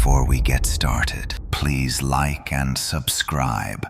Before we get started, please like and subscribe.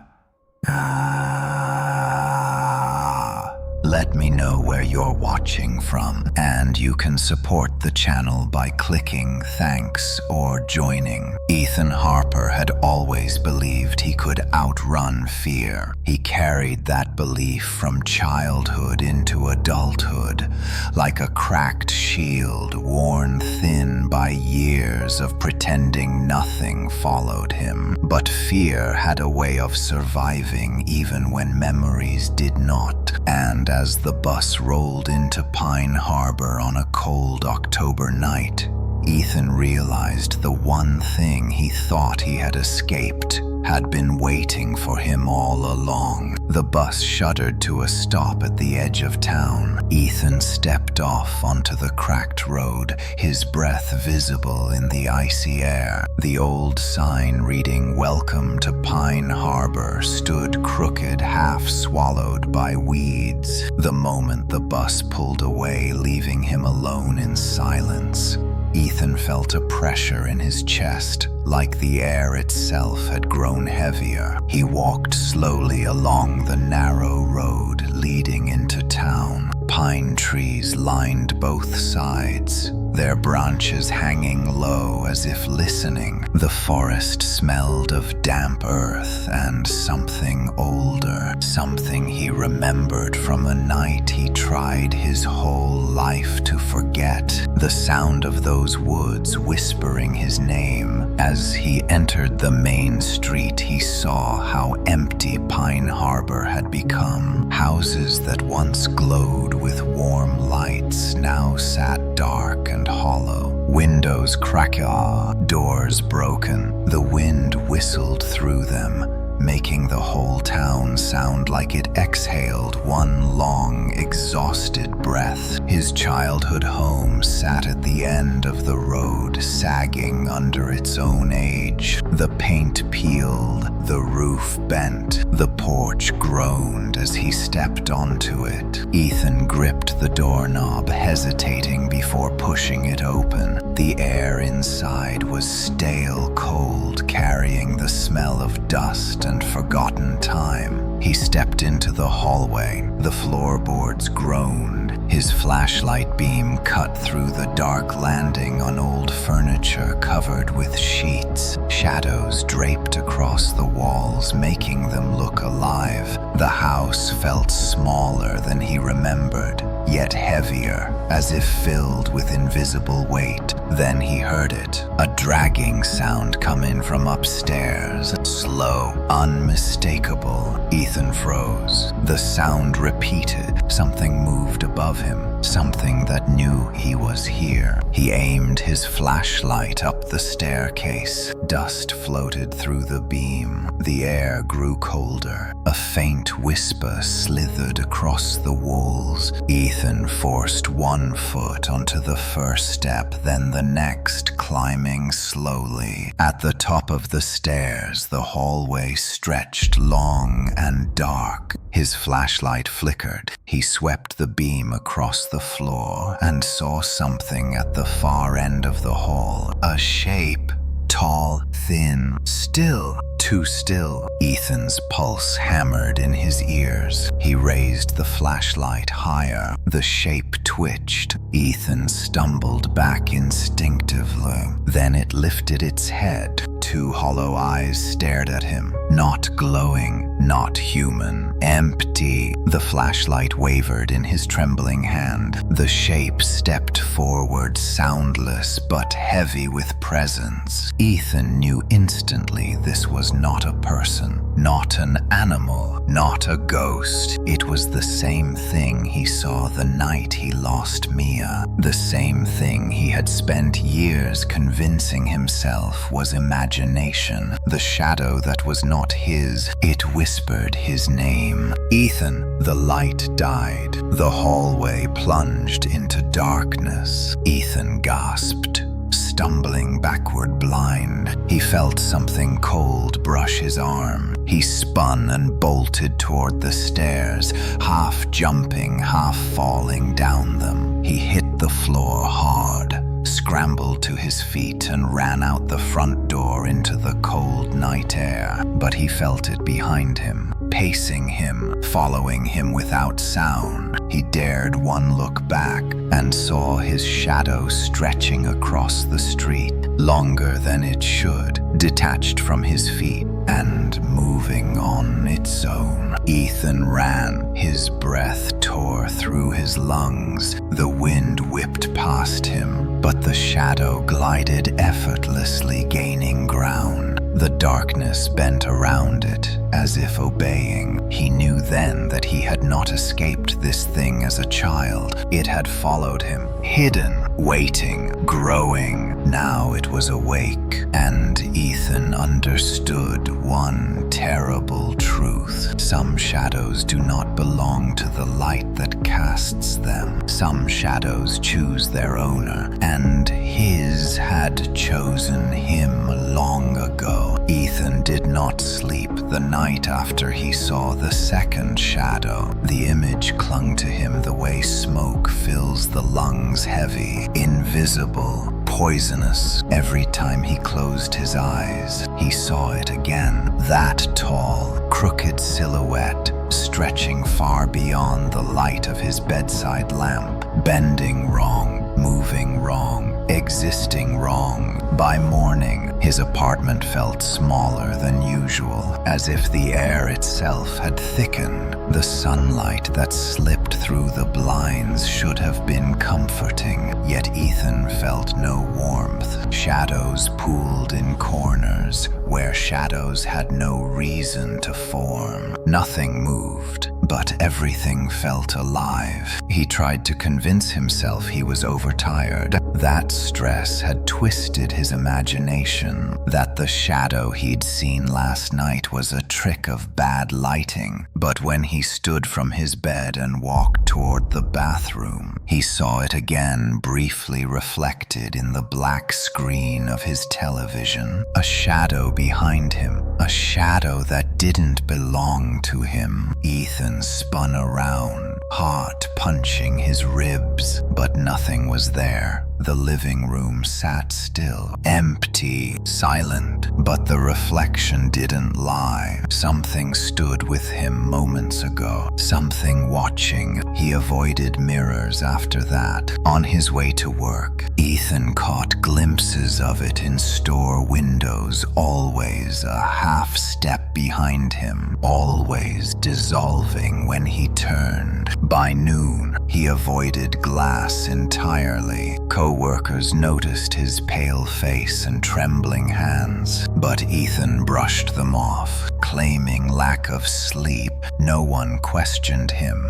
Let me know where you're watching from, and you can support the channel by clicking thanks or joining. Ethan Harper had always believed he could outrun fear. He carried that belief from childhood into adulthood, like a cracked shield worn thin by years of pretending nothing followed him. But fear had a way of surviving even when memories did not. And as the bus rolled into Pine Harbor on a cold October night, Ethan realized the one thing he thought he had escaped had been waiting for him all along. The bus shuddered to a stop at the edge of town. Ethan stepped off onto the cracked road, his breath visible in the icy air. The old sign reading "Welcome to Pine Harbor" stood crooked, half swallowed by weeds. The moment the bus pulled away, leaving him alone in silence, Ethan felt a pressure in his chest, like the air itself had grown heavier. He walked slowly along the narrow road leading into town. Pine trees lined both sides, their branches hanging low as if listening. The forest smelled of damp earth and something older, something he remembered from a night he tried his whole life to forget. The sound of those woods whispering his name. As he entered the main street, he saw how empty Pine Harbor had become. Houses that once glowed with warm lights now sat dark and hollow. Windows cracked, doors broken. The wind whistled through them, making the whole town sound like it exhaled one long, exhausted breath. His childhood home sat at the end of the road, sagging under its own age. The paint peeled, the roof bent, the porch groaned as he stepped onto it. Ethan gripped the doorknob, hesitating before pushing it open. The air inside was stale cold, carrying the smell of dust and forgotten time. He stepped into the hallway. The floorboards groaned. His flashlight beam cut through the dark landing on old furniture covered with sheets. Shadows draped across the walls, making them look alive. The house felt smaller than he remembered, yet heavier, as if filled with invisible weight. Then he heard it, a dragging sound coming from upstairs. Slow, unmistakable. Ethan froze. The sound repeated. Something moved above him, something that knew he was here. He aimed his flashlight up the staircase. Dust floated through the beam. The air grew colder. A faint whisper slithered across the walls. Ethan forced one foot onto the first step, then the next, climbing slowly. At the top of the stairs, the hallway stretched long and dark. His flashlight flickered. He swept the beam across the floor and saw something at the far end of the hall. A shape. Tall, thin, still. Too still. Ethan's pulse hammered in his ears. He raised the flashlight higher. The shape twitched. Ethan stumbled back instinctively. Then it lifted its head. Two hollow eyes stared at him. Not glowing, not human. Empty. The flashlight wavered in his trembling hand. The shape stepped forward, soundless but heavy with presence. Ethan knew instantly this was not a person, not an animal, not a ghost. It was the same thing he saw the night he lost Mia. The same thing he had spent years convincing himself was imagination. The shadow that was not his. It whispered his name. Ethan. The light died. The hallway plunged into darkness. Ethan gasped, stumbling backward blind. He felt something cold brush his arm. He spun and bolted toward the stairs, half jumping, half falling down them. He hit the floor hard. scrambled to his feet and ran out the front door into the cold night air. But he felt it behind him, pacing him, following him without sound. He dared one look back and saw his shadow stretching across the street, longer than it should, detached from his feet and moving on its own. Ethan ran. His breath tore through his lungs. The wind whipped past him, but the shadow glided effortlessly, gaining ground. The darkness bent around it, as if obeying. He knew then that he had not escaped this thing as a child. It had followed him, hidden, waiting, growing. Now it was awake, and Ethan understood one terrible truth. Some shadows do not belong to the light that casts them. Some shadows choose their owner, and his had chosen him long ago. Ethan did not sleep the night after he saw the second shadow. The image clung to him the way smoke fills the lungs, heavy, invisible, poisonous. Every time he closed his eyes, he saw it again. That tall, crooked silhouette, stretching far beyond the light of his bedside lamp, bending wrong, moving wrong, existing wrong. By morning, his apartment felt smaller than usual, as if the air itself had thickened. The sunlight that slipped through the blinds should have been comforting, yet Ethan felt no warmth. Shadows pooled in corners, where shadows had no reason to form. Nothing moved, but everything felt alive. He tried to convince himself he was overtired. That stress had twisted his imagination, that the shadow he'd seen last night was a trick of bad lighting. But when he stood from his bed and walked toward the bathroom, he saw it again, briefly reflected in the black screen of his television. A shadow behind him, a shadow that didn't belong to him. Ethan spun around, heart punching his ribs, but nothing was there. The living room sat still, empty, silent, but the reflection didn't lie. Something stood with him moments ago, something watching. He avoided mirrors after that. On his way to work, Ethan caught glimpses of it in store windows, always a half step behind him, always dissolving when he turned. By noon, he avoided glass entirely. Co-workers noticed his pale face and trembling hands, but Ethan brushed them off, claiming lack of sleep. No one questioned him.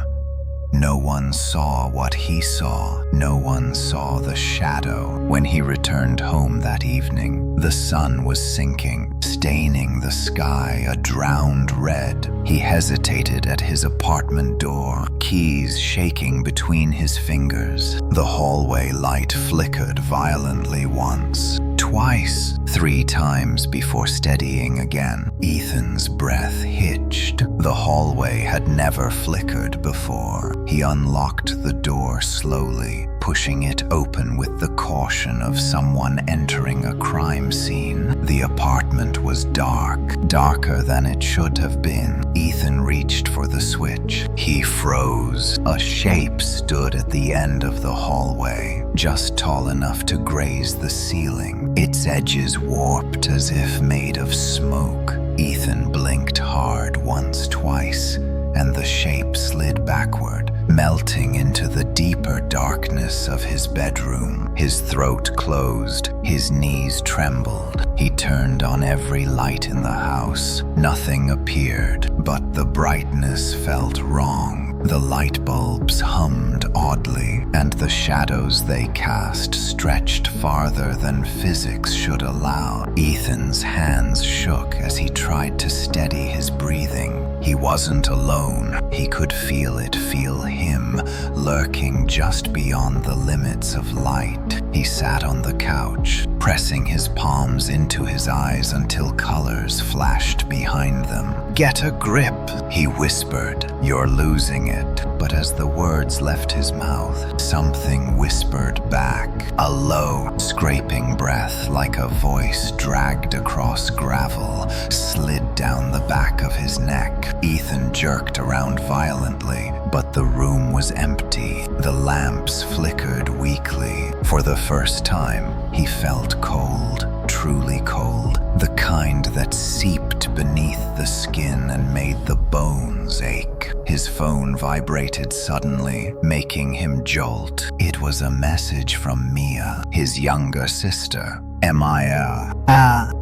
No one saw what he saw. No one saw the shadow. When he returned home that evening, the sun was sinking, staining the sky a drowned red. He hesitated at his apartment door, keys shaking between his fingers. The hallway light flickered violently once, twice, 3 times before steadying again. Ethan's breath hitched. The hallway had never flickered before. He unlocked the door slowly, pushing it open with the caution of someone entering a crime scene. The apartment was dark, darker than it should have been. Ethan reached for the switch. He froze. A shape stood at the end of the hallway, just tall enough to graze the ceiling, its edges warped as if made of smoke. Ethan blinked hard once, twice, and the shape slid backward, melting into the deeper darkness of his bedroom. His throat closed, his knees trembled. He turned on every light in the house. Nothing appeared, but the brightness felt wrong. The light bulbs hummed oddly, and the shadows they cast stretched farther than physics should allow. Ethan's hands shook as he tried to steady his breathing. He wasn't alone. He could feel it, feel him, lurking just beyond the limits of light. He sat on the couch, pressing his palms into his eyes until colors flashed behind them. "Get a grip," he whispered. "You're losing it." But as the words left his mouth, something whispered back. A low, scraping breath like a voice dragged across gravel slid down the back of his neck. Ethan jerked around violently, but the room was empty. The lamps flickered weakly. For the first time, he felt cold, truly cold, the kind that seeped beneath the skin and made the bones ache. His phone vibrated suddenly, making him jolt. It was a message from Mia, his younger sister. Mia.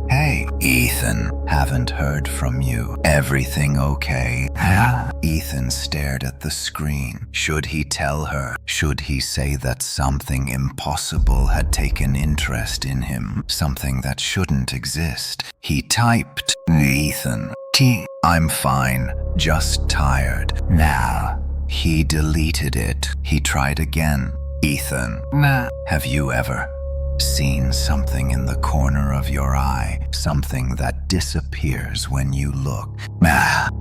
Hey, Ethan, haven't heard from you. Everything okay? Ethan stared at the screen. Should he tell her? Should he say that something impossible had taken interest in him? Something that shouldn't exist? He typed, Ethan. I'm fine, just tired. Now. He deleted it. He tried again. Ethan. Have you ever seen something in the corner of your eye? Something that disappears when you look.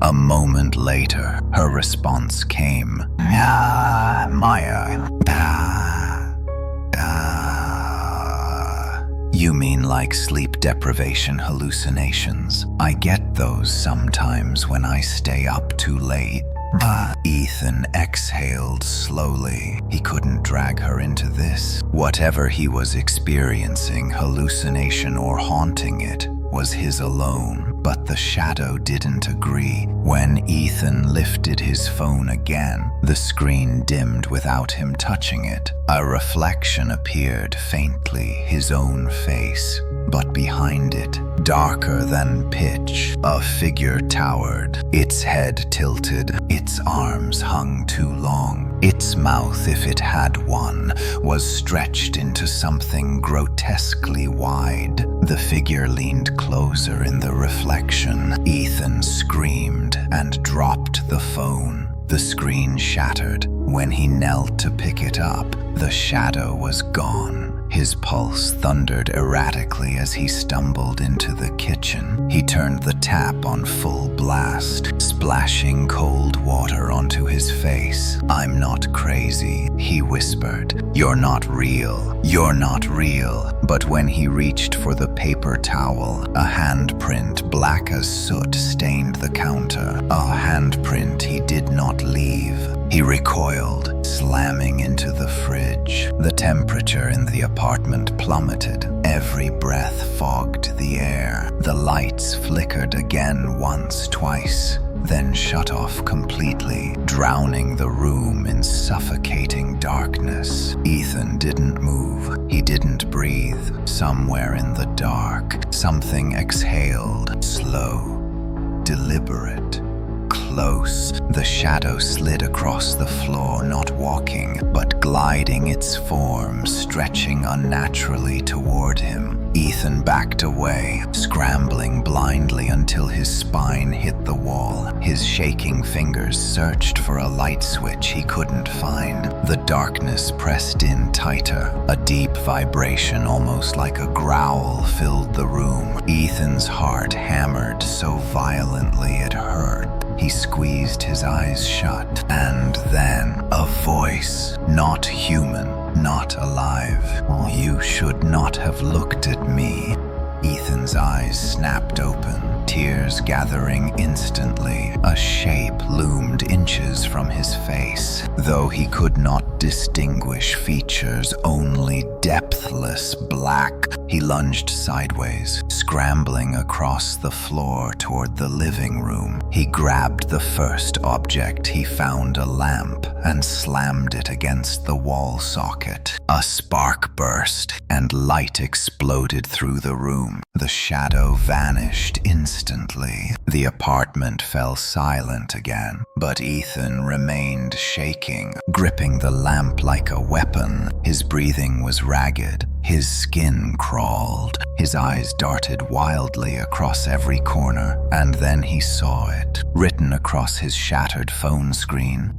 A moment later, her response came. Maya. You mean like sleep deprivation hallucinations? I get those sometimes when I stay up too late. Ethan exhaled slowly. He couldn't drag her into this. Whatever he was experiencing, hallucination or haunting it, was his alone. But the shadow didn't agree. When Ethan lifted his phone again, the screen dimmed without him touching it. A reflection appeared faintly, his own face. But behind it, darker than pitch, a figure towered, its head tilted, its arms hung too long. Its mouth, if it had one, was stretched into something grotesquely wide. The figure leaned closer in the reflection. Ethan screamed and dropped the phone. The screen shattered. When he knelt to pick it up, the shadow was gone. His pulse thundered erratically as he stumbled into the kitchen. He turned the tap on full blast, splashing cold water onto his face. I'm not crazy, he whispered. You're not real. You're not real. But when he reached for the paper towel, a handprint black as soot stained the counter. A handprint he did not leave. He recoiled, slamming into the fridge. The temperature in the apartment plummeted. Every breath fogged the air. The lights flickered again once, twice, then shut off completely, drowning the room in suffocating darkness. Ethan didn't move. He didn't breathe. Somewhere in the dark, something exhaled, slow, deliberate. Close, the shadow slid across the floor, not walking, but gliding its form, stretching unnaturally toward him. Ethan backed away, scrambling blindly until his spine hit the wall. His shaking fingers searched for a light switch he couldn't find. The darkness pressed in tighter. A deep vibration, almost like a growl, filled the room. Ethan's heart hammered so violently it hurt. He squeezed his eyes shut, and then a voice, not human, not alive. You should not have looked at me. Ethan's eyes snapped open, tears gathering instantly. A shape loomed inches from his face, though he could not distinguish features, only depthless black. He lunged sideways, scrambling across the floor toward the living room. He grabbed the first object he found, a lamp, and slammed it against the wall socket. A spark burst, and light exploded through the room. The shadow vanished instantly. The apartment fell silent again, but Ethan remained shaking, gripping the lamp like a weapon. His breathing was ragged. His skin crawled. His eyes darted wildly across every corner, and then he saw it, written across his shattered phone screen.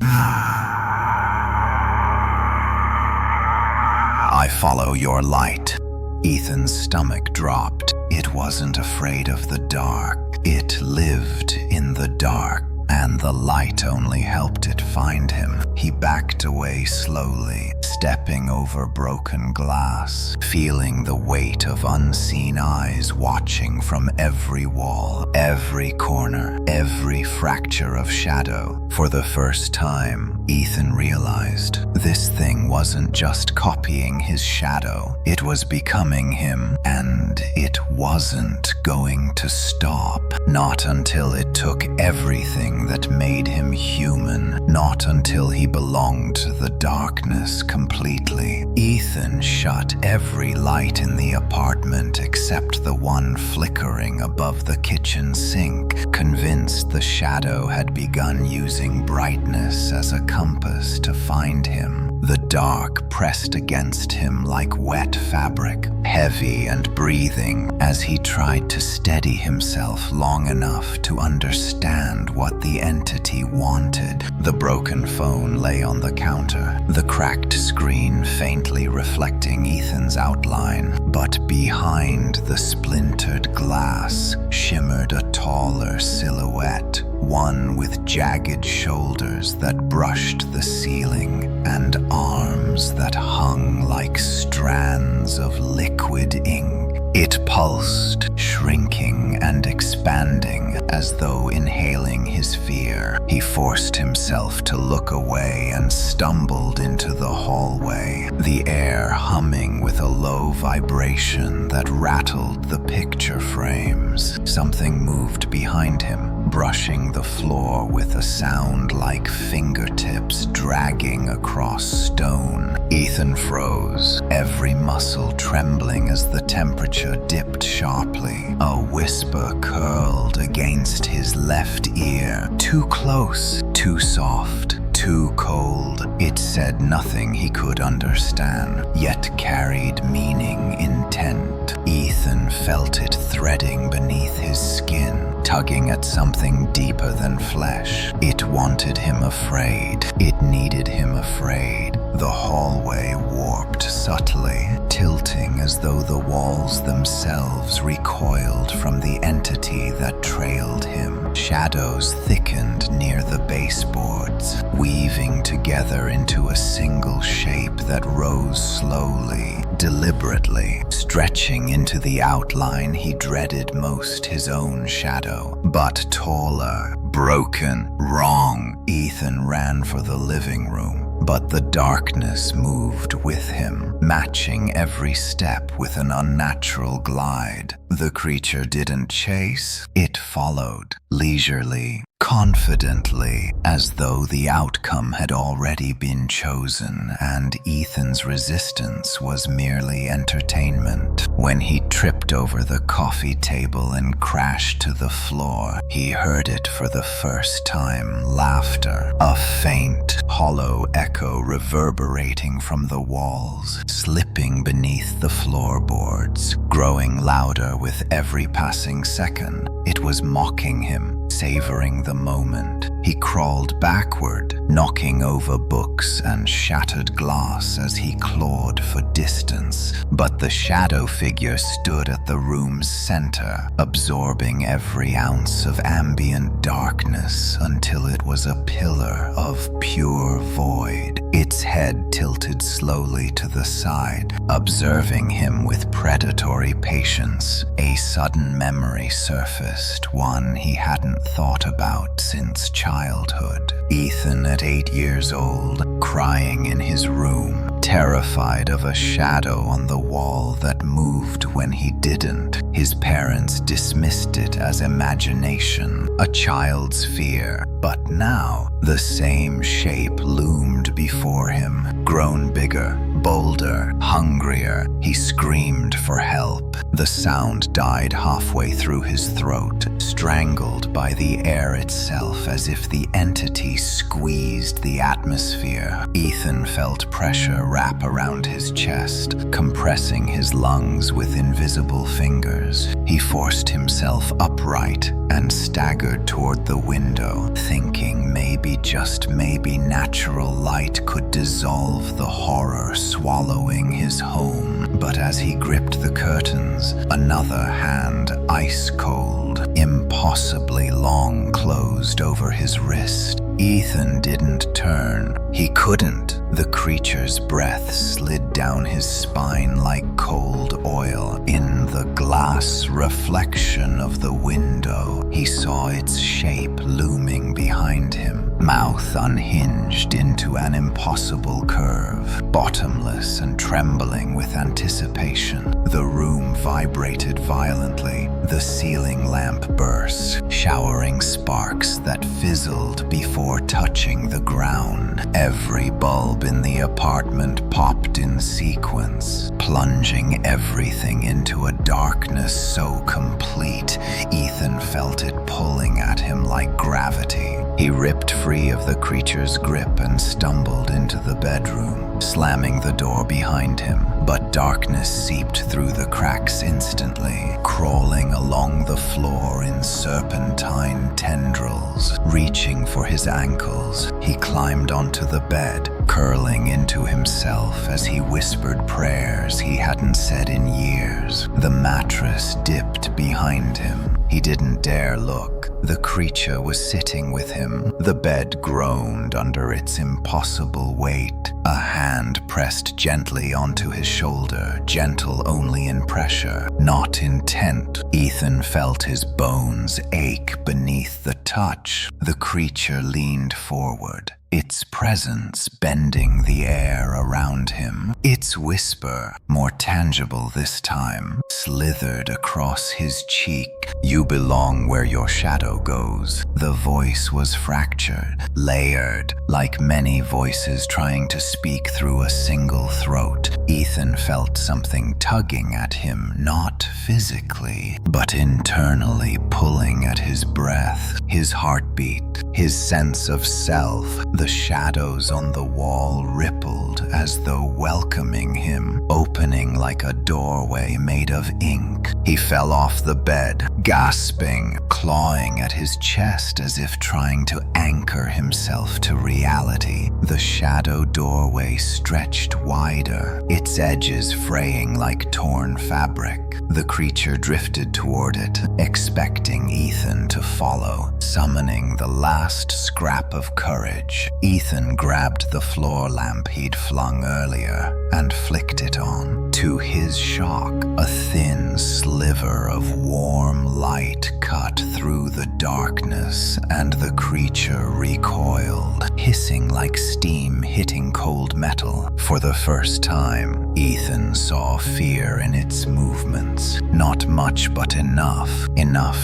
I follow your light. Ethan's stomach dropped. It wasn't afraid of the dark. It lived in the dark, and the light only helped it find him. he backed away slowly, stepping over broken glass, feeling the weight of unseen eyes watching from every wall, every corner, every fracture of shadow. For the first time, Ethan realized this thing wasn't just copying his shadow, it was becoming him, and it wasn't going to stop. Not until it took everything that made him human, not until he belonged to the darkness completely. Ethan shut every light in the apartment except the one flickering above the kitchen sink, convinced the shadow had begun using brightness as a compass to find him. The dark pressed against him like wet fabric, heavy and breathing, as he tried to steady himself long enough to understand what the entity wanted. The broken phone lay on the counter, the cracked screen faintly reflecting Ethan's outline, but behind the splintered glass shimmered a taller silhouette, one with jagged shoulders that brushed the ceiling and arms that hung like strands of liquid ink. It pulsed, shrinking and expanding as though inhaling his fear. He forced himself to look away and stumbled into the hallway, the air humming with a low vibration that rattled the picture frames. Something moved behind him, brushing the floor with a sound like fingertips dragging across stone. Ethan froze, every muscle trembling as the temperature dipped sharply. A whisper curled against his left ear, too close, too soft, too cold. It said nothing he could understand, yet carried meaning, intent. Ethan felt it threading beneath his skin, tugging at something deeper than flesh. It wanted him afraid. It needed him afraid. The hallway warped subtly, tilting as though the walls themselves recoiled from the entity that trailed him. Shadows thickened near the baseboards, weaving together into a single shape that rose slowly, deliberately, stretching into the outline he dreaded most, his own shadow. But taller, broken, wrong. Ethan ran for the living room. But the darkness moved with him, matching every step with an unnatural glide. The creature didn't chase, it followed, leisurely, confidently, as though the outcome had already been chosen and Ethan's resistance was merely entertainment. When he tripped over the coffee table and crashed to the floor, he heard it for the first time, laughter, a faint, hollow echo reverberating from the walls, slipping beneath the floorboards, growing louder with every passing second. It was mocking him, savoring the moment. He crawled backward, knocking over books and shattered glass as he clawed for distance. But the shadow figure stood at the room's center, absorbing every ounce of ambient darkness until it was a pillar of pure void. Its head tilted slowly to the side, observing him with predatory patience. A sudden memory surfaced, one he hadn't thought about since childhood. Ethan at 8 years old, crying in his room, terrified of a shadow on the wall that moved when he didn't. His parents dismissed it as imagination, a child's fear. But now, the same shape loomed before him, grown bigger, bolder, hungrier. He screamed for help. The sound died halfway through his throat, strangled by the air itself as if the entity squeezed the atmosphere. Ethan felt pressure wrap around his chest, compressing his lungs with invisible fingers. He forced himself upright and staggered toward the window, thinking maybe, just maybe, natural light could dissolve the horror swallowing his home. But as he gripped the curtains, another hand, ice cold, impossibly long, closed over his wrist. Ethan didn't turn. He couldn't. The creature's breath slid down his spine like cold oil. In the glass reflection of the window, he saw its shape looming behind him, mouth unhinged into an impossible curve, bottomless and trembling with anticipation. The room vibrated violently. The ceiling lamp burst, showering sparks that fizzled before touching the ground. Every bulb in the apartment popped in sequence, plunging everything into a darkness so complete, Ethan felt it pulling at him like gravity. He ripped free of the creature's grip and stumbled into the bedroom, slamming the door behind him. But darkness seeped through the cracks instantly, crawling along the floor in serpentine tendrils. Reaching for his ankles, he climbed onto the bed, curling into himself as he whispered prayers he hadn't said in years. The mattress dipped behind him. He didn't dare look. The creature was sitting with him. The bed groaned under its impossible weight. A hand pressed gently onto his shoulder, gentle only in pressure, not intent. Ethan felt his bones ache beneath the touch. The creature leaned forward, its presence bending the air around him. Its whisper, more tangible this time, slithered across his cheek. "You belong where your shadow goes." The voice was fractured, layered, like many voices trying to speak through a single throat. Ethan felt something tugging at him, not physically, but internally pulling at his breath, his heartbeat, his sense of self. The shadows on the wall rippled as though welcoming him, opening like a doorway made of ink. He fell off the bed, gasping, clawing at his chest as if trying to anchor himself to reality. The shadow doorway stretched wider, its edges fraying like torn fabric. The creature drifted toward it, expecting Ethan to follow, summoning the last scrap of courage. Ethan grabbed the floor lamp he'd flung earlier and flicked it on. To his shock, a thin sliver of warm light cut through the darkness, and the creature recoiled, hissing like steam hitting cold metal. For the first time, Ethan saw fear in its movements. Not much, but enough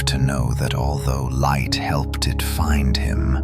to know that although light helped it find him,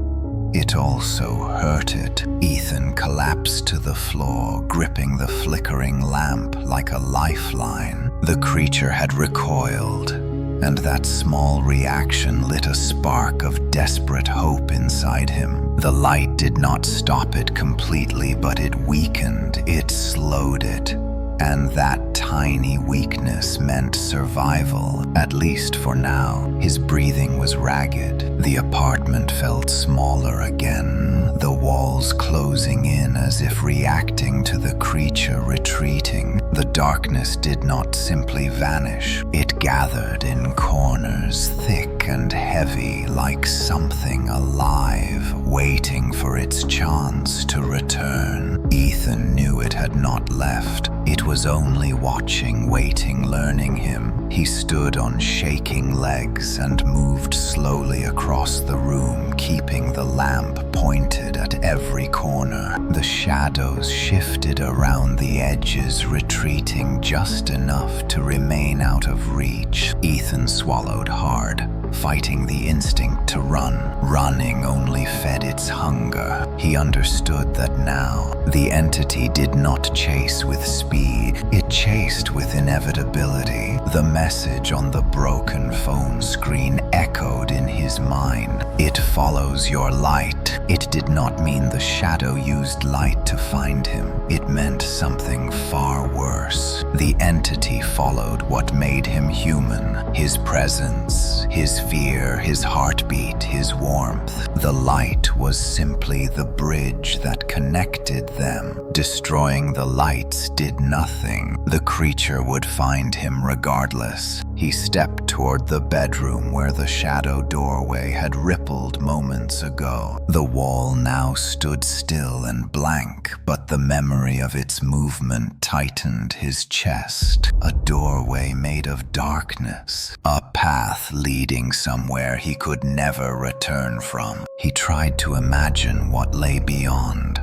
it also hurt it. Ethan collapsed to the floor, gripping the flickering lamp like a lifeline. The creature had recoiled, and that small reaction lit a spark of desperate hope inside him. The light did not stop it completely, but it weakened, it slowed it. And that tiny weakness meant survival, at least for now. His breathing was ragged. The apartment felt smaller again, the walls closing in as if reacting to the creature retreating. The darkness did not simply vanish. It gathered in corners, thick and heavy, like something alive, waiting for its chance to return. Ethan knew it had not left. It was only watching, waiting, learning him. He stood on shaking legs and moved slowly across the room, keeping the lamp pointed at every corner. The shadows shifted around the edges, retreating just enough to remain out of reach. Ethan swallowed hard, fighting the instinct to run. Running only fed its hunger. He understood that now the entity did not chase with speed, it chased with inevitability. The message on the broken phone screen echoed in his mind. "It follows your light." It did not mean the shadow used light to find him. It meant something far worse. The entity followed what made him human. His presence, his fear, his heartbeat, his warmth. The light was simply the bridge that connected them. Destroying the lights did nothing. The creature would find him regardless. He stepped toward the bedroom where the shadow doorway had rippled moments ago. The wall now stood still and blank, but the memory of its movement tightened his chest. A doorway made of darkness, a path leading somewhere he could never return from. He tried to imagine what lay beyond,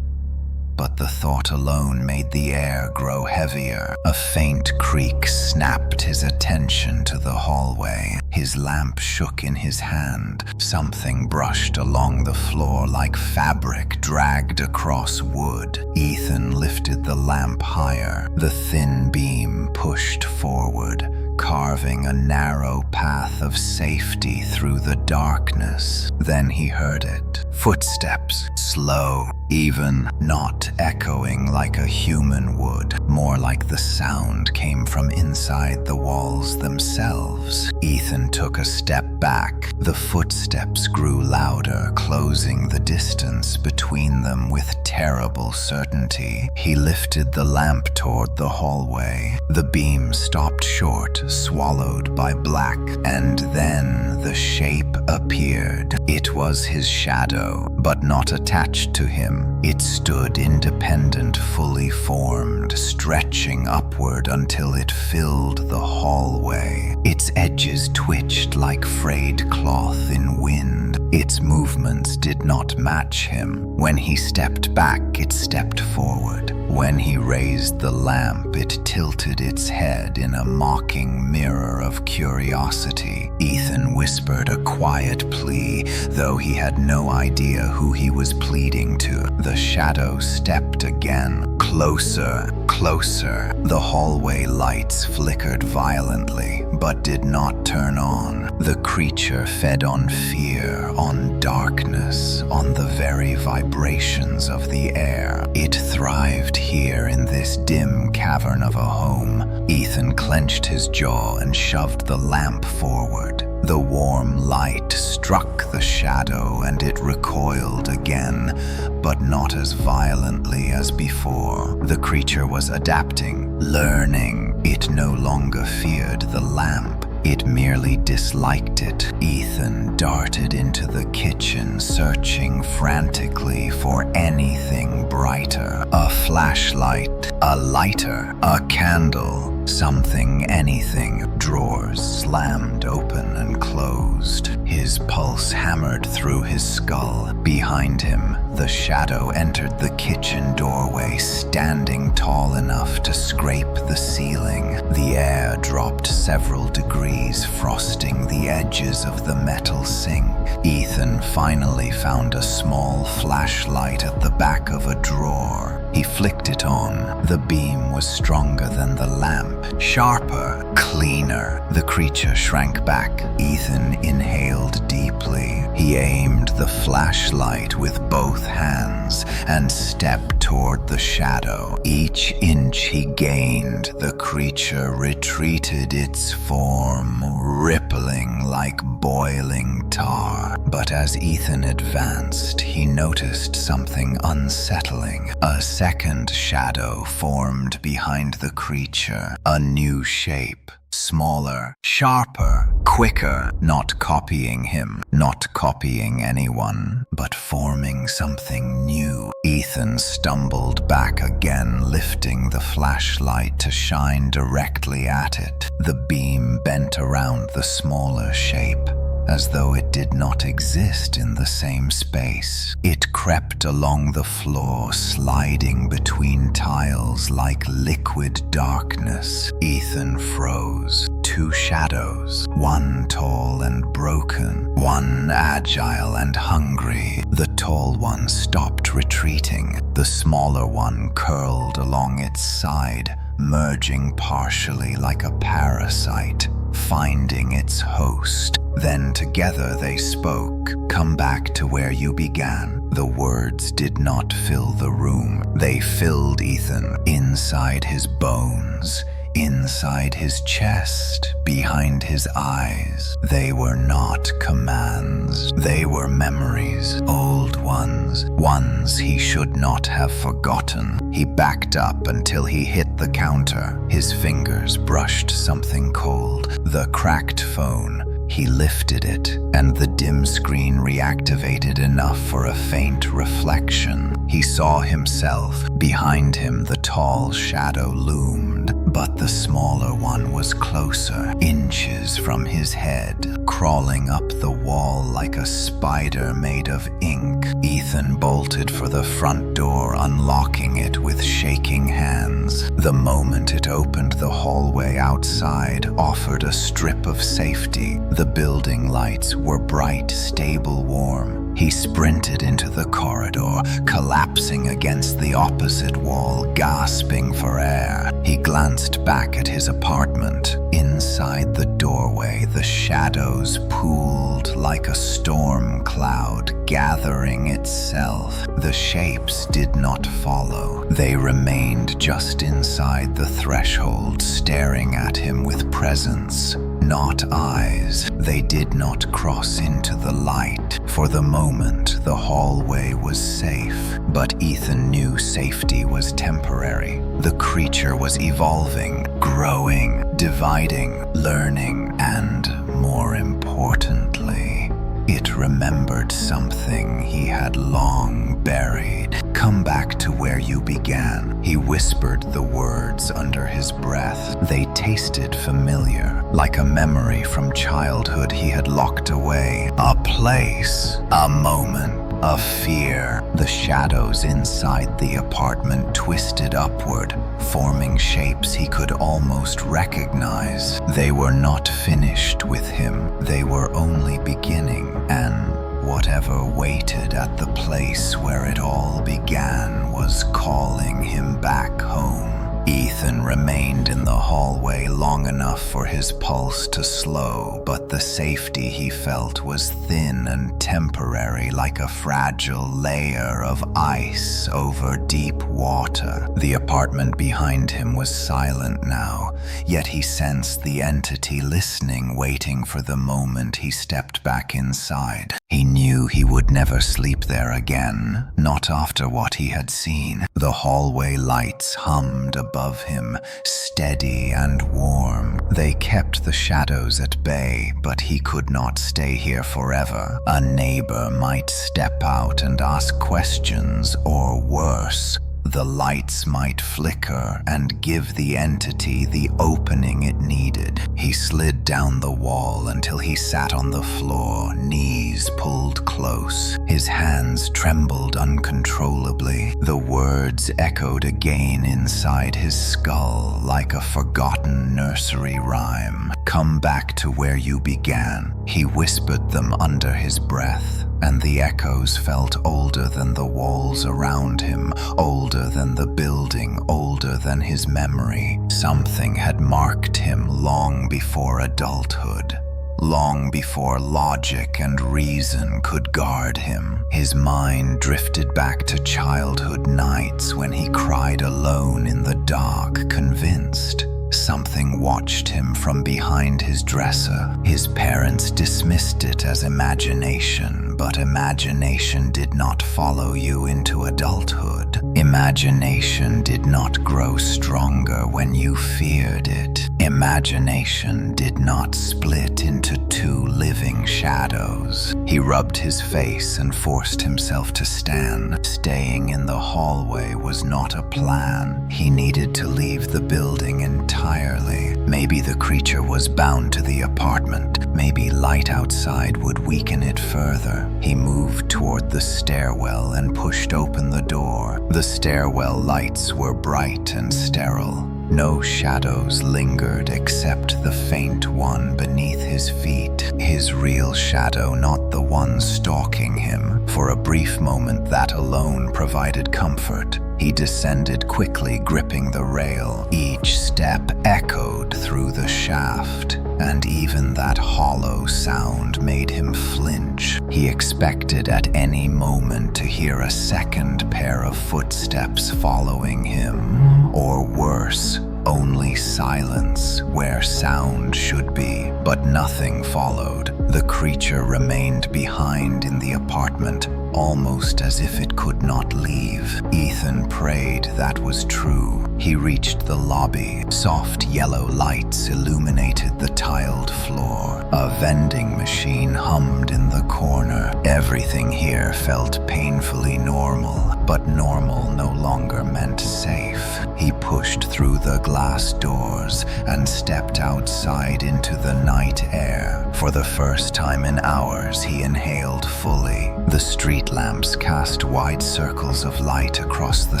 but the thought alone made the air grow heavier. A faint creak snapped his attention to the hallway. His lamp shook in his hand. Something brushed along the floor like fabric dragged across wood. Ethan lifted the lamp higher. The thin beam pushed forward, carving a narrow path of safety through the darkness. Then he heard it. Footsteps, slow, even, not echoing like a human would. More like the sound came from inside the walls themselves. Ethan took a step back. The footsteps grew louder, closing the distance between them with terrible certainty. He lifted the lamp toward the hallway. The beam stopped short, swallowed by black, and then the shape appeared. It was his shadow, but not attached to him. It stood independent, fully formed, stretching upward until it filled the hallway. Its edges twitched like frayed cloth in wind. Its movements did not match him. When he stepped back, it stepped forward. When he raised the lamp, it tilted its head in a mocking mirror of curiosity. Ethan whispered a quiet plea, though he had no idea who he was pleading to. The shadow stepped again, closer, closer. The hallway lights flickered violently, but did not turn on. The creature fed on fear, on darkness, on the very vibrations of the air. It thrived here in this dim cavern of a home. Ethan clenched his jaw and shoved the lamp forward. The warm light struck the shadow and it recoiled again, but not as violently as before. The creature was adapting, learning. It no longer feared the lamp. It merely disliked it. Ethan darted into the kitchen, searching frantically for anything brighter. A flashlight, a lighter, a candle, something, anything. Drawers slammed open and closed. His pulse hammered through his skull. Behind him, the shadow entered the kitchen doorway, standing tall enough to scrape the ceiling. The air dropped several degrees, frosting the edges of the metal sink. Ethan finally found a small flashlight at the back of a drawer. He flicked it on. The beam was stronger than the lamp, sharper, cleaner. The creature shrank back. Ethan inhaled deeply. He aimed the flashlight with both hands and stepped toward the shadow. Each inch he gained, the creature retreated its form, rippling like boiling tar. But as Ethan advanced, he noticed something unsettling. A second shadow formed behind the creature, a new shape. Smaller, sharper, quicker, not copying him, not copying anyone, but forming something new. Ethan stumbled back again, lifting the flashlight to shine directly at it. The beam bent around the smaller shape, as though it did not exist in the same space. It crept along the floor, sliding between tiles like liquid darkness. Ethan froze. Two shadows, one tall and broken, one agile and hungry. The tall one stopped retreating. The smaller one curled along its side, merging partially like a parasite, finding its host. Then together they spoke. "Come back to where you began." The words did not fill the room. They filled Ethan inside his bones, inside his chest, behind his eyes. They were not commands. They were memories, old ones, ones he should not have forgotten. He backed up until he hit the counter. His fingers brushed something cold, the cracked phone. He lifted it, and the dim screen reactivated enough for a faint reflection. He saw himself. Behind him, the tall shadow loomed, but the smaller one was closer, inches from his head, crawling up the wall like a spider made of ink. Ethan bolted for the front door, unlocking it with shaking hands. The moment it opened, the hallway outside offered a strip of safety. The building lights were bright, stable, warm. He sprinted into the corridor, collapsing against the opposite wall, gasping for air. He glanced back at his apartment. Inside the doorway, the shadows pooled like a storm cloud, gathering itself. The shapes did not follow. They remained just inside the threshold, staring at him with presence. Not eyes. They did not cross into the light. For the moment, the hallway was safe, but Ethan knew safety was temporary. The creature was evolving, growing, dividing, learning, and, more importantly, it remembered something he had long buried. "Come back to where you began." He whispered the words under his breath. They tasted familiar, like a memory from childhood he had locked away. A place, a moment, a fear. The shadows inside the apartment twisted upward, forming shapes he could almost recognize. They were not finished with him. They were only beginning, and whatever waited at the place where it all began was calling him back home. Ethan remained in the hallway long enough for his pulse to slow, but the safety he felt was thin and temporary, like a fragile layer of ice over deep water. The apartment behind him was silent now, yet he sensed the entity listening, waiting for the moment he stepped back inside. He knew he would never sleep there again, not after what he had seen. The hallway lights hummed above him, steady and warm. They kept the shadows at bay, but he could not stay here forever. A neighbor might step out and ask questions, or worse, the lights might flicker and give the entity the opening it needed. He slid down the wall until he sat on the floor, knees pulled close. His hands trembled uncontrollably. The words echoed again inside his skull like a forgotten nursery rhyme. "Come back to where you began." He whispered them under his breath, and the echoes felt older than the walls around him, older than the building, older than his memory. Something had marked him long before adulthood, long before logic and reason could guard him. His mind drifted back to childhood nights when he cried alone in the dark, convinced something watched him from behind his dresser. His parents dismissed it as imagination, but imagination did not follow you into adulthood. Imagination did not grow stronger when you feared it. Imagination did not split into two living shadows. He rubbed his face and forced himself to stand. Staying in the hallway was not a plan. He needed to leave the building entirely. Maybe the creature was bound to the apartment. Maybe light outside would weaken it further. He moved toward the stairwell and pushed open the door. The stairwell lights were bright and sterile. No shadows lingered except the faint one beneath his feet. His real shadow, not the one stalking him. For a brief moment, that alone provided comfort. He descended quickly, gripping the rail. Each step echoed through the shaft, and even that hollow sound made him flinch. He expected at any moment to hear a second pair of footsteps following him, or worse, only silence where sound should be. But nothing followed. The creature remained behind in the apartment, almost as if it could not leave. Ethan prayed that was true. He reached the lobby. Soft yellow lights illuminated the tiled floor. A vending machine hummed in the corner. Everything here felt painfully normal, but normal no longer meant safe. He pushed through the glass doors and stepped outside into the night air. For the first time in hours, he inhaled fully. The street lamps cast wide circles of light across the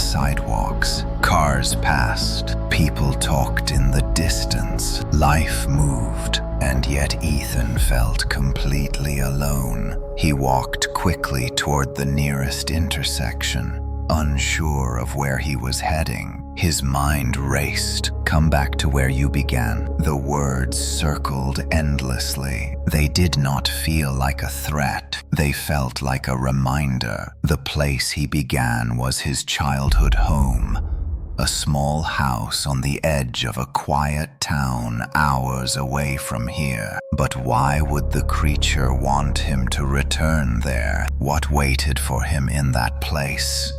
sidewalks. Cars passed. People talked in the distance. Life moved. And yet Ethan felt completely alone. He walked quickly toward the nearest intersection, unsure of where he was heading. His mind raced. Come back to where you began. The words circled endlessly. They did not feel like a threat. They felt like a reminder. The place he began was his childhood home. A small house on the edge of a quiet town hours away from here. But why would the creature want him to return there? What waited for him in that place?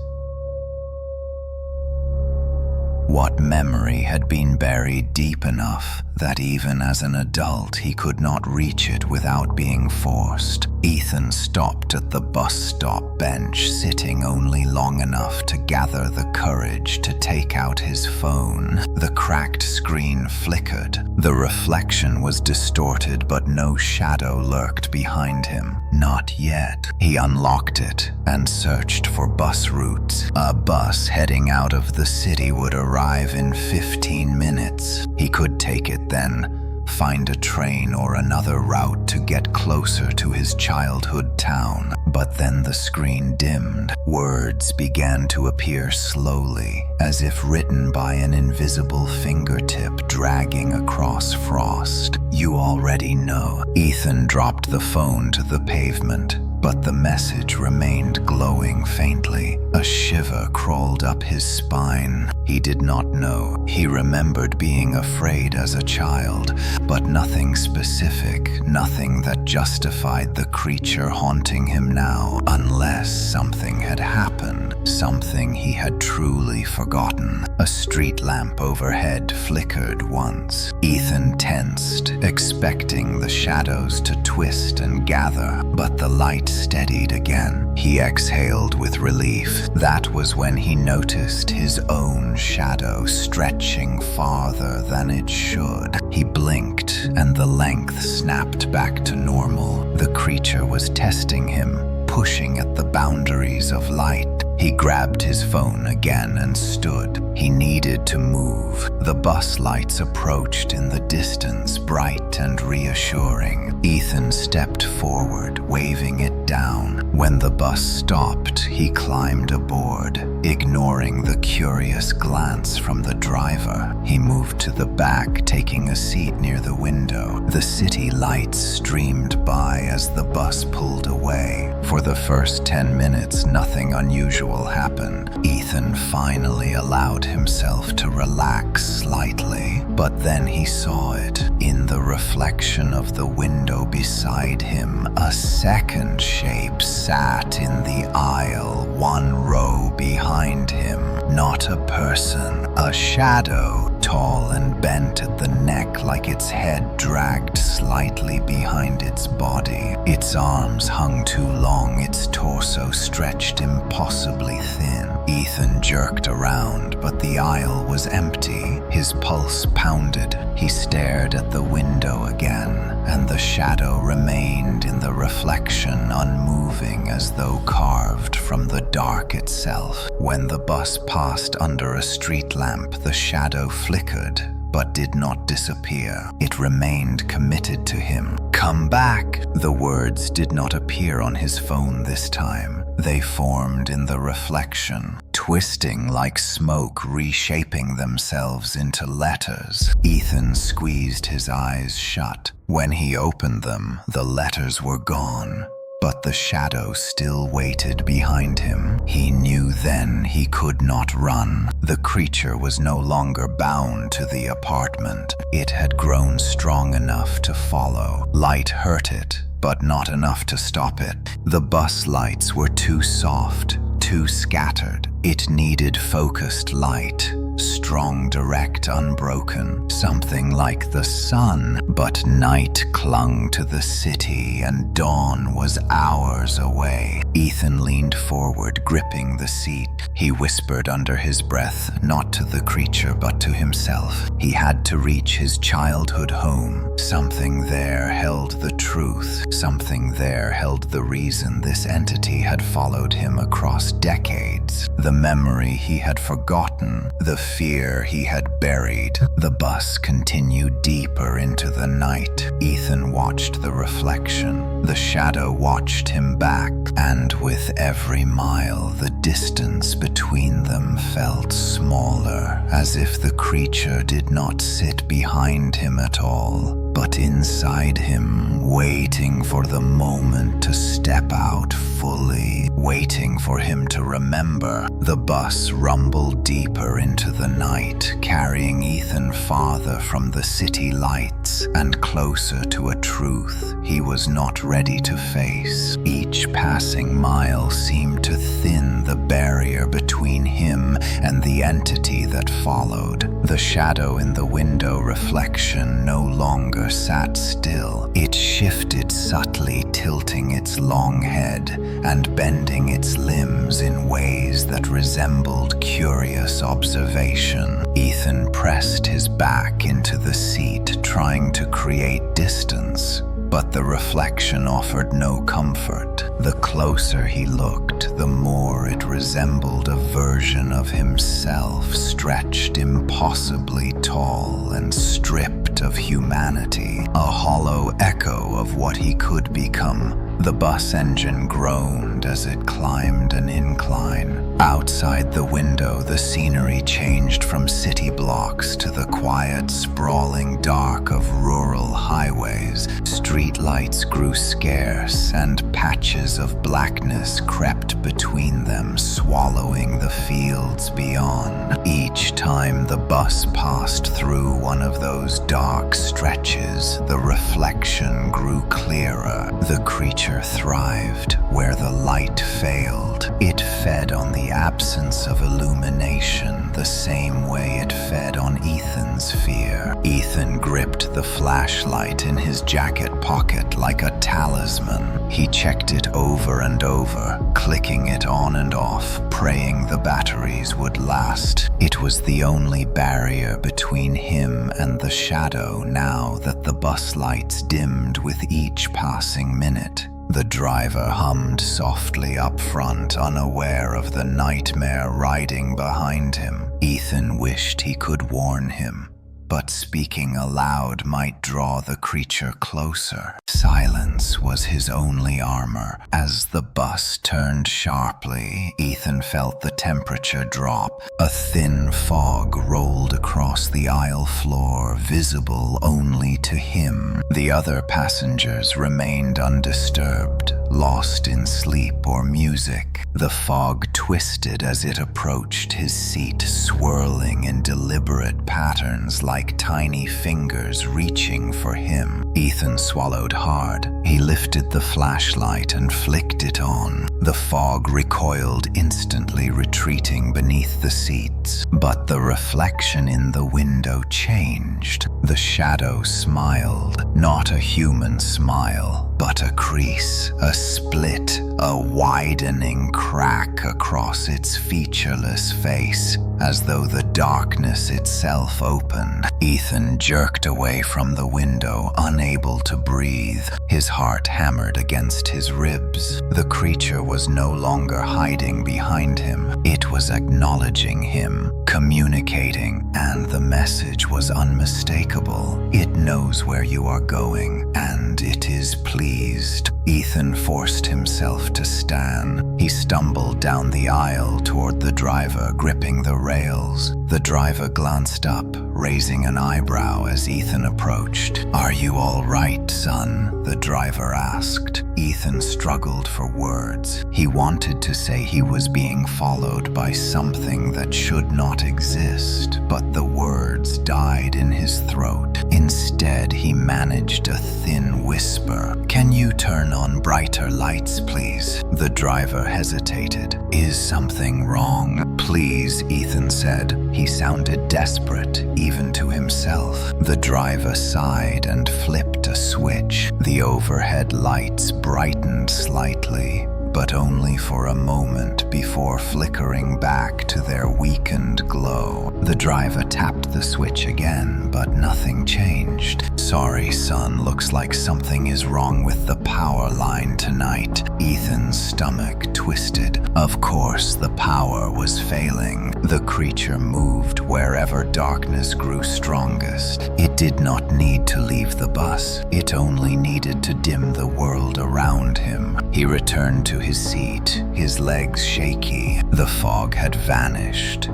What memory had been buried deep enough that even as an adult he could not reach it without being forced? Ethan stopped at the bus stop bench, sitting only long enough to gather the courage to take out his phone. The cracked screen flickered. The reflection was distorted, but no shadow lurked behind him. Not yet. He unlocked it and searched for bus routes. A bus heading out of the city would arrive in 15 minutes. He could take it then, find a train or another route to get closer to his childhood town. But then the screen dimmed. Words began to appear slowly, as if written by an invisible fingertip dragging across frost. You already know. Ethan dropped the phone to the pavement, but the message remained glowing faintly. A shiver crawled up his spine. He did not know. He remembered being afraid as a child, but nothing specific, nothing that justified the creature haunting him now, unless something had happened, something he had truly forgotten. A street lamp overhead flickered once. Ethan tensed, expecting the shadows to twist and gather, but the light steadied again. He exhaled with relief. That was when he noticed his own shadow stretching farther than it should. He blinked, and the length snapped back to normal. The creature was testing him, pushing at the boundaries of light. He grabbed his phone again and stood. He needed to move. The bus lights approached in the distance, bright and reassuring. Ethan stepped forward, waving it down. When the bus stopped, he climbed aboard, ignoring the curious glance from the driver. He moved to the back, taking a seat near the window. The city lights streamed by as the bus pulled away. For the first 10 minutes, nothing unusual happened. Ethan finally allowed himself to relax slightly, but then he saw it. In the reflection of the window beside him, a second shape sat in the aisle, one row behind him. Not a person, a shadow, tall and bent at the neck, like its head dragged slightly behind its body. Its arms hung too long, its torso stretched impossibly thin. Ethan jerked around, but the aisle was empty. His pulse pounded. He stared at the window again, and the shadow remained in the reflection, unmoving as though carved from the dark itself. When the bus passed under a street lamp, the shadow flickered, but did not disappear. It remained committed to him. Come back! The words did not appear on his phone this time. They formed in the reflection, twisting like smoke, reshaping themselves into letters. Ethan squeezed his eyes shut. When he opened them, the letters were gone. but the shadow still waited behind him. He knew then he could not run. The creature was no longer bound to the apartment. It had grown strong enough to follow. Light hurt it, but not enough to stop it. The bus lights were too soft, too scattered. It needed focused light, strong, direct, unbroken, something like the sun. But night clung to the city and dawn was hours away. Ethan leaned forward, gripping the seat. He whispered under his breath, not to the creature but to himself. He had to reach his childhood home. Something there held the truth. Something there held the reason this entity had followed him across decades. The memory he had forgotten, the fear he had buried. The bus continued deeper into the night. Ethan watched the reflection. The shadow watched him back, and with every mile, the distance between them felt smaller, as if the creature did not sit behind him at all, but inside him, waiting for the moment to step out fully, waiting for him to remember. The bus rumbled deeper into the night, carrying Ethan farther from the city lights and closer to a truth he was not ready to face. Each passing mile seemed to thin the barrier between him and the entity that followed. The shadow in the window reflection no longer sat still. It shifted subtly, tilting its long head and bending its limbs in ways that resembled curious observation. Ethan pressed his back into the seat, trying to create distance. But the reflection offered no comfort. The closer he looked, the more it resembled a version of himself, stretched impossibly tall and stripped of humanity, a hollow echo of what he could become. The bus engine groaned as it climbed an incline. Outside the window, the scenery changed from city blocks to the quiet, sprawling dark of rural highways. Street lights grew scarce, and patches of blackness crept between them, swallowing the fields beyond. Each time the bus passed through one of those dark stretches, the reflection grew clearer. The creature thrived where the light failed. It fed on the absence of illumination, the same way it fed on Ethan's fear. Ethan gripped the flashlight in his jacket pocket like a talisman. He checked it over and over, clicking it on and off, praying the batteries would last. It was the only barrier between him and the shadow now that the bus lights dimmed with each passing minute. The driver hummed softly up front, unaware of the nightmare riding behind him. Ethan wished he could warn him, but speaking aloud might draw the creature closer. Silence was his only armor. As the bus turned sharply, Ethan felt the temperature drop. A thin fog rolled across the aisle floor, visible only to him. The other passengers remained undisturbed, lost in sleep or music. The fog twisted as it approached his seat, swirling in deliberate patterns like tiny fingers reaching for him. Ethan swallowed hard. He lifted the flashlight and flicked it on. The fog recoiled instantly, retreating beneath the seats. But the reflection in the window changed. The shadow smiled, not a human smile, but a crease, a split, a widening crack across its featureless face, as though the darkness itself opened. Ethan jerked away from the window, unable to breathe. His heart hammered against his ribs. The creature was no longer hiding behind him. It was acknowledging him, communicating, and the message was unmistakable. It knows where you are going, and it is pleased. Ethan forced himself to stand. He stumbled down the aisle toward the driver, gripping the rails. The driver glanced up, raising an eyebrow as Ethan approached. "Are you all right, son?" the driver asked. Ethan struggled for words. He wanted to say he was being followed by something that should not exist, but the words died in his throat. Instead, he managed a thin whisper. "Can you turn on brighter lights, please?" The driver hesitated. "Is something wrong?" "Please," Ethan said. He sounded desperate, even to himself. The driver sighed and flipped a switch. The overhead lights brightened slightly, but only for a moment before flickering back to their weakened glow. The driver tapped the switch again, but nothing changed. "Sorry, son, looks like something is wrong with the power line tonight." Ethan's stomach twisted. Of course, the power was failing. The creature moved wherever darkness grew strongest. It did not need to leave the bus. It only needed to dim the world around him. He returned to his seat, his legs shaky. The fog had vanished,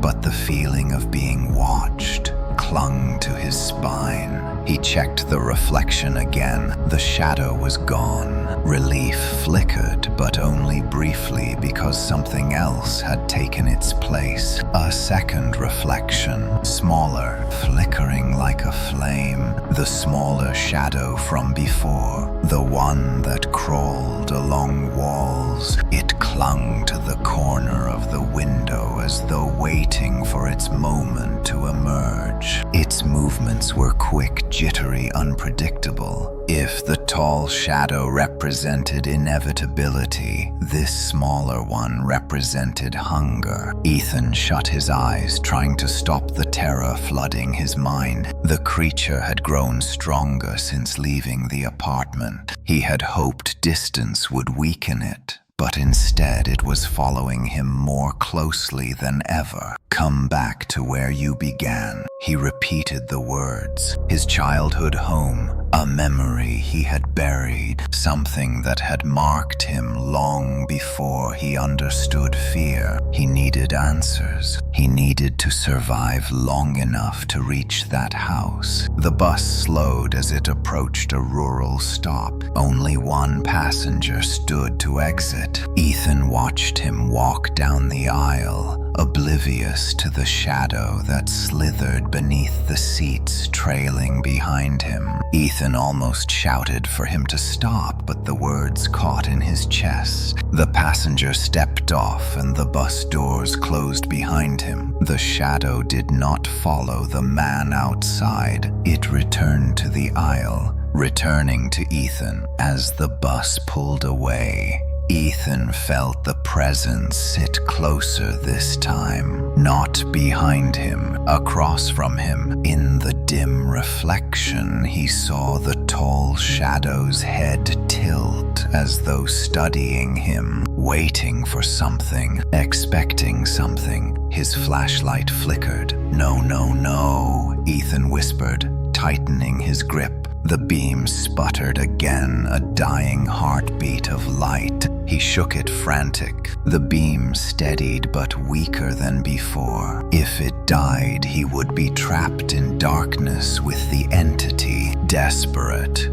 but the feeling of being watched clung to his spine. He checked the reflection again. The shadow was gone. Relief flickered, but only briefly because something else had taken its place. A second reflection, smaller, flickering like a flame. The smaller shadow from before, the one that crawled along walls. It clung to the corner of the window as though waiting for its moment to emerge. Its movements were quick, jittery, unpredictable. If the tall shadow represented inevitability, this smaller one represented hunger. Ethan shut his eyes, trying to stop the terror flooding his mind. The creature had grown stronger since leaving the apartment. He had hoped distance would weaken it, but instead it was following him more closely than ever. "Come back to where you began." He repeated the words. His childhood home, a memory he had buried, something that had marked him long before he understood fear. He needed answers. He needed to survive long enough to reach that house. The bus slowed as it approached a rural stop. Only one passenger stood to exit. Ethan watched him walk down the aisle, oblivious to the shadow that slithered beneath the seats trailing behind him. Ethan almost shouted for him to stop, but the words caught in his chest. The passenger stepped off and the bus doors closed behind him. The shadow did not follow the man outside. It returned to the aisle, returning to Ethan as the bus pulled away. Ethan felt the presence sit closer this time, not behind him, across from him. In the dim reflection, he saw the tall shadow's head tilt as though studying him, waiting for something, expecting something. His flashlight flickered. "No, no, no," Ethan whispered, tightening his grip. The beam sputtered again, a dying heartbeat of light. He shook it frantic. The beam steadied but weaker than before. If it died, he would be trapped in darkness with the entity. Desperate,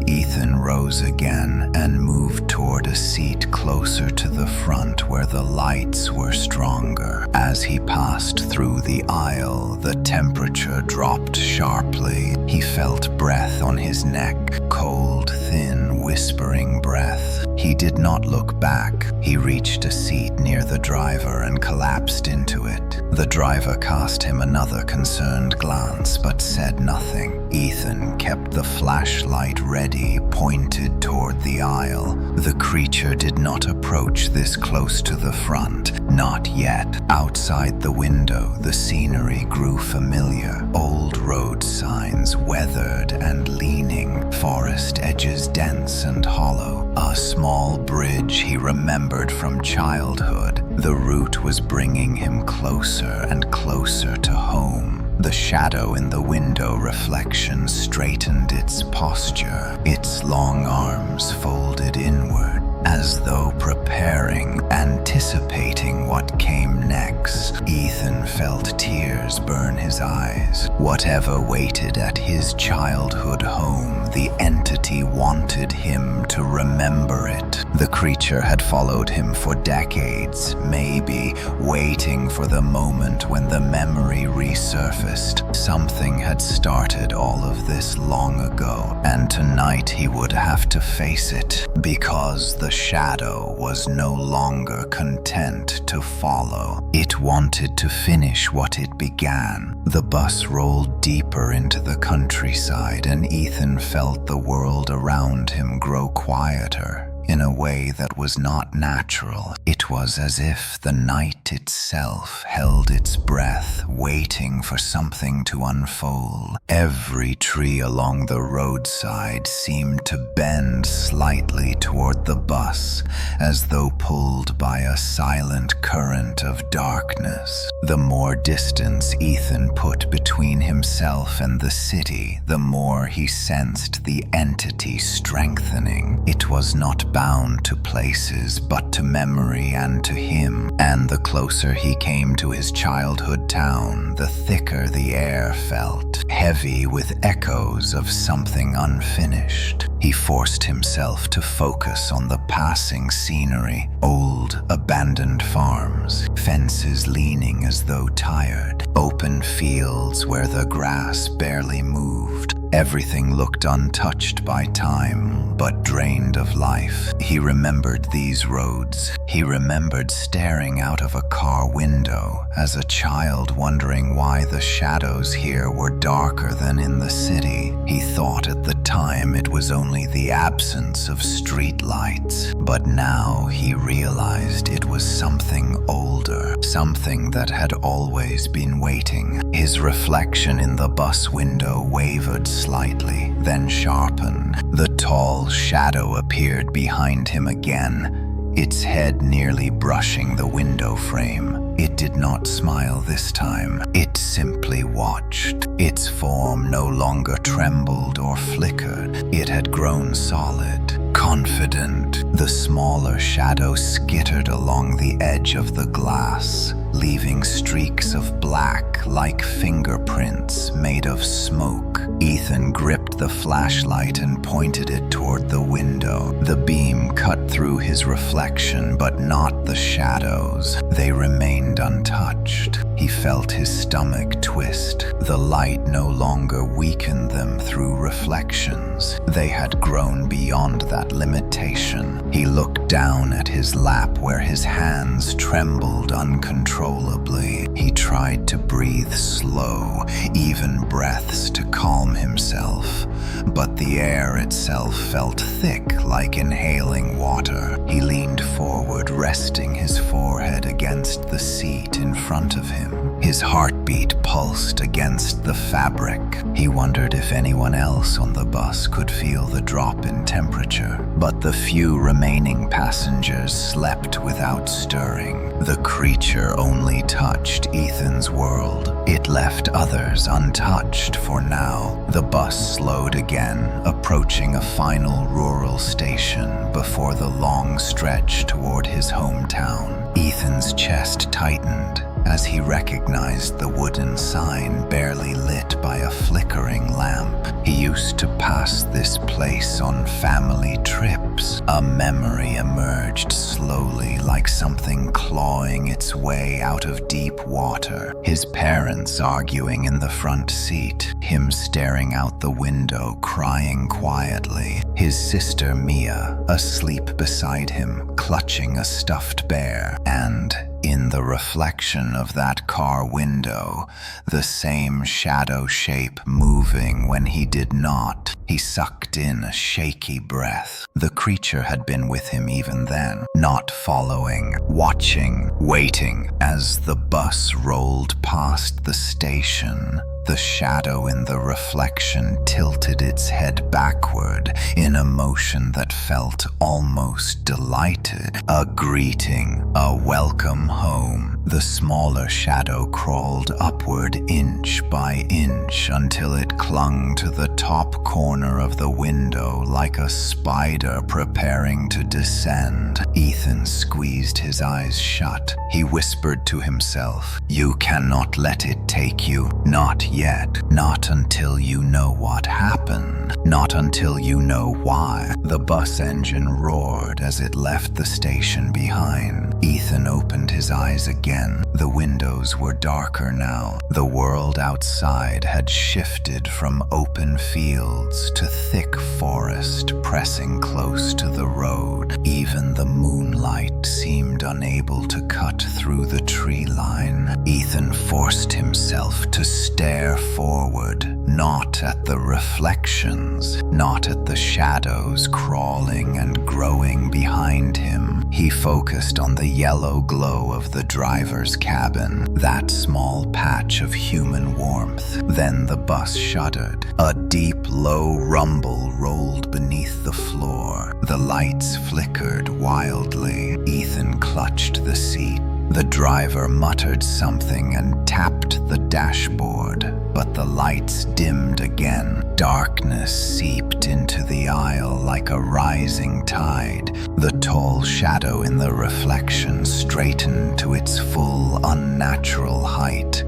Ethan rose again and moved toward a seat closer to the front where the lights were stronger. As he passed through the aisle, the temperature dropped sharply. He felt breath on his neck, cold, thin, whispering breath. He did not look back. He reached a seat near the driver and collapsed into it. The driver cast him another concerned glance but said nothing. Ethan kept the flashlight ready, pointed toward the aisle. The creature did not approach this close to the front. Not yet. Outside the window, the scenery grew familiar. Old road signs, weathered and leaning. Forest edges dense and hollow. A small bridge he remembered from childhood. The route was bringing him closer and closer to home. The shadow in the window reflection straightened its posture, its long arms folded inward, as though preparing, anticipating what came next. Ethan felt tears burn his eyes. Whatever waited at his childhood home, the entity entity wanted him to remember it. The creature had followed him for decades, maybe waiting for the moment when the memory resurfaced. Something had started all of this long ago, and tonight he would have to face it, because the shadow was no longer content to follow. It wanted to finish what it began. The bus rolled deeper into the countryside, and Ethan felt the world around him grow quieter in a way that was not natural. It was as if the night itself held its breath, waiting for something to unfold. Every tree along the roadside seemed to bend slightly toward the bus, as though pulled by a silent current of darkness. The more distance Ethan put between himself and the city, the more he sensed the entity strengthening. It was not bound to places, but to memory and to him. And the closer he came to his childhood town, the thicker the air felt, heavy with echoes of something unfinished. He forced himself to focus on the passing scenery, old, abandoned farms, fences leaning as though tired, open fields where the grass barely moved. Everything looked untouched by time, but drained of life. He remembered these roads. He remembered staring out of a car window as a child, wondering why the shadows here were darker than in the city. He thought at the time it was only the absence of street lights, but now he realized it was something older, something that had always been waiting. His reflection in the bus window wavered slightly, then sharpened. The tall shadow appeared behind him again, its head nearly brushing the window frame. It did not smile this time. It simply watched. Its form no longer trembled or flickered. It had grown solid, confident. The smaller shadow skittered along the edge of the glass, leaving streaks of black like fingerprints made of smoke. Ethan gripped the flashlight and pointed it toward the window. The beam cut through his reflection, but not the shadows. They remained untouched. He felt his stomach twist. The light no longer weakened them through reflections. They had grown beyond that limitation. He looked down at his lap where his hands trembled uncontrollably. He tried to breathe slow, even breaths to calm himself, but the air itself felt thick like inhaling water. He leaned forward, resting his forehead against the seat in front of him. His heartbeat pulsed against the fabric. He wondered if anyone else on the bus could feel the drop in temperature, but the few remaining passengers slept without stirring. The creature only touched Ethan's world. It left others untouched for now. The bus slowed again, approaching a final rural station before the long stretch toward his hometown. Ethan's chest tightened as he recognized the wooden sign barely lit by a flickering lamp. He used to pass this place on family trips. A memory emerged slowly, like something clawing its way out of deep water. His parents arguing in the front seat, him staring out the window, crying quietly. His sister Mia, asleep beside him, clutching a stuffed bear. And in the reflection of that car window, the same shadow shape moving when he did not. He sucked in a shaky breath. The creature had been with him even then, not following, watching, waiting. As the bus rolled past the station, the shadow in the reflection tilted its head backward in a motion that felt almost delighted. A greeting, a welcome home. The smaller shadow crawled upward inch by inch until it clung to the top corner of the window like a spider preparing to descend. Ethan squeezed his eyes shut. He whispered to himself, "You cannot let it take you. Not yet. Not until you know what happened." Not until you know why. The bus engine roared as it left the station behind. Ethan opened his eyes again. The windows were darker now. The world outside had shifted from open fields to thick forest pressing close to the road. Even the moonlight seemed unable to cut through the tree line. Ethan forced himself to stare forward, not at the reflections, not at the shadows crawling and growing behind him. He focused on the yellow glow of the driver's cabin, that small patch of human warmth. Then the bus shuddered. A deep, low rumble rolled beneath the floor. The lights flickered wildly. Ethan clutched the seat. The driver muttered something and tapped the dashboard, but the lights dimmed again. Darkness seeped into the aisle like a rising tide. The tall shadow in the reflection straightened to its full, unnatural height,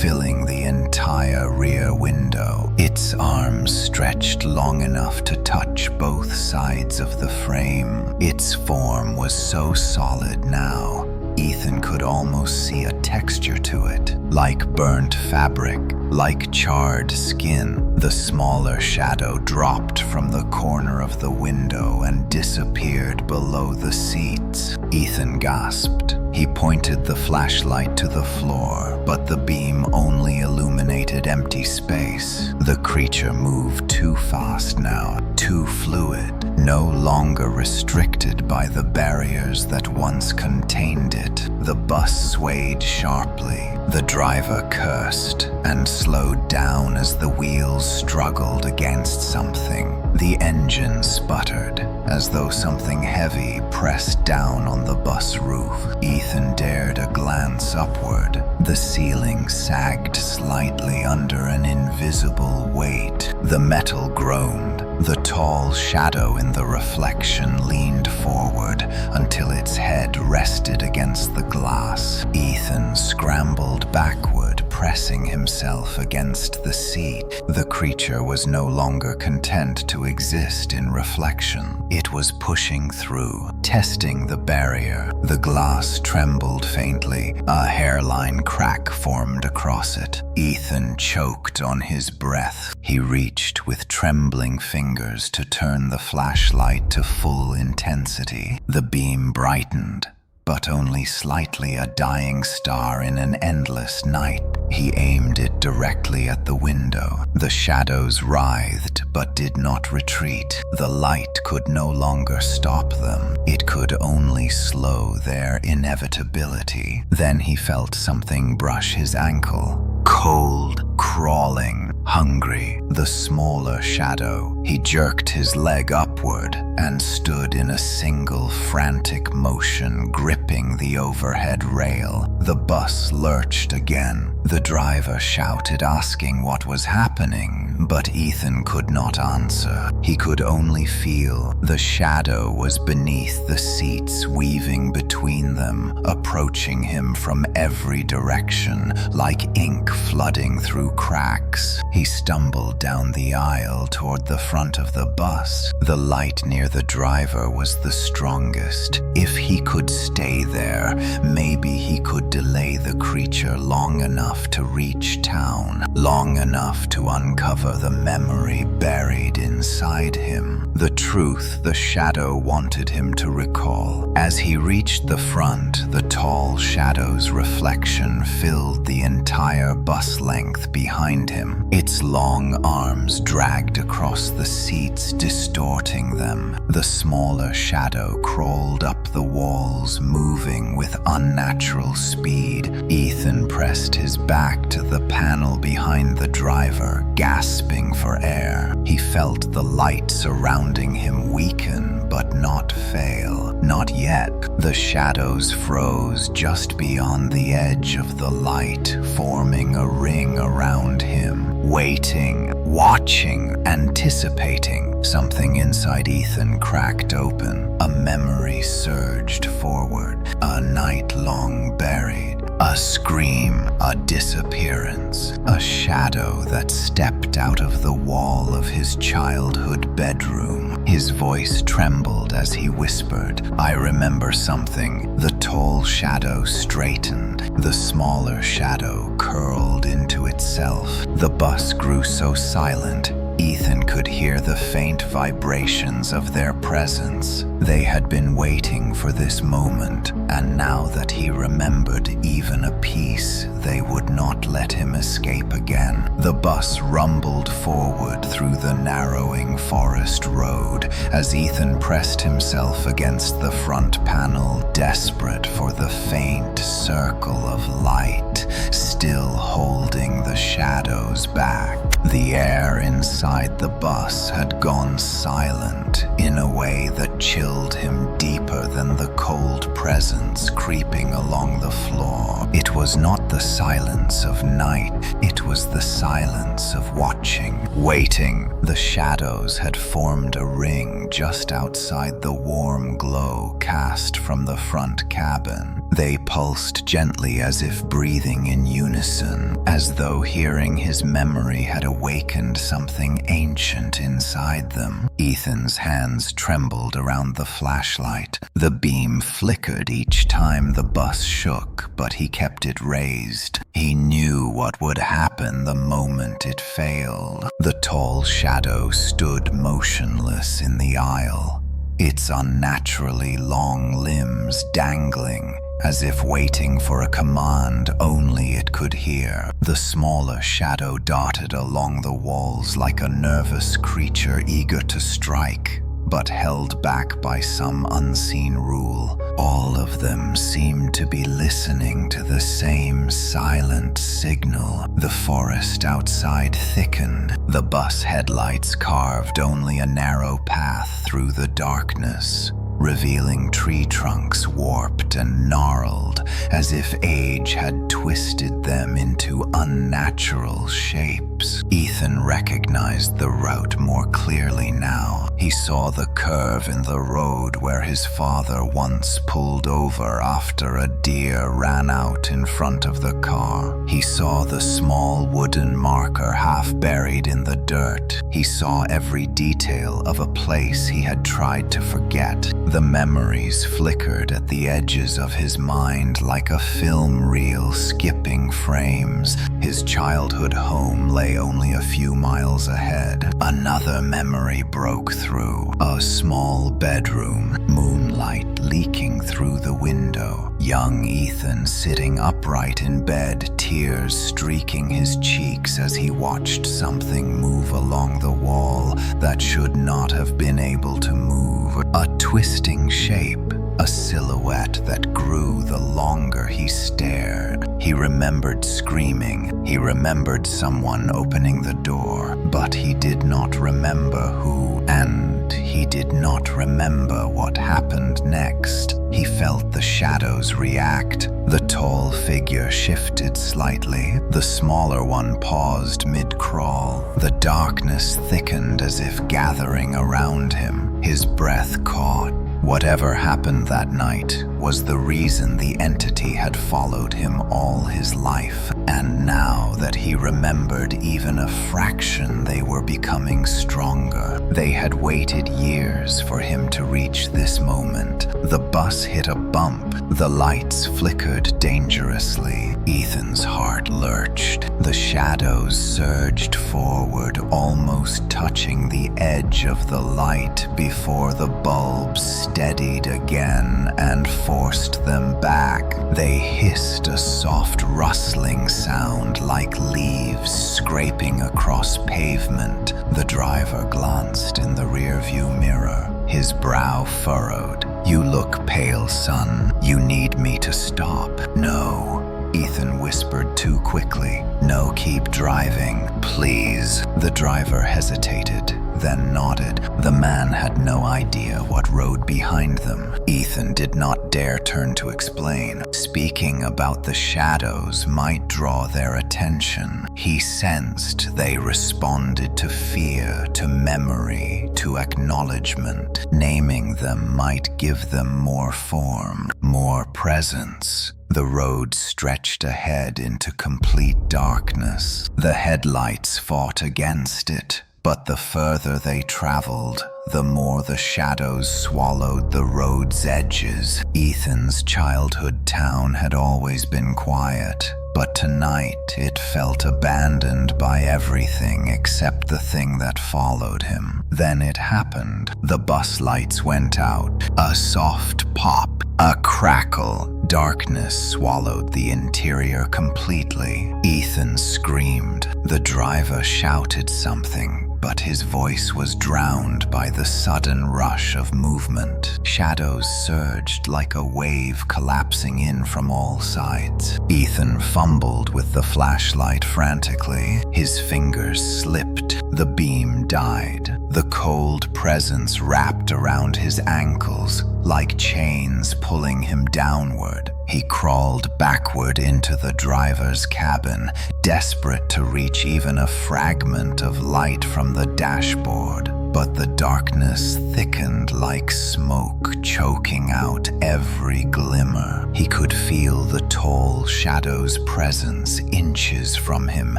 filling the entire rear window. Its arms stretched long enough to touch both sides of the frame. Its form was so solid now, Ethan could almost see a texture to it, like burnt fabric, like charred skin. The smaller shadow dropped from the corner of the window and disappeared below the seats. Ethan gasped. He pointed the flashlight to the floor, but the beam only illuminated empty space. The creature moved too fast now, too fluid, no longer restricted by the barriers that once contained it. The bus swayed sharply. The driver cursed and slowed down as the wheels struggled against something. The engine sputtered, as though something heavy pressed down on the bus roof. Ethan dared a glance upward. The ceiling sagged slightly under an invisible weight. The metal groaned. The tall shadow in the reflection leaned forward until its head rested against the glass. Ethan scrambled backward, pressing himself against the seat. The creature was no longer content to exist in reflection. It was pushing through, testing the barrier. The glass trembled faintly. A hairline crack formed across it. Ethan choked on his breath. He reached with trembling fingers to turn the flashlight to full intensity. The beam brightened, but only slightly, a dying star in an endless night. He aimed it directly at the window. The shadows writhed but did not retreat. The light could no longer stop them. It could only slow their inevitability. Then he felt something brush his ankle. Cold, crawling, hungry, the smaller shadow. He jerked his leg upward and stood in a single frantic motion, gripping the overhead rail. The bus lurched again. The driver shouted, asking what was happening, but Ethan could not answer. He could only feel the shadow was beneath the seats, weaving between them, approaching him from every direction, like ink flooding through cracks. He stumbled down the aisle toward the front of the bus. The light near the driver was the strongest. If he could stay there, maybe he could delay the creature long enough to reach town, long enough to uncover the memory buried inside him, the truth the shadow wanted him to recall. As he reached the front, the tall shadow's reflection filled the entire bus length behind him. Its long arms dragged across the seats, distorting them. The smaller shadow crawled up the walls, moving with unnatural speed. Ethan pressed his back to the panel behind the driver, gasping for air. He felt the light surrounding him weaken, but not fail. Not yet. The shadows froze just beyond the edge of the light, forming a ring around him, waiting, watching, anticipating. Something inside Ethan cracked open. A memory surged forward, a night long buried. A scream, a disappearance, a shadow that stepped out of the wall of his childhood bedroom. His voice trembled as he whispered, "I remember something." The tall shadow straightened. The smaller shadow curled into itself. The bus grew so silent, Ethan could hear the faint vibrations of their presence. They had been waiting for this moment, and now that he remembered even a piece, they would not let him escape again. The bus rumbled forward through the narrowing forest road as Ethan pressed himself against the front panel, desperate for the faint circle of light, still holding the shadows back. The air inside the bus had gone silent in a way that chilled him deeper than the cold presence creeping along the floor. It was not the silence of night, it was the silence of watching, waiting. The shadows had formed a ring just outside the warm glow cast from the front cabin. They pulsed gently as if breathing in unison, as though hearing his memory had awakened something ancient inside them. Ethan's hands trembled around the flashlight. The beam flickered each time the bus shook, but he kept it raised. He knew what would happen the moment it failed. The tall shadow stood motionless in the aisle, its unnaturally long limbs dangling, as if waiting for a command only it could hear. The smaller shadow darted along the walls like a nervous creature eager to strike, but held back by some unseen rule. All of them seemed to be listening to the same silent signal. The forest outside thickened. The bus headlights carved only a narrow path through the darkness, revealing tree trunks warped and gnarled, as if age had twisted them into unnatural shapes. Ethan recognized the route more clearly now. He saw the curve in the road where his father once pulled over after a deer ran out in front of the car. He saw the small wooden marker half buried in the dirt. He saw every detail of a place he had tried to forget. The memories flickered at the edges of his mind like a film reel skipping frames. His childhood home lay only a few miles ahead. Another memory broke through. A small bedroom, moonlight leaking through the window. Young Ethan sitting upright in bed, tears streaking his cheeks as he watched something move along the wall that should not have been able to move. A twisting shape, a silhouette that grew the longer he stared. He remembered screaming. He remembered someone opening the door, but he did not remember who, and he did not remember what happened next. He felt the shadows react. The tall figure shifted slightly. The smaller one paused mid-crawl. The darkness thickened as if gathering around him. His breath caught. Whatever happened that night was the reason the entity had followed him all his life, and now that he remembered even a fraction, they were becoming stronger. They had waited years for him to reach this moment. The bus hit a bump. The lights flickered dangerously. Ethan's heart lurched. The shadows surged forward, almost touching the edge of the light before the bulbs steadied again and forced them back. They hissed a soft rustling sound like leaves scraping across pavement. The driver glanced in the rearview mirror, his brow furrowed. "You look pale, son. You need me to stop." "No," Ethan whispered too quickly. "No, keep driving, please." The driver hesitated, then nodded. The man had no idea what rode behind them. Ethan did not dare turn to explain. Speaking about the shadows might draw their attention. He sensed they responded to fear, to memory, to acknowledgement. Naming them might give them more form, more presence. The road stretched ahead into complete darkness. The headlights fought against it, but the further they traveled, the more the shadows swallowed the road's edges. Ethan's childhood town had always been quiet, but tonight it felt abandoned by everything except the thing that followed him. Then it happened. The bus lights went out. A soft pop, a crackle. Darkness swallowed the interior completely. Ethan screamed. The driver shouted something, but his voice was drowned by the sudden rush of movement. Shadows surged like a wave collapsing in from all sides. Ethan fumbled with the flashlight frantically. His fingers slipped. The beam died. The cold presence wrapped around his ankles, like chains pulling him downward. He crawled backward into the driver's cabin, desperate to reach even a fragment of light from the dashboard. But the darkness thickened like smoke, choking out every glimmer. He could feel the tall shadow's presence inches from him,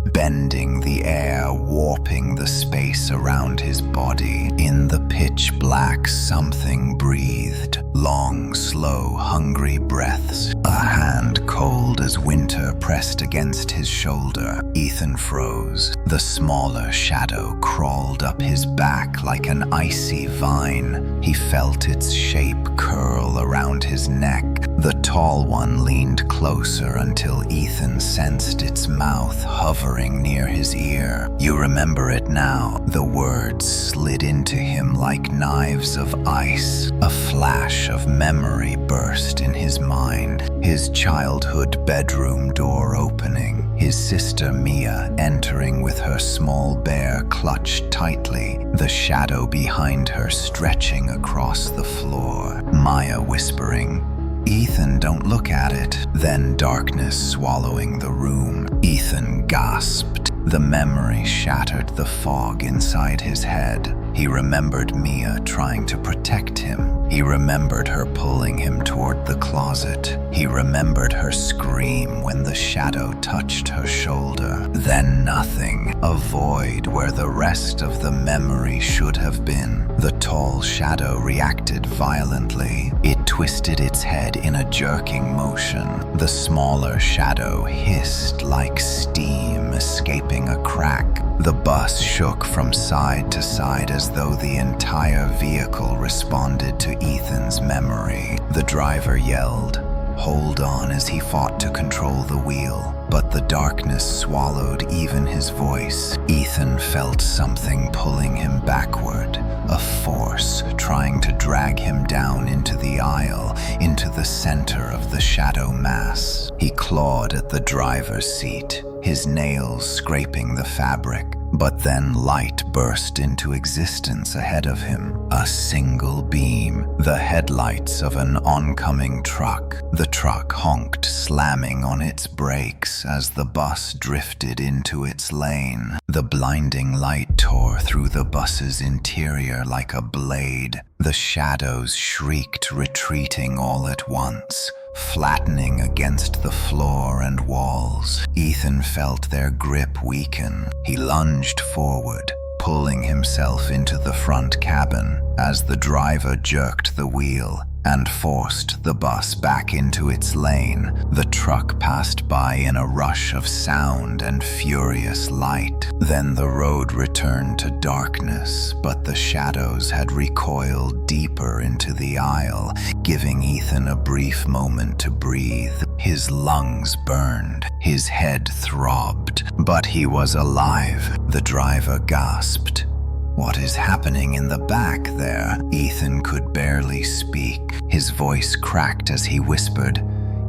bending the air, warping the space around his body. In the pitch black, something breathed. Long, slow, hungry breaths. A hand cold as winter pressed against his shoulder. Ethan froze. The smaller shadow crawled up his back like an icy vine. He felt its shape curl around his neck. The tall one leaned closer until Ethan sensed its mouth hovering near his ear. You remember it now. The words slid into him like knives of ice. A flash of memory burst in his mind. His childhood bedroom door opening. His sister Mia entering with her small bear clutched tightly, the shadow behind her stretching across the floor. Maya whispering, "Ethan, don't look at it." Then darkness swallowing the room. Ethan gasped. The memory shattered the fog inside his head. He remembered Mia trying to protect him. He remembered her pulling him toward the closet. He remembered her scream when the shadow touched her shoulder. Then nothing. A void where the rest of the memory should have been. The tall shadow reacted violently. It twisted its head in a jerking motion. The smaller shadow hissed like steam escaping a crack. The bus shook from side to side as though the entire vehicle responded to Ethan's memory. The driver yelled, "Hold on," as he fought to control the wheel. But the darkness swallowed even his voice. Ethan felt something pulling him backward, a force trying to drag him down into the aisle, into the center of the shadow mass. He clawed at the driver's seat, his nails scraping the fabric. But then light burst into existence ahead of him. A single beam, the headlights of an oncoming truck. The truck honked, slamming on its brakes as the bus drifted into its lane. The blinding light tore through the bus's interior like a blade. The shadows shrieked, retreating all at once, flattening against the floor and walls. Ethan felt their grip weaken. He lunged forward, pulling himself into the front cabin as the driver jerked the wheel and forced the bus back into its lane. The truck passed by in a rush of sound and furious light. Then the road returned to darkness, but the shadows had recoiled deeper into the aisle, giving Ethan a brief moment to breathe. His lungs burned, his head throbbed, but he was alive. The driver gasped. "What is happening in the back there?" Ethan could barely speak. His voice cracked as he whispered,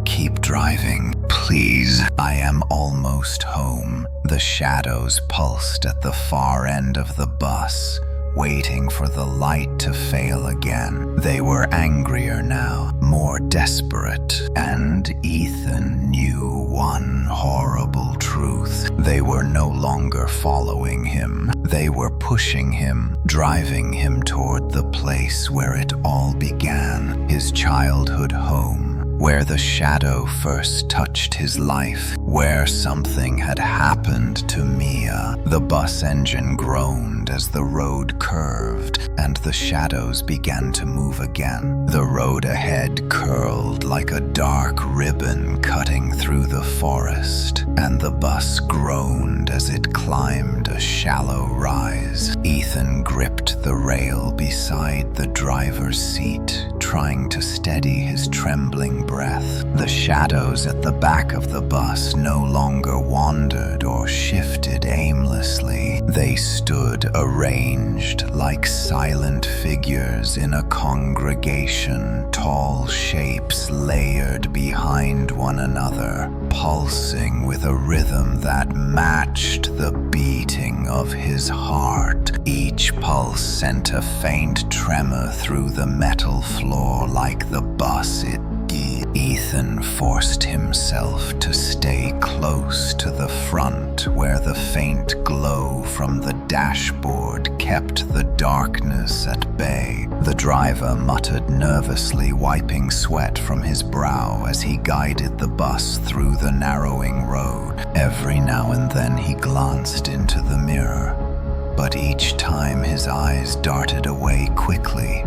"Keep driving, please. I am almost home." The shadows pulsed at the far end of the bus, waiting for the light to fail again. They were angrier now, more desperate, and Ethan knew one horrible truth. They were no longer following him. They were pushing him, driving him toward the place where it all began, his childhood home. where the shadow first touched his life, where something had happened to Mia. The bus engine groaned as the road curved, and the shadows began to move again. The road ahead curled like a dark ribbon cutting through the forest, and the bus groaned as it climbed a shallow rise. Ethan gripped the rail beside the driver's seat, trying to steady his trembling breath. The shadows at the back of the bus no longer wandered or shifted aimlessly. They stood arranged like silent figures in a congregation, tall shapes layered behind one another, pulsing with a rhythm that matched the beating of his heart. Each pulse sent a faint tremor through the metal floor like the bus it did. Ethan forced himself to stay close to the front, where the faint glow from the dashboard kept the darkness at bay. The driver muttered nervously, wiping sweat from his brow as he guided the bus through the narrowing road. Every now and then he glanced into the mirror, but each time his eyes darted away quickly,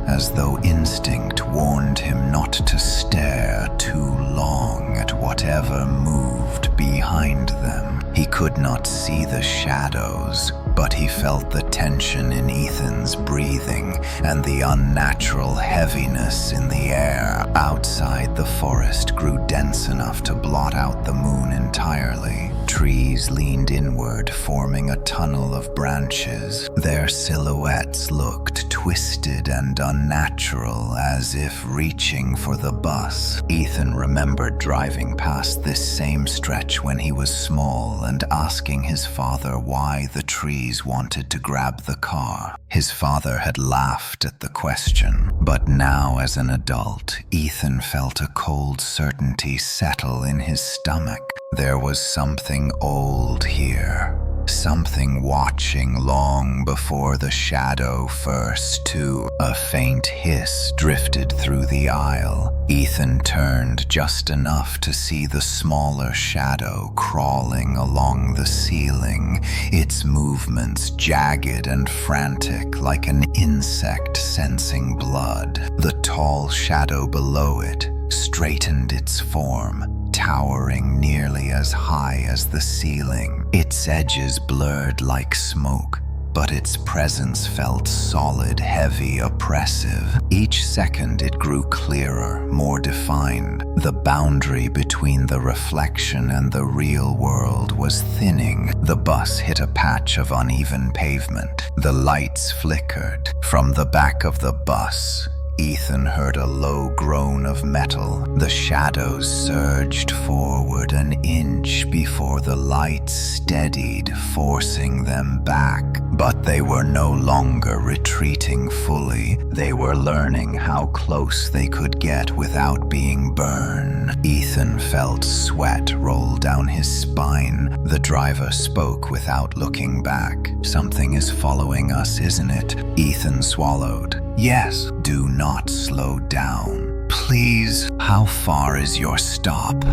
as though instinct warned him not to stare too long at whatever moved behind them. He could not see the shadows, but he felt the tension in Ethan's breathing and the unnatural heaviness in the air. Outside, the forest grew dense enough to blot out the moon entirely. Trees leaned inward, forming a tunnel of branches. Their silhouettes looked twisted and unnatural, as if reaching for the bus. Ethan remembered driving past this same stretch when he was small and asking his father why the trees wanted to grab the car. His father had laughed at the question, but now as an adult, Ethan felt a cold certainty settle in his stomach. There was something old here, something watching long before the shadow first too. A faint hiss drifted through the aisle. Ethan turned just enough to see the smaller shadow crawling along the ceiling, its movements jagged and frantic like an insect sensing blood. The tall shadow below it straightened its form, towering nearly as high as the ceiling. Its edges blurred like smoke, but its presence felt solid, heavy, oppressive. Each second it grew clearer, more defined. The boundary between the reflection and the real world was thinning. The bus hit a patch of uneven pavement. The lights flickered. From the back of the bus, Ethan heard a low groan of metal. The shadows surged forward an inch before the lights steadied, forcing them back. But they were no longer retreating fully. They were learning how close they could get without being burned. Ethan felt sweat roll down his spine. The driver spoke without looking back. "Something is following us, isn't it?" Ethan swallowed. "Yes." "Do not slow down. Please." "How far is your stop?"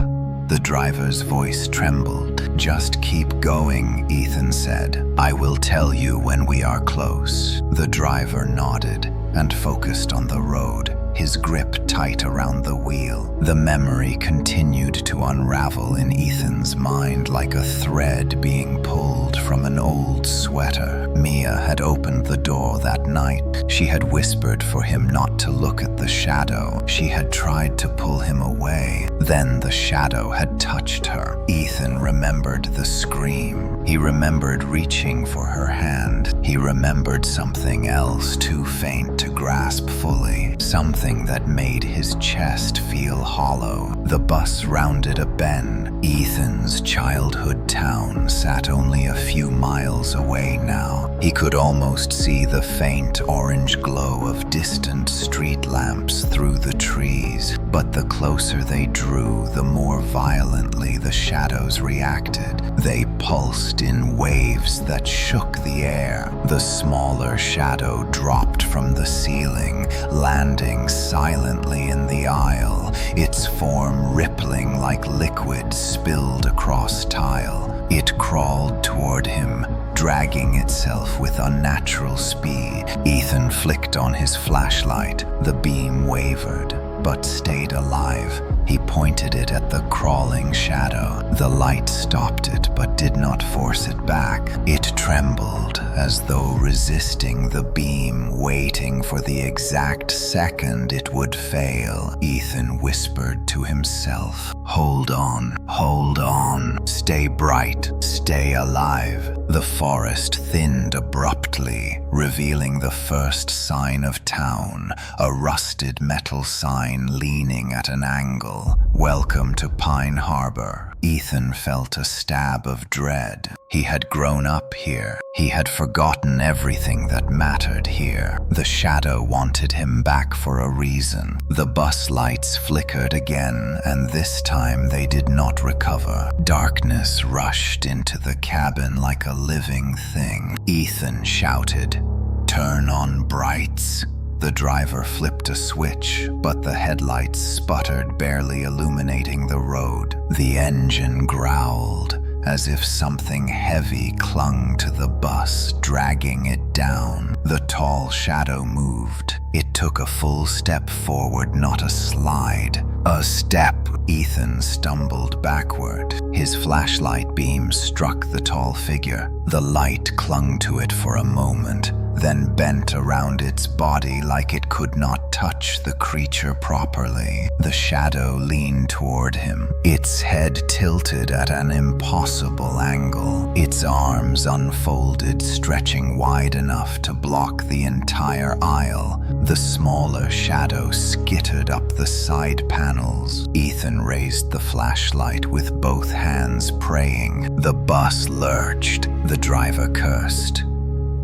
The driver's voice trembled. "Just keep going," Ethan said. "I will tell you when we are close." The driver nodded and focused on the road, his grip tight around the wheel. The memory continued to unravel in Ethan's mind like a thread being pulled from an old sweater. Mia had opened the door that night. She had whispered for him not to look at the shadow. She had tried to pull him away. Then the shadow had touched her. Ethan remembered the scream. He remembered reaching for her hand. He remembered something else too faint to grasp fully, something that made his chest feel hollow. The bus rounded a bend. Ethan's childhood town sat only a few miles away now. He could almost see the faint orange glow of distant street lamps through the trees, but the closer they drew, the more violently the shadows reacted. They pulsed in waves that shook the air. The smaller shadow dropped from the ceiling, landing silently in the aisle, its form rippling like liquid spilled across tile. It crawled toward him, dragging itself with unnatural speed. Ethan flicked on his flashlight. The beam wavered, but stayed alive. He pointed it at the crawling shadow. The light stopped it, but did not force it back. It trembled, as though resisting the beam, waiting for the exact second it would fail. Ethan whispered to himself, "Hold on, hold on. Stay bright, stay alive." The forest thinned abruptly, revealing the first sign of town, a rusted metal sign leaning at an angle. "Welcome to Pine Harbor." Ethan felt a stab of dread. He had grown up here. He had forgotten everything that mattered here. The shadow wanted him back for a reason. The bus lights flickered again, and this time they did not recover. Darkness rushed into the cabin like a living thing. Ethan shouted, "Turn on brights." The driver flipped a switch, but the headlights sputtered, barely illuminating the road. The engine growled, as if something heavy clung to the bus, dragging it down. The tall shadow moved. It took a full step forward, not a slide. A step. Ethan stumbled backward. His flashlight beam struck the tall figure. The light clung to it for a moment, then bent around its body like it could not touch the creature properly. The shadow leaned toward him, its head tilted at an impossible angle, its arms unfolded, stretching wide enough to block the entire aisle. The smaller shadow skittered up the side panels. Ethan raised the flashlight with both hands, praying. The bus lurched. The driver cursed.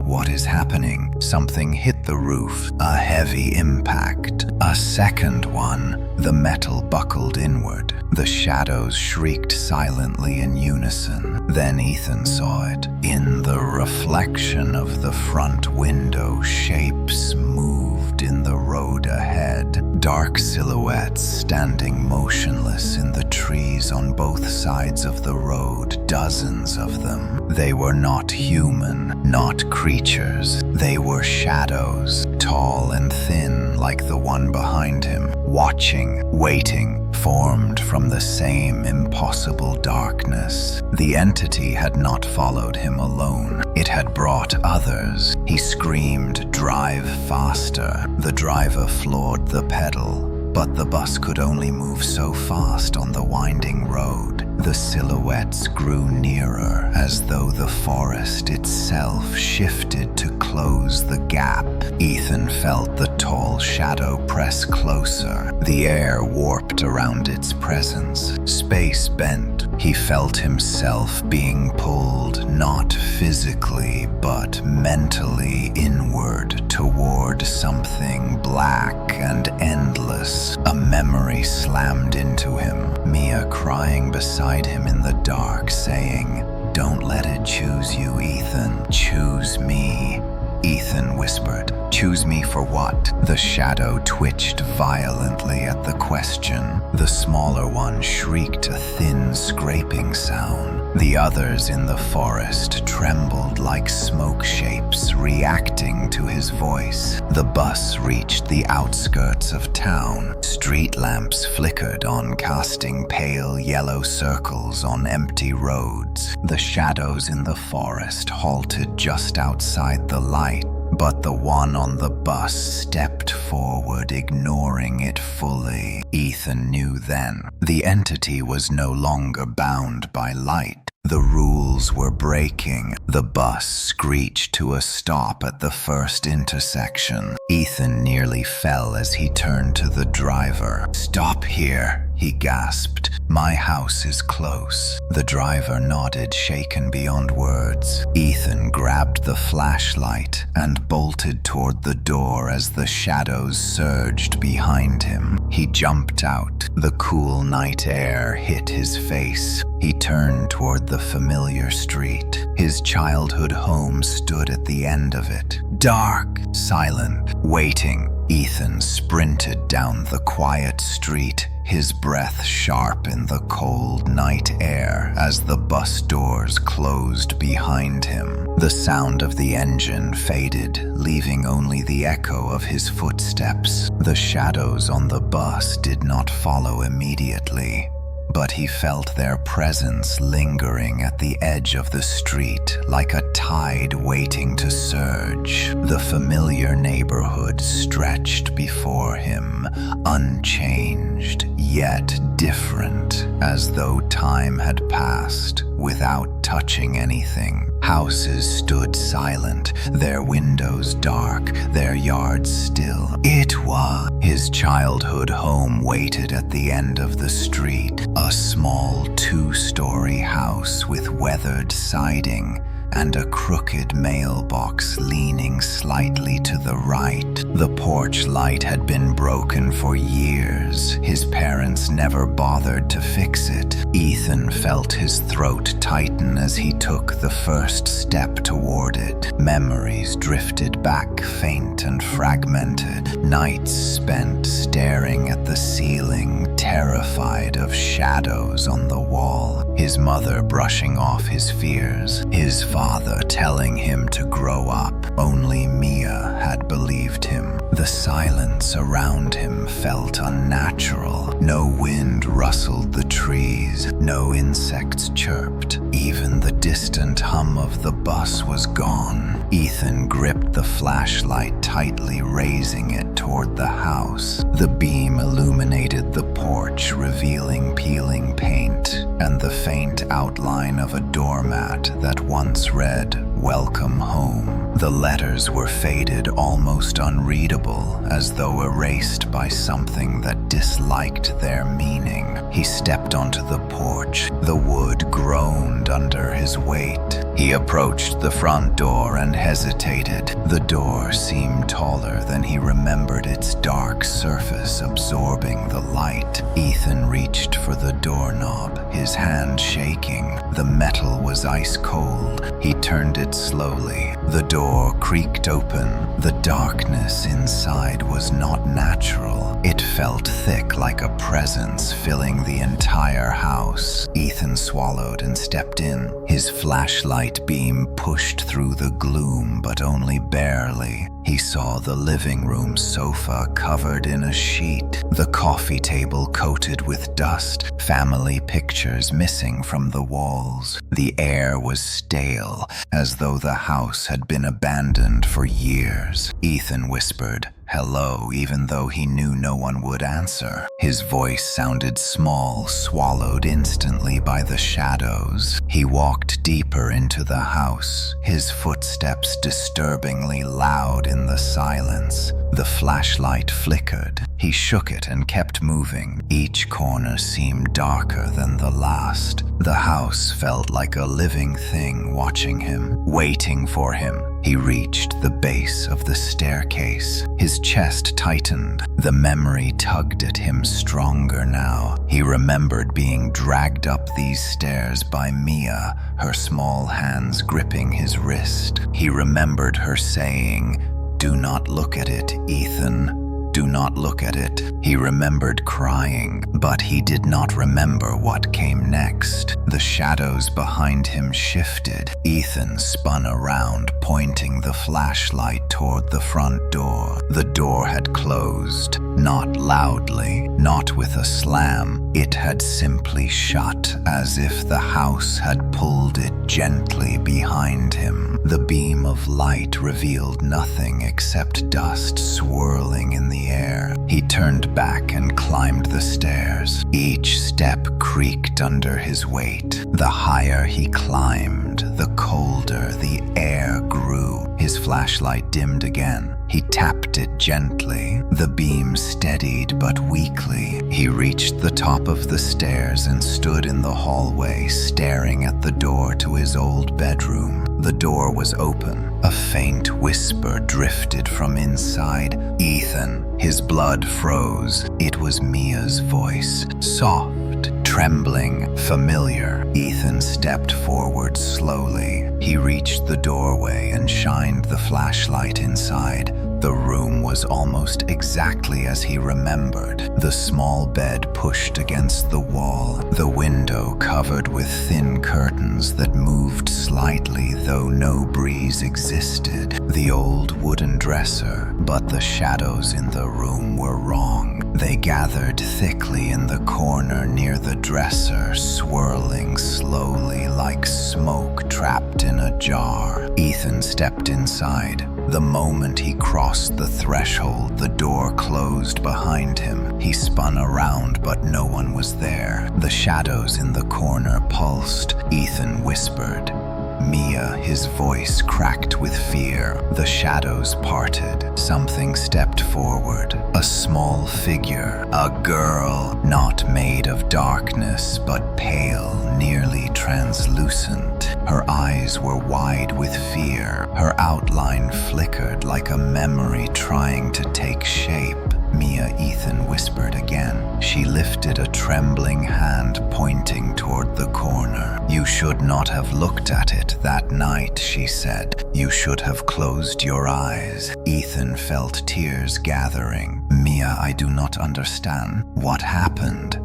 What is happening? Something hit the roof. A heavy impact. A second one. The metal buckled inward. The shadows shrieked silently in unison. Then Ethan saw it. In the reflection of the front window, shapes moved in the road ahead. Dark silhouettes standing motionless in the trees on both sides of the road. Dozens of them. They were not human, not creatures. They were shadows, tall and thin like the one behind him. Watching, waiting, formed from the same impossible darkness. The entity had not followed him alone. It had brought others. He screamed, "Drive faster." The driver floored the pedal, but the bus could only move so fast on the winding road. The silhouettes grew nearer, as though the forest itself shifted to close the gap. Ethan felt the tall shadow press closer. The air warped around its presence. Space bent. He felt himself being pulled, not physically, but mentally inward toward something black and endless. A memory slammed into him. Mia crying beside him in the dark, saying, "Don't let it choose you, Ethan. Choose me." Ethan whispered, "Choose me for what?" The shadow twitched violently at the question. The smaller one shrieked a thin scraping sound. The others in the forest trembled like smoke shapes, reacting to his voice. The bus reached the outskirts of town. Street lamps flickered on, casting pale yellow circles on empty roads. The shadows in the forest halted just outside the light, but the one on the bus stepped forward, ignoring it fully. Ethan knew then. The entity was no longer bound by light. The rules were breaking. The bus screeched to a stop at the first intersection. Ethan nearly fell as he turned to the driver. "Stop here," he gasped. "My house is close." The driver nodded, shaken beyond words. Ethan grabbed the flashlight and bolted toward the door as the shadows surged behind him. He jumped out. The cool night air hit his face. He turned toward the familiar street. His childhood home stood at the end of it. Dark, silent, waiting. Ethan sprinted down the quiet street, his breath sharp in the cold night air as the bus doors closed behind him. The sound of the engine faded, leaving only the echo of his footsteps. The shadows on the bus did not follow immediately, but he felt their presence lingering at the edge of the street like a tide waiting to surge. The familiar neighborhood stretched before him, unchanged, yet different, as though time had passed without touching anything. Houses stood silent, their windows dark, their yards still. It was his childhood home waited at the end of the street, a small two-story house with weathered siding and a crooked mailbox leaning slightly to the right. The porch light had been broken for years. His parents never bothered to fix it. Ethan felt his throat tighten as he took the first step toward it. Memories drifted back, faint and fragmented. Nights spent staring at the ceiling, terrified of shadows on the wall. His mother brushing off his fears. His father telling him to grow up. Only Mia had believed him. The silence around him felt unnatural. No wind rustled the trees. No insects chirped. Even the distant hum of the bus was gone. Ethan gripped the flashlight tightly, raising it toward the house. The beam illuminated the porch, revealing peeling paint and the faint outline of a doormat that once read, "Welcome home." The letters were faded, almost unreadable, as though erased by something that disliked their meaning. He stepped onto the porch. The wood groaned under his weight. He approached the front door and hesitated. The door seemed taller than he remembered, its dark surface absorbing the light. Ethan reached for the doorknob, his hand shaking. The metal was ice cold. He turned it slowly. The door creaked open. The darkness inside was not natural. It felt thick, like a presence filling the entire house. Ethan swallowed and stepped in. His flashlight beam pushed through the gloom, but only barely. He saw the living room sofa covered in a sheet, the coffee table coated with dust, family pictures missing from the walls. The air was stale, as though the house had been abandoned for years. Ethan whispered, "Hello," even though he knew no one would answer. His voice sounded small, swallowed instantly by the shadows. He walked deeper into the house, his footsteps disturbingly loud in the silence. The flashlight flickered. He shook it and kept moving. Each corner seemed darker than the last. The house felt like a living thing watching him, waiting for him. He reached the base of the staircase. His chest tightened. The memory tugged at him stronger now. He remembered being dragged up these stairs by Mia, her small hands gripping his wrist. He remembered her saying, "Do not look at it, Ethan. Do not look at it." He remembered crying, but he did not remember what came next. The shadows behind him shifted. Ethan spun around, pointing the flashlight toward the front door. The door had closed, not loudly, not with a slam. It had simply shut, as if the house had pulled it gently behind him. The beam of light revealed nothing except dust swirling in the air. He turned back and climbed the stairs. Each step creaked under his weight. The higher he climbed, the colder the air grew. His flashlight dimmed again. He tapped it gently. The beam steadied but weakly. He reached the top of the stairs and stood in the hallway, staring at the door to his old bedroom. The door was open. A faint whisper drifted from inside. "Ethan." His blood froze. It was Mia's voice, soft, trembling, familiar. Ethan stepped forward slowly. He reached the doorway and shined the flashlight inside. The room was almost exactly as he remembered. The small bed pushed against the wall, the window covered with thin curtains that moved slightly though no breeze existed, the old wooden dresser, but the shadows in the room were wrong. They gathered thickly in the corner near the dresser, swirling slowly like smoke trapped in a jar. Ethan stepped inside. The moment he crossed the threshold, the door closed behind him. He spun around, but no one was there. The shadows in the corner pulsed. Ethan whispered, "Mia," his voice cracked with fear. The shadows parted. Something stepped forward. A small figure. A girl, not made of darkness, but pale, nearly translucent. Her eyes were wide with fear. Her outline flickered like a memory trying to take shape. "Mia," Ethan whispered again. She lifted a trembling hand pointing toward the corner. "You should not have looked at it that night," she said. "You should have closed your eyes." Ethan felt tears gathering. "Mia, I do not understand. What happened?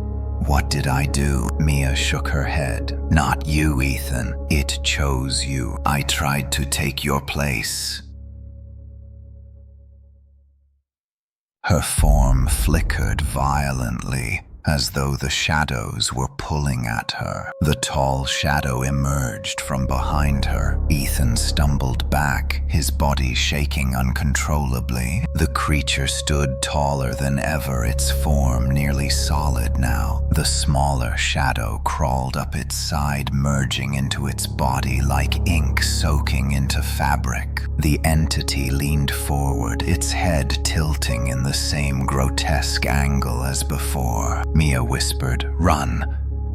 What did I do?" Mia shook her head. "Not you, Ethan. It chose you. I tried to take your place." Her form flickered violently, as though the shadows were pulling at her. The tall shadow emerged from behind her. Ethan stumbled back, his body shaking uncontrollably. The creature stood taller than ever, its form nearly solid now. The smaller shadow crawled up its side, merging into its body like ink soaking into fabric. The entity leaned forward, its head tilting in the same grotesque angle as before. Mia whispered, "Run.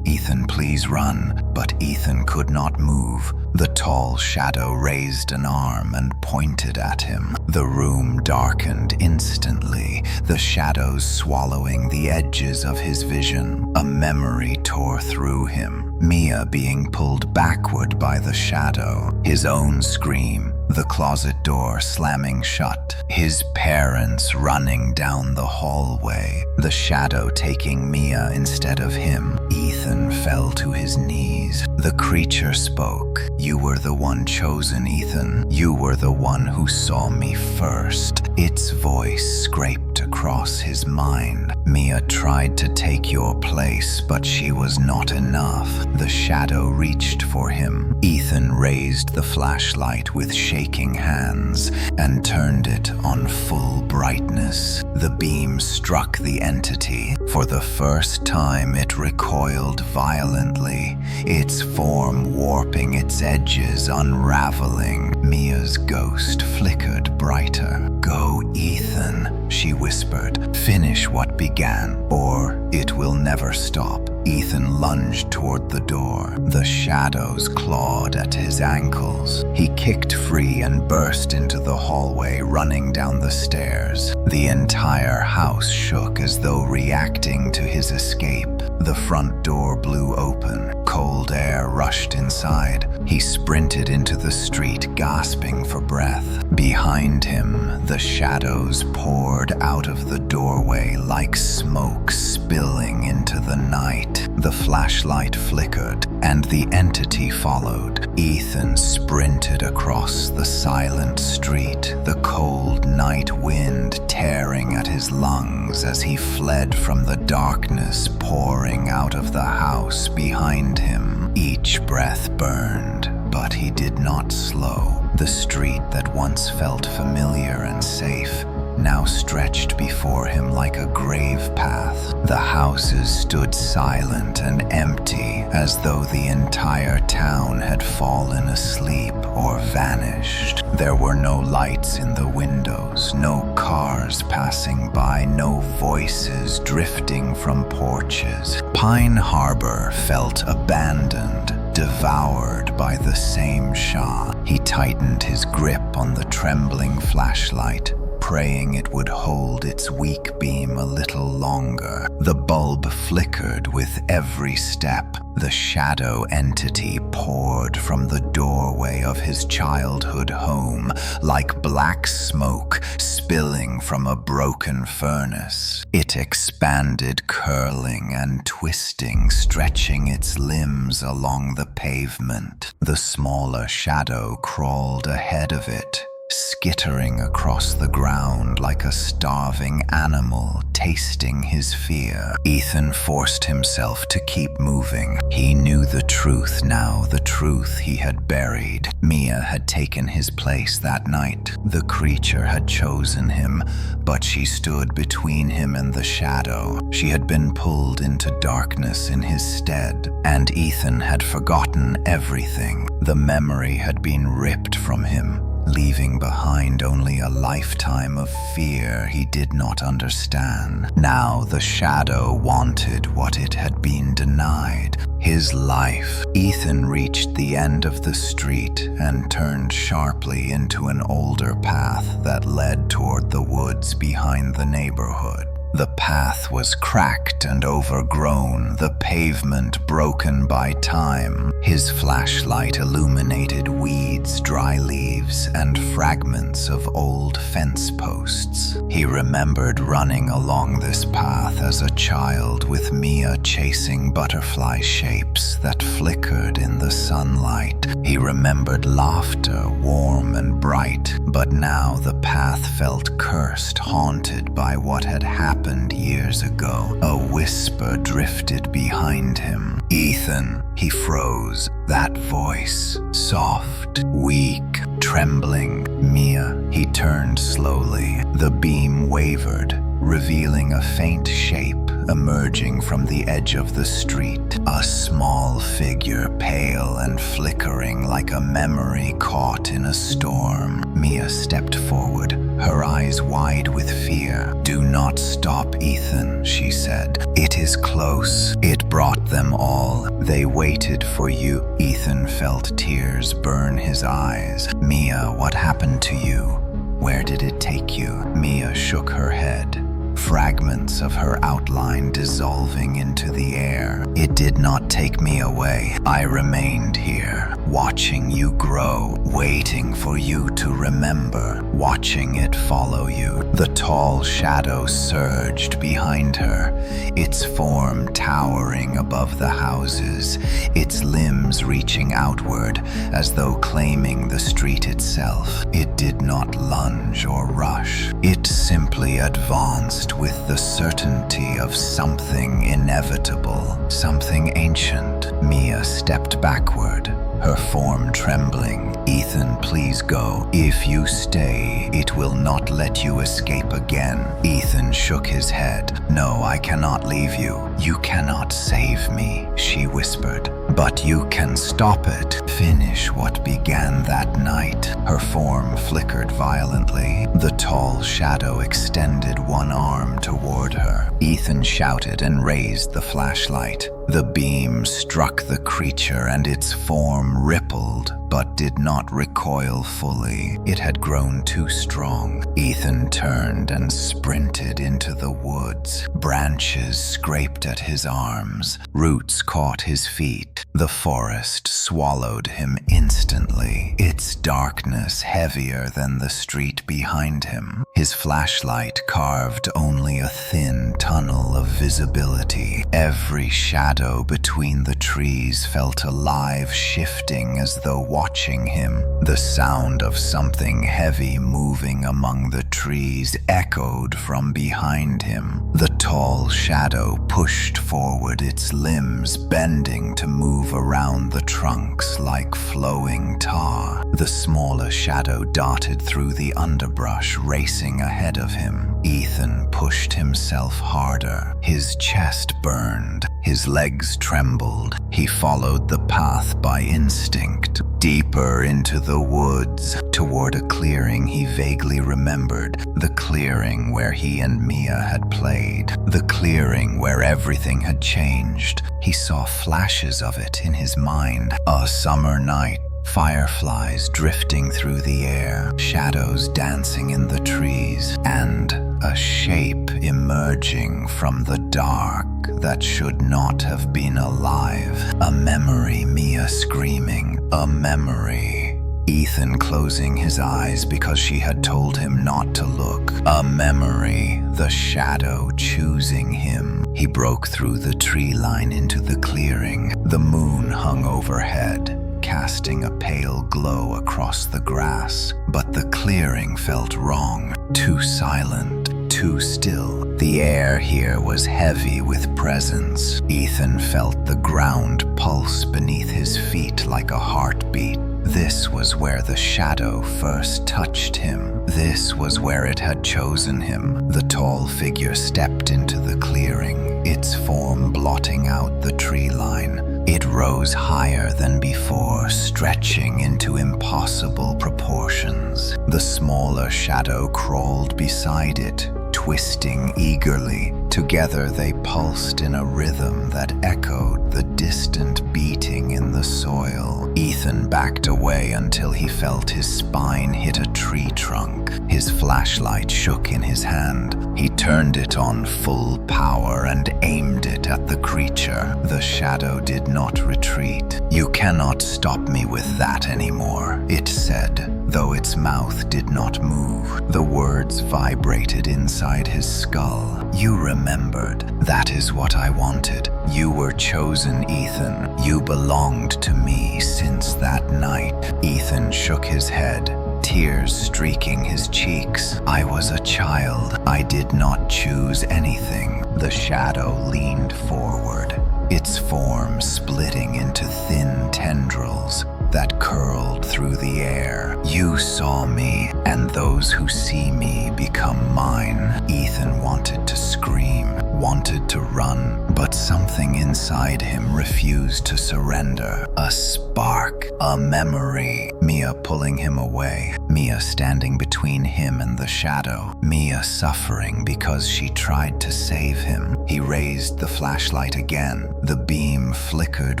Ethan, please run." But Ethan could not move. The tall shadow raised an arm and pointed at him. The room darkened instantly, the shadows swallowing the edges of his vision. A memory tore through him. Mia being pulled backward by the shadow, his own scream, the closet door slamming shut, his parents running down the hallway, the shadow taking Mia instead of him. Ethan fell to his knees. The creature spoke. "You were the one chosen, Ethan. You were the one who saw me first." Its voice scraped across his mind. "Mia tried to take your place, but she was not enough." The shadow reached for him. Ethan raised the flashlight with shaking hands and turned it on full brightness. The beam struck the entity. For the first time, it recoiled violently, its form warping its edges, unraveling. Mia's ghost flickered brighter. "Go, Ethan," she whispered. "Finish what began, or it will never stop." Ethan lunged toward the door. The shadows clawed at his ankles. He kicked free and burst into the hallway, running down the stairs. The entire house shook as though reacting to his escape. The front door blew open. Cold air rushed inside. He sprinted into the street, gasping for breath. Behind him, the shadows poured out of the doorway like smoke spilling into the night. The flashlight flickered, and the entity followed. Ethan sprinted across the silent street, the cold night wind tearing at his lungs as he fled from the darkness pouring out of the house behind him. Each breath burned, but he did not slow. The street that once felt familiar and safe now stretched before him like a grave path. The houses stood silent and empty, as though the entire town had fallen asleep or vanished. There were no lights in the windows, no cars passing by, no voices drifting from porches. Pine Harbor felt abandoned, devoured by the same Shah. He tightened his grip on the trembling flashlight, praying it would hold its weak beam a little longer. The bulb flickered with every step, The shadow entity poured from the doorway of his childhood home like black smoke spilling from a broken furnace. It expanded, curling and twisting, stretching its limbs along the pavement. The smaller shadow crawled ahead of it, skittering across the ground like a starving animal tasting his fear. Ethan forced himself to keep moving. He knew the truth now, the truth he had buried. Mia had taken his place that night. The creature had chosen him, but she stood between him and the shadow. She had been pulled into darkness in his stead, and Ethan had forgotten everything. The memory had been ripped from him, leaving behind only a lifetime of fear he did not understand. Now the shadow wanted what it had been denied: his life. Ethan reached the end of the street and turned sharply into an older path that led toward the woods behind the neighborhood. The path was cracked and overgrown, the pavement broken by time. His flashlight illuminated weeds, dry leaves, and fragments of old fence posts. He remembered running along this path as a child, with Mia chasing butterfly shapes that flickered in the sunlight. He remembered laughter, warm and bright, but now the path felt cursed, haunted by what had happened years ago. A whisper drifted behind him. "Ethan," he froze. That voice, soft, weak, trembling. "Mia." He turned slowly. The beam wavered, revealing a faint shape emerging from the edge of the street. A small figure, pale and flickering like a memory caught in a storm. Mia stepped forward, her eyes wide with fear. "Do not stop, Ethan," she said. "It is close. It brought them all. They waited for you." Ethan felt tears burn his eyes. "Mia, what happened to you? Where did it take you?" Mia shook her head, fragments of her outline dissolving into the air. "It did not take me away. I remained here, watching you grow, waiting for you to remember, watching it follow you." The tall shadow surged behind her, its form towering above the houses, its limbs reaching outward as though claiming the street itself. It did not lunge or rush. It simply advanced with the certainty of something inevitable, something ancient. Mia stepped backward, her form trembling. "Ethan, please go. If you stay, it will not let you escape again." Ethan shook his head. "No, I cannot leave you. You cannot save me," she whispered. "But you can stop it. Finish what began that night." Her form flickered violently. The tall shadow extended one arm toward her. Ethan shouted and raised the flashlight. The beam struck the creature and its form rippled, but did not recoil fully. It had grown too strong. Ethan turned and sprinted into the woods. Branches scraped at his arms. Roots caught his feet. The forest swallowed him instantly, its darkness heavier than the street behind him. His flashlight carved only a thin tunnel of visibility. Every shadow between the trees felt alive, shifting as though watching him. The sound of something heavy moving among the trees echoed from behind him. The tall shadow pushed forward, its limbs bending to move around the trunks like flowing tar. The smaller shadow darted through the underbrush, racing ahead of him. Ethan pushed himself harder. His chest burned. His legs trembled. He followed the path by instinct, deeper into the woods, toward a clearing he vaguely remembered, the clearing where he and Mia had played, the clearing where everything had changed. He saw flashes of it in his mind. A summer night, fireflies drifting through the air, shadows dancing in the trees, and a shape emerging from the dark that should not have been alive. A memory, Mia screaming. A memory. Ethan closing his eyes because she had told him not to look. A memory, the shadow choosing him. He broke through the tree line into the clearing. The moon hung overhead, casting a pale glow across the grass. But the clearing felt wrong, too silent, too still. The air here was heavy with presence. Ethan felt the ground pulse beneath his feet like a heartbeat. This was where the shadow first touched him. This was where it had chosen him. The tall figure stepped into the clearing, its form blotting out the tree line. It rose higher than before, stretching into impossible proportions. The smaller shadow crawled beside it, twisting eagerly. Together they pulsed in a rhythm that echoed the distant beating in the soil. Ethan backed away until he felt his spine hit a tree trunk. His flashlight shook in his hand. He turned it on full power and aimed it at the creature. The shadow did not retreat. "You cannot stop me with that anymore," it said, though its mouth did not move. The words vibrated inside his skull. "You remembered. That is what I wanted. You were chosen, Ethan. You belonged to me since that night." Ethan shook his head, tears streaking his cheeks. "I was a child. I did not choose anything." The shadow leaned forward, its form splitting into thin tendrils that curled through the air. "You saw me, and those who see me become mine." Ethan wanted to scream, wanted to run, but something inside him refused to surrender. A spark, a memory. Mia pulling him away. Mia standing between him and the shadow. Mia suffering because she tried to save him. He raised the flashlight again. The beam flickered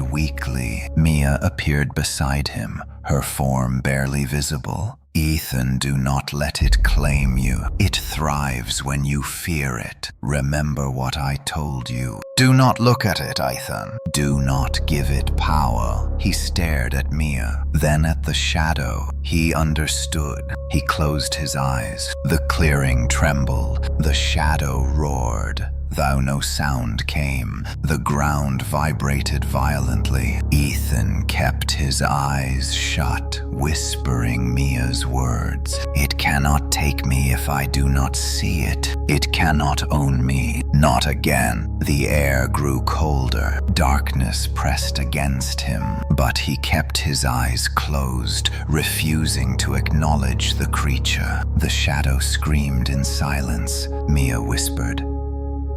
weakly. Mia appeared beside him, her form barely visible. "Ethan, do not let it claim you. It thrives when you fear it. Remember what I told you. Do not look at it, Ethan. Do not give it power." He stared at Mia, then at the shadow. He understood. He closed his eyes. The clearing trembled. The shadow roared. Though no sound came, the ground vibrated violently. Ethan kept his eyes shut, whispering Mia's words. "It cannot take me if I do not see it. It cannot own me. Not again." The air grew colder. Darkness pressed against him, but he kept his eyes closed, refusing to acknowledge the creature. The shadow screamed in silence. Mia whispered,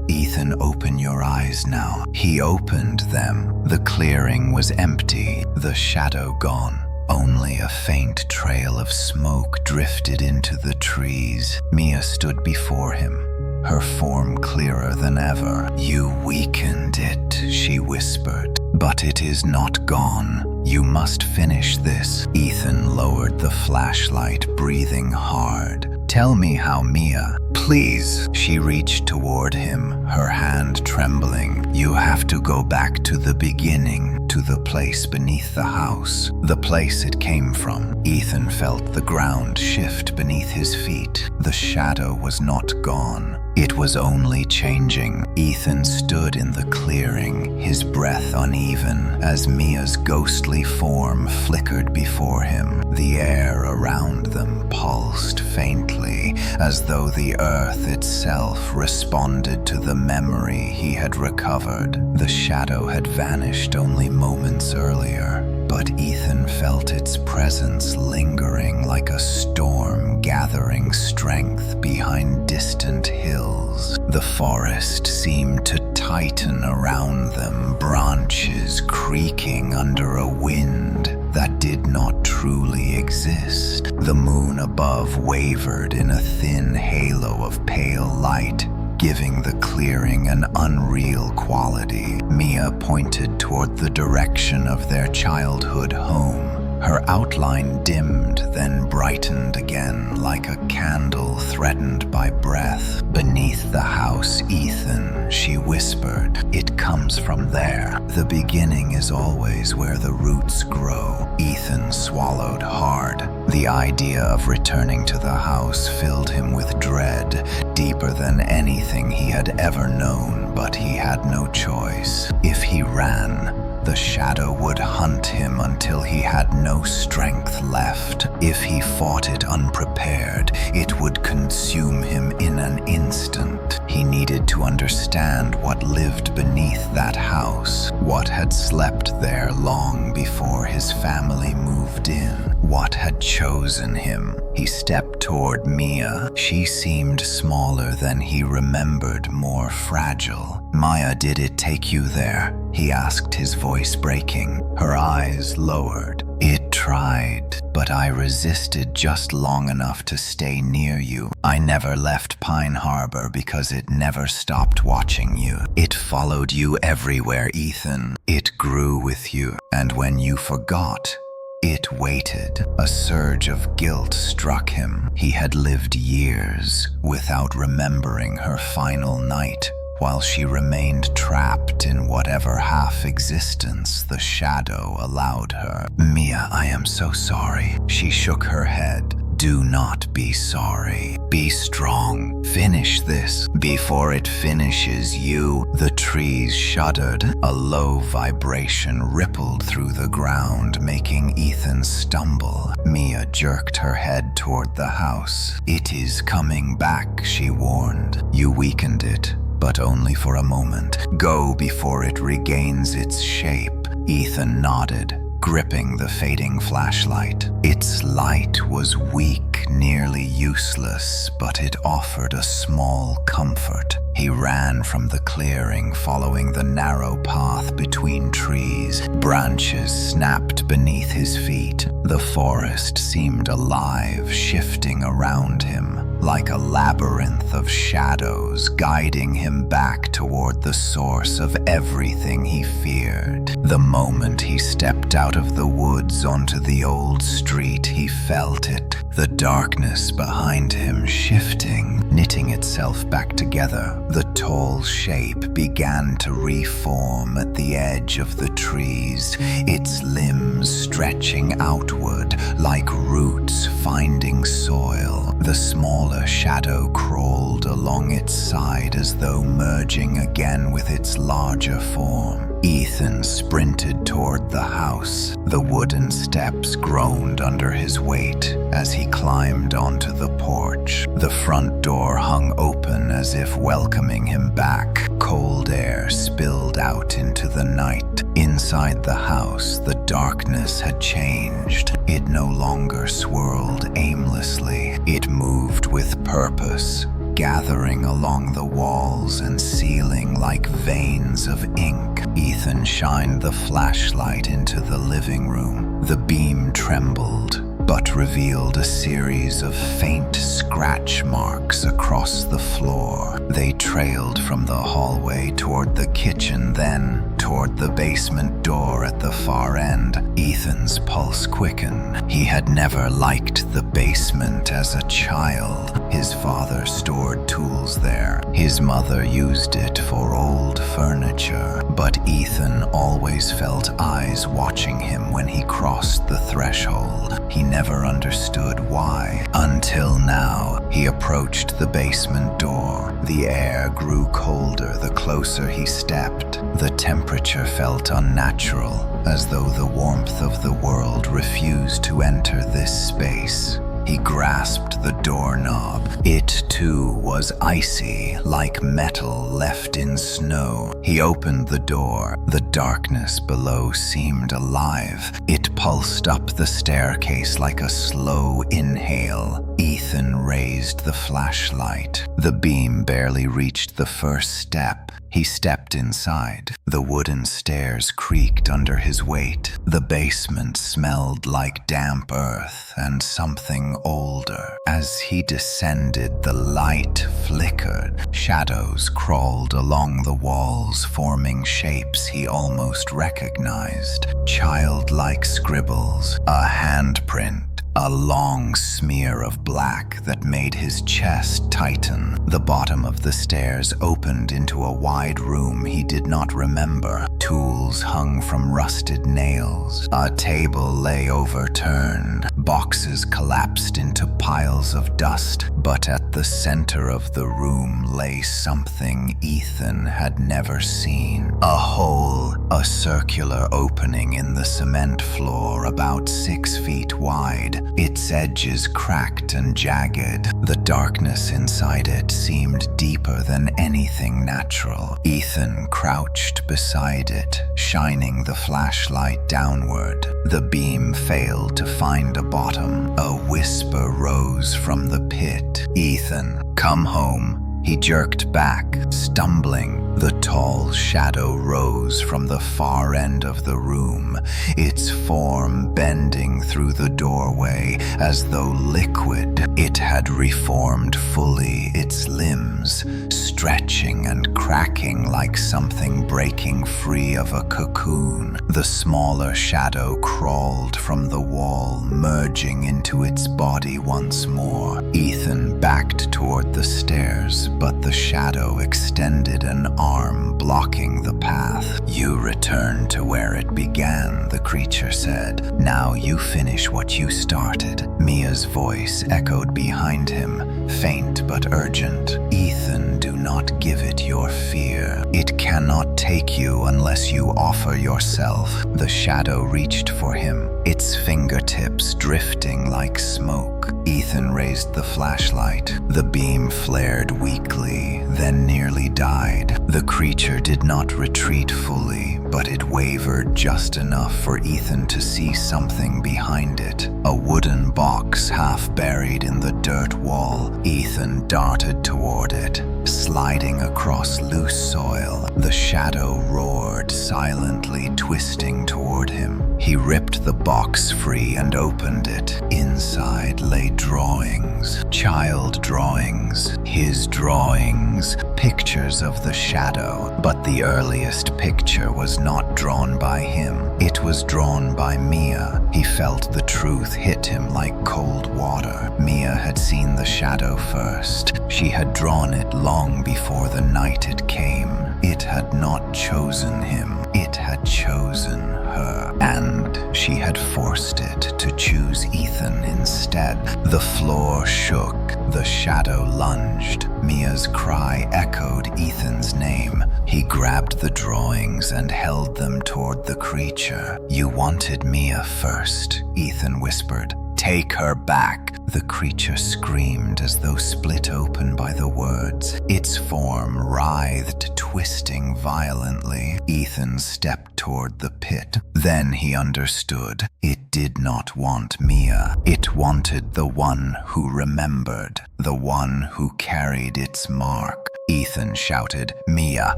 "Ethan, open your eyes now." He opened them. The clearing was empty, the shadow gone. Only a faint trail of smoke drifted into the trees. Mia stood before him, her form clearer than ever. "You weakened it," she whispered, "but it is not gone. You must finish this." Ethan lowered the flashlight, breathing hard. "Tell me how, Mia. Please." She reached toward him, her hand trembling. "You have to go back to the beginning, to the place beneath the house, the place it came from." Ethan felt the ground shift beneath his feet. The shadow was not gone. It was only changing. Ethan stood in the clearing, his breath uneven, as Mia's ghostly form flickered before him. The air around them pulsed faintly, as though the earth itself responded to the memory he had recovered. The shadow had vanished only moments earlier, but Ethan felt its presence lingering like a storm gathering strength behind distant hills. The forest seemed to tighten around them, branches creaking under a wind that did not truly exist. The moon above wavered in a thin halo of pale light, giving the clearing an unreal quality. Mia pointed toward the direction of their childhood home. Her outline dimmed, then brightened again like a candle threatened by breath. "Beneath the house, Ethan," she whispered. "It comes from there. The beginning is always where the roots grow." Ethan swallowed hard. The idea of returning to the house filled him with dread, deeper than anything he had ever known, but he had no choice. If he ran, the shadow would hunt him until he had no strength left. If he fought it unprepared, it would consume him in an instant. He needed to understand what lived beneath that house, what had slept there long before his family moved in, what had chosen him. He stepped toward Mia. She seemed smaller than he remembered, more fragile. "Maya, did it take you there?" he asked, his voice breaking. Her eyes lowered. "It tried, but I resisted just long enough to stay near you. I never left Pine Harbor because it never stopped watching you. It followed you everywhere, Ethan. It grew with you, and when you forgot, it waited." A surge of guilt struck him. He had lived years without remembering her final night, while she remained trapped in whatever half-existence the shadow allowed her. "Mia, I am so sorry." She shook her head. "Do not be sorry. Be strong. Finish this before it finishes you." The trees shuddered. A low vibration rippled through the ground, making Ethan stumble. Mia jerked her head toward the house. "It is coming back," she warned. "You weakened it, but only for a moment. Go before it regains its shape." Ethan nodded, gripping the fading flashlight. Its light was weak, nearly useless, but it offered a small comfort. He ran from the clearing, following the narrow path between trees. Branches snapped beneath his feet. The forest seemed alive, shifting around him, like a labyrinth of shadows, guiding him back toward the source of everything he feared. The moment he stepped out of the woods onto the old street, he felt it, the darkness behind him shifting, knitting itself back together. The tall shape began to reform at the edge of the trees, its limbs stretching outward like roots finding soil. The smaller shadow crawled along its side as though merging again with its larger form. Ethan sprinted toward the house. The wooden steps groaned under his weight as he climbed onto the porch. The front door hung open as if welcoming him back. Cold air spilled out into the night. Inside the house, the darkness had changed. It no longer swirled aimlessly. It moved with purpose, gathering along the walls and ceiling like veins of ink. Ethan shined the flashlight into the living room. The beam trembled, but revealed a series of faint scratch marks across the floor. They trailed from the hallway toward the kitchen, then toward the basement door at the far end. Ethan's pulse quickened. He had never liked the basement as a child. His father stored tools there. His mother used it for old furniture. But Ethan always felt eyes watching him when he crossed the threshold. He never understood why. Until now, he approached the basement door. The air grew colder the closer he stepped. The temperature felt unnatural, as though the warmth of the world refused to enter this space. He grasped the doorknob. It, too, was icy, like metal left in snow. He opened the door. The darkness below seemed alive. It pulsed up the staircase like a slow inhale. Ethan raised the flashlight. The beam barely reached the first step. He stepped inside. The wooden stairs creaked under his weight. The basement smelled like damp earth and something older. As he descended, the light flickered. Shadows crawled along the walls, forming shapes he almost recognized. Childlike scribbles, a handprint, a a long smear of black that made his chest tighten. The bottom of the stairs opened into a wide room he did not remember. Tools hung from rusted nails. A table lay overturned. Boxes collapsed into piles of dust. But at the center of the room lay something Ethan had never seen. A hole, a circular opening in the cement floor about 6 feet wide, its edges cracked and jagged. The darkness inside it seemed deeper than anything natural. Ethan crouched beside it, shining the flashlight downward. The beam failed to find a bottom. A whisper rose from the pit. "Ethan, come home." He jerked back, stumbling. The tall shadow rose from the far end of the room, its form bending through the doorway as though liquid. It had reformed fully, its limbs stretching and cracking like something breaking free of a cocoon. The smaller shadow crawled from the wall, merging into its body once more. Ethan backed toward the stairs, but the shadow extended an arm, blocking the path. "You return to where it began," the creature said. "Now you finish what you started." Mia's voice echoed behind him, faint but urgent. "Ethan, do not give it your fear. It cannot take you unless you offer yourself." The shadow reached for him, its fingertips drifting like smoke. Ethan raised the flashlight. The beam flared weakly, then nearly died. The creature did not retreat fully, but it wavered just enough for Ethan to see something behind it. A wooden box half buried in the dirt wall. Ethan darted toward it, sliding across loose soil. The shadow roared, silently twisting toward him. He ripped the box free and opened it. Inside lay drawings, child drawings, his drawings, pictures of the shadow. But the earliest picture was not drawn by him. It was drawn by Mia. He felt the truth hit him like cold water. Mia had seen the shadow first. She had drawn it long before the night it came. It had not chosen him. It had chosen her. And she had forced it to choose Ethan instead. The floor shook. The shadow lunged. Mia's cry echoed Ethan's name. He grabbed the drawings and held them toward the creature. "You wanted Mia first," Ethan whispered. "Take her back." The creature screamed as though split open by the words. Its form writhed, twisting violently. Ethan stepped toward the pit. Then he understood. It did not want Mia. It wanted the one who remembered, the one who carried its mark. Ethan shouted, "Mia,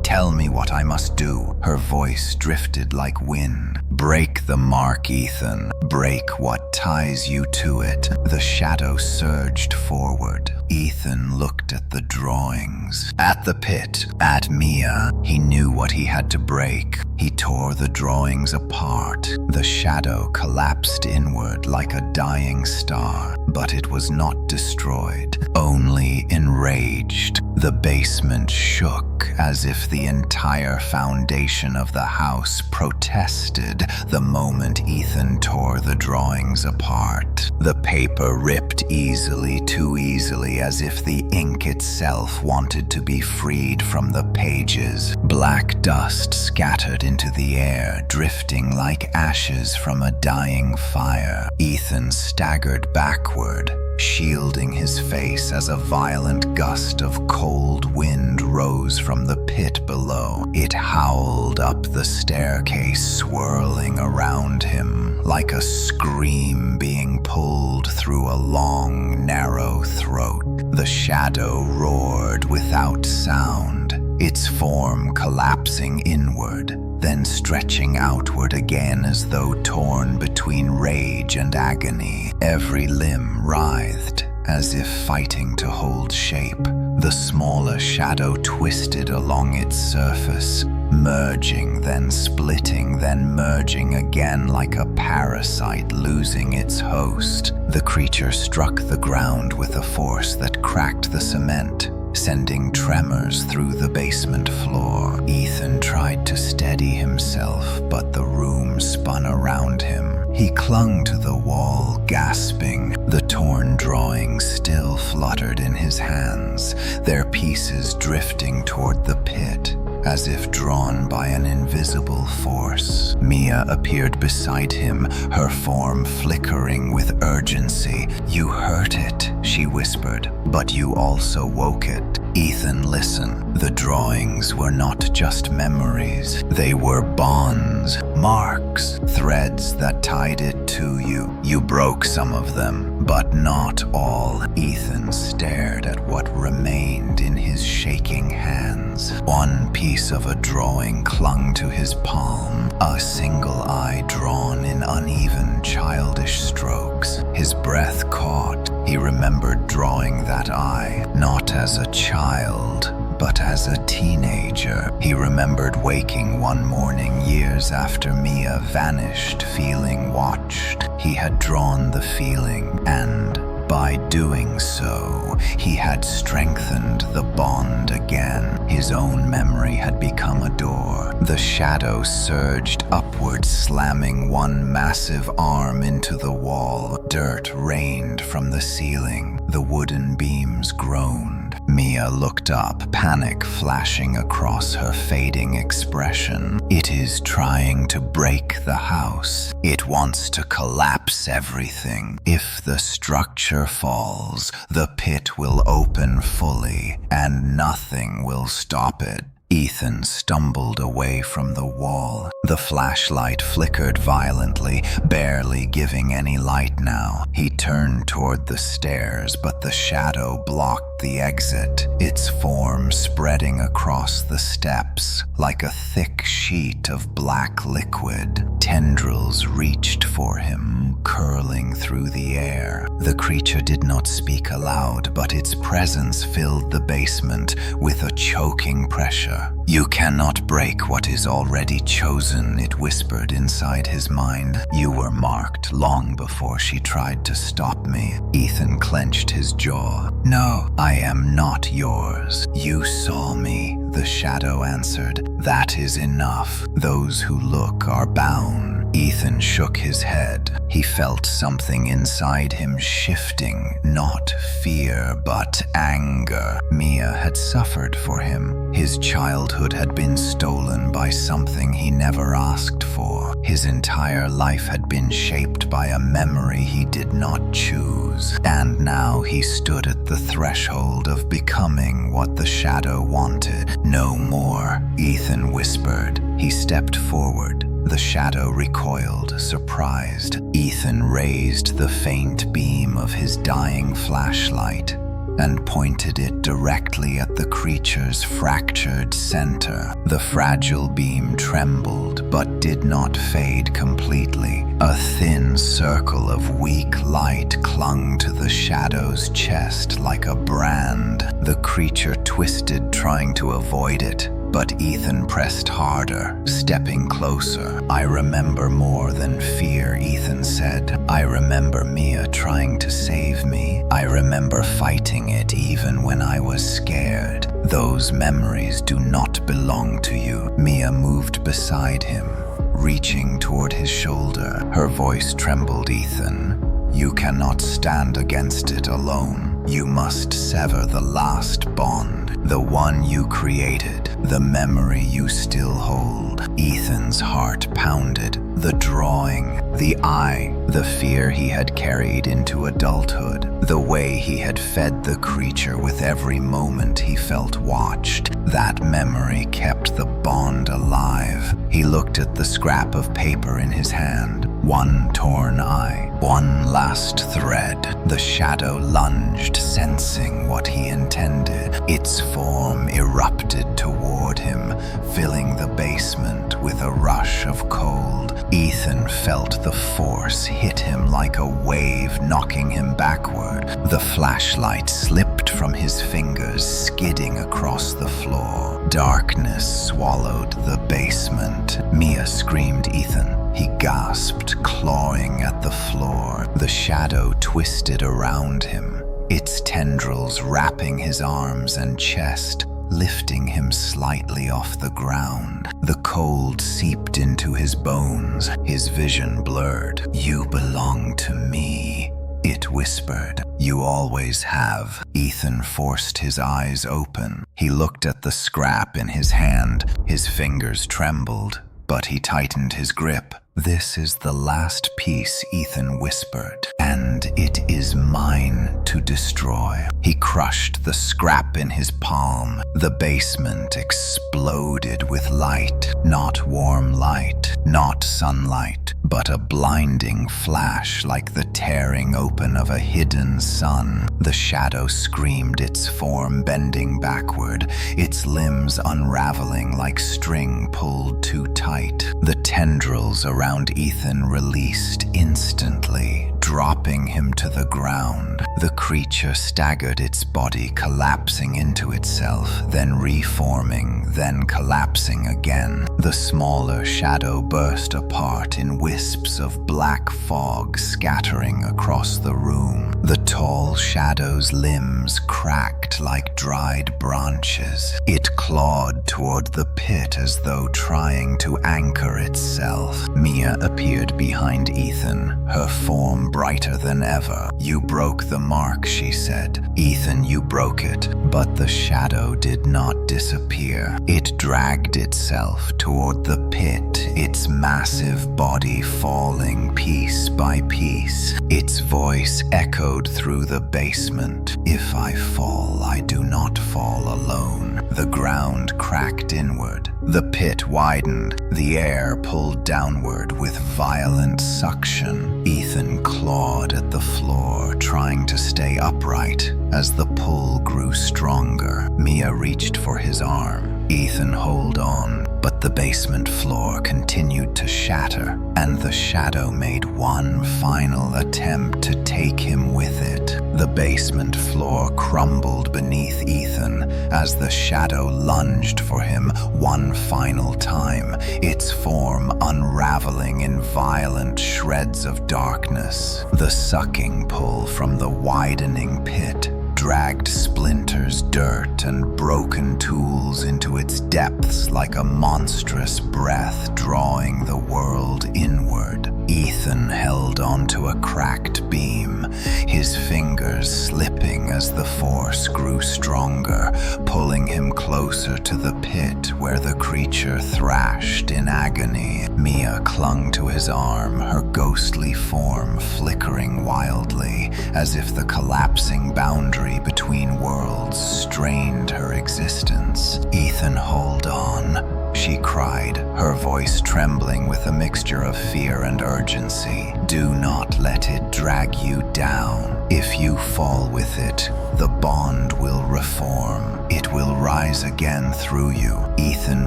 tell me what I must do." Her voice drifted like wind. "Break the mark, Ethan. Break what ties you to it." The shadow surged forward. Ethan looked at the drawings, at the pit, at Mia. He knew what he had to break. He tore the drawings apart. The shadow collapsed inward like a dying star, but it was not destroyed, only enraged. The basement shook as if the entire foundation of the house protested the moment Ethan tore the drawings apart. The paper ripped easily, too easily, as if the ink itself wanted to be freed from the pages. Black dust scattered into the air, drifting like ashes from a dying fire. Ethan staggered backward, shielding his face as a violent gust of cold wind rose from the pit below. It howled up the staircase, swirling around him, like a scream being pulled through a long, narrow throat. The shadow roared without sound, its form collapsing inward, then stretching outward again as though torn between rage and agony. Every limb writhed, as if fighting to hold shape. The smaller shadow twisted along its surface, merging, then splitting, then merging again like a parasite losing its host. The creature struck the ground with a force that cracked the cement, sending tremors through the basement floor. Ethan tried to steady himself, but the room spun around him. He clung to the wall, gasping. The torn drawings still fluttered in his hands, their pieces drifting toward the pit, as if drawn by an invisible force. Mia appeared beside him, her form flickering with urgency. "You hurt it," she whispered, "but you also woke it." Ethan, listen. The drawings were not just memories. They were bonds, marks, threads that tied it to you. You broke some of them, but not all. Ethan stared at what remained in his shaking hands. One piece of a drawing clung to his palm, a single eye drawn in uneven, childish strokes. His breath caught. He remembered drawing that eye, not as a child, but as a teenager. He remembered waking one morning years after Mia vanished, feeling watched. He had drawn the feeling, and by doing so, he had strengthened the bond again. His own memory had become a door. The shadow surged upward, slamming one massive arm into the wall. Dirt rained from the ceiling. The wooden beams groaned. Mia looked up, panic flashing across her fading expression. It is trying to break the house. It wants to collapse everything. If the structure falls, the pit will open fully, and nothing will stop it. Ethan stumbled away from the wall. The flashlight flickered violently, barely giving any light now. He turned toward the stairs, but the shadow blocked the exit, its form spreading across the steps like a thick sheet of black liquid. Tendrils reached for him, curling through the air. The creature did not speak aloud, but its presence filled the basement with a choking pressure. "You cannot break what is already chosen," it whispered inside his mind. "You were marked long before she tried to stop me." Ethan clenched his jaw. "No, I am not yours. You saw me," the shadow answered. "That is enough. Those who look are bound." Ethan shook his head. He felt something inside him shifting, not fear, but anger. Mia had suffered for him. His childhood had been stolen by something he never asked for. His entire life had been shaped by a memory he did not choose. And now he stood at the threshold of becoming what the shadow wanted. "No more," Ethan whispered. He stepped forward. The shadow recoiled, surprised. Ethan raised the faint beam of his dying flashlight and pointed it directly at the creature's fractured center. The fragile beam trembled, but did not fade completely. A thin circle of weak light clung to the shadow's chest like a brand. The creature twisted, trying to avoid it. But Ethan pressed harder, stepping closer. "I remember more than fear," Ethan said. "I remember Mia trying to save me. I remember fighting it even when I was scared. Those memories do not belong to you." Mia moved beside him, reaching toward his shoulder. Her voice trembled. "Ethan, you cannot stand against it alone. You must sever the last bond, the one you created, the memory you still hold." Ethan's heart pounded. The drawing, the eye, the fear he had carried into adulthood, the way he had fed the creature with every moment he felt watched. That memory kept the bond alive. He looked at the scrap of paper in his hand. One torn eye, one last thread. The shadow lunged, sensing what he intended. Its form erupted toward him, filling the basement with a rush of cold. Ethan felt the force hit him like a wave, knocking him backward. The flashlight slipped from his fingers, skidding across the floor. Darkness swallowed the basement. Mia screamed, "Ethan!" He gasped, clawing at the floor. The shadow twisted around him, its tendrils wrapping his arms and chest, lifting him slightly off the ground. The cold seeped into his bones, his vision blurred. "You belong to me," it whispered. "You always have." Ethan forced his eyes open. He looked at the scrap in his hand. His fingers trembled, but he tightened his grip. "This is the last piece," Ethan whispered, "and it is mine to destroy." He crushed the scrap in his palm. The basement exploded with light, not warm light, not sunlight, but a blinding flash like the tearing open of a hidden sun. The shadow screamed, its form bending backward, its limbs unraveling like string pulled too tight. The tendrils around Ethan released instantly, dropping him to the ground. The creature staggered, its body collapsing into itself, then reforming, then collapsing again. The smaller shadow burst apart in wisps of black fog scattering across the room. The tall shadow's limbs cracked like dried branches. It clawed toward the pit as though trying to anchor itself. Mia appeared behind Ethan, her form brighter than ever. "You broke the mark," she said. "Ethan, you broke it." But the shadow did not disappear. It dragged itself toward the pit, its massive body falling piece by piece. Its voice echoed through the basement. "If I fall, I do not fall alone." The ground cracked inward. The pit widened. The air pulled downward with violent suction. Ethan clawed at the floor, trying to stay upright as the pull grew stronger. Mia reached for his arm. "Ethan, hold on." But the basement floor continued to shatter, and the shadow made one final attempt to take him with it. The basement floor crumbled beneath Ethan as the shadow lunged for him one final time, its form unraveling in violent shreds of darkness. The sucking pull from the widening pit dragged splinters, dirt, and broken tools into its depths like a monstrous breath drawing the world inward. Ethan held onto a cracked beam, his fingers slipping as the force grew stronger, pulling him closer to the pit where the creature thrashed in agony. Mia clung to his arm, her ghostly form flickering wildly, as if the collapsing boundary between worlds strained her existence. "Ethan, hold on," she cried, her voice trembling with a mixture of fear and urgency. "Do not let it drag you down. If you fall with it, the bond will reform. It will rise again through you." Ethan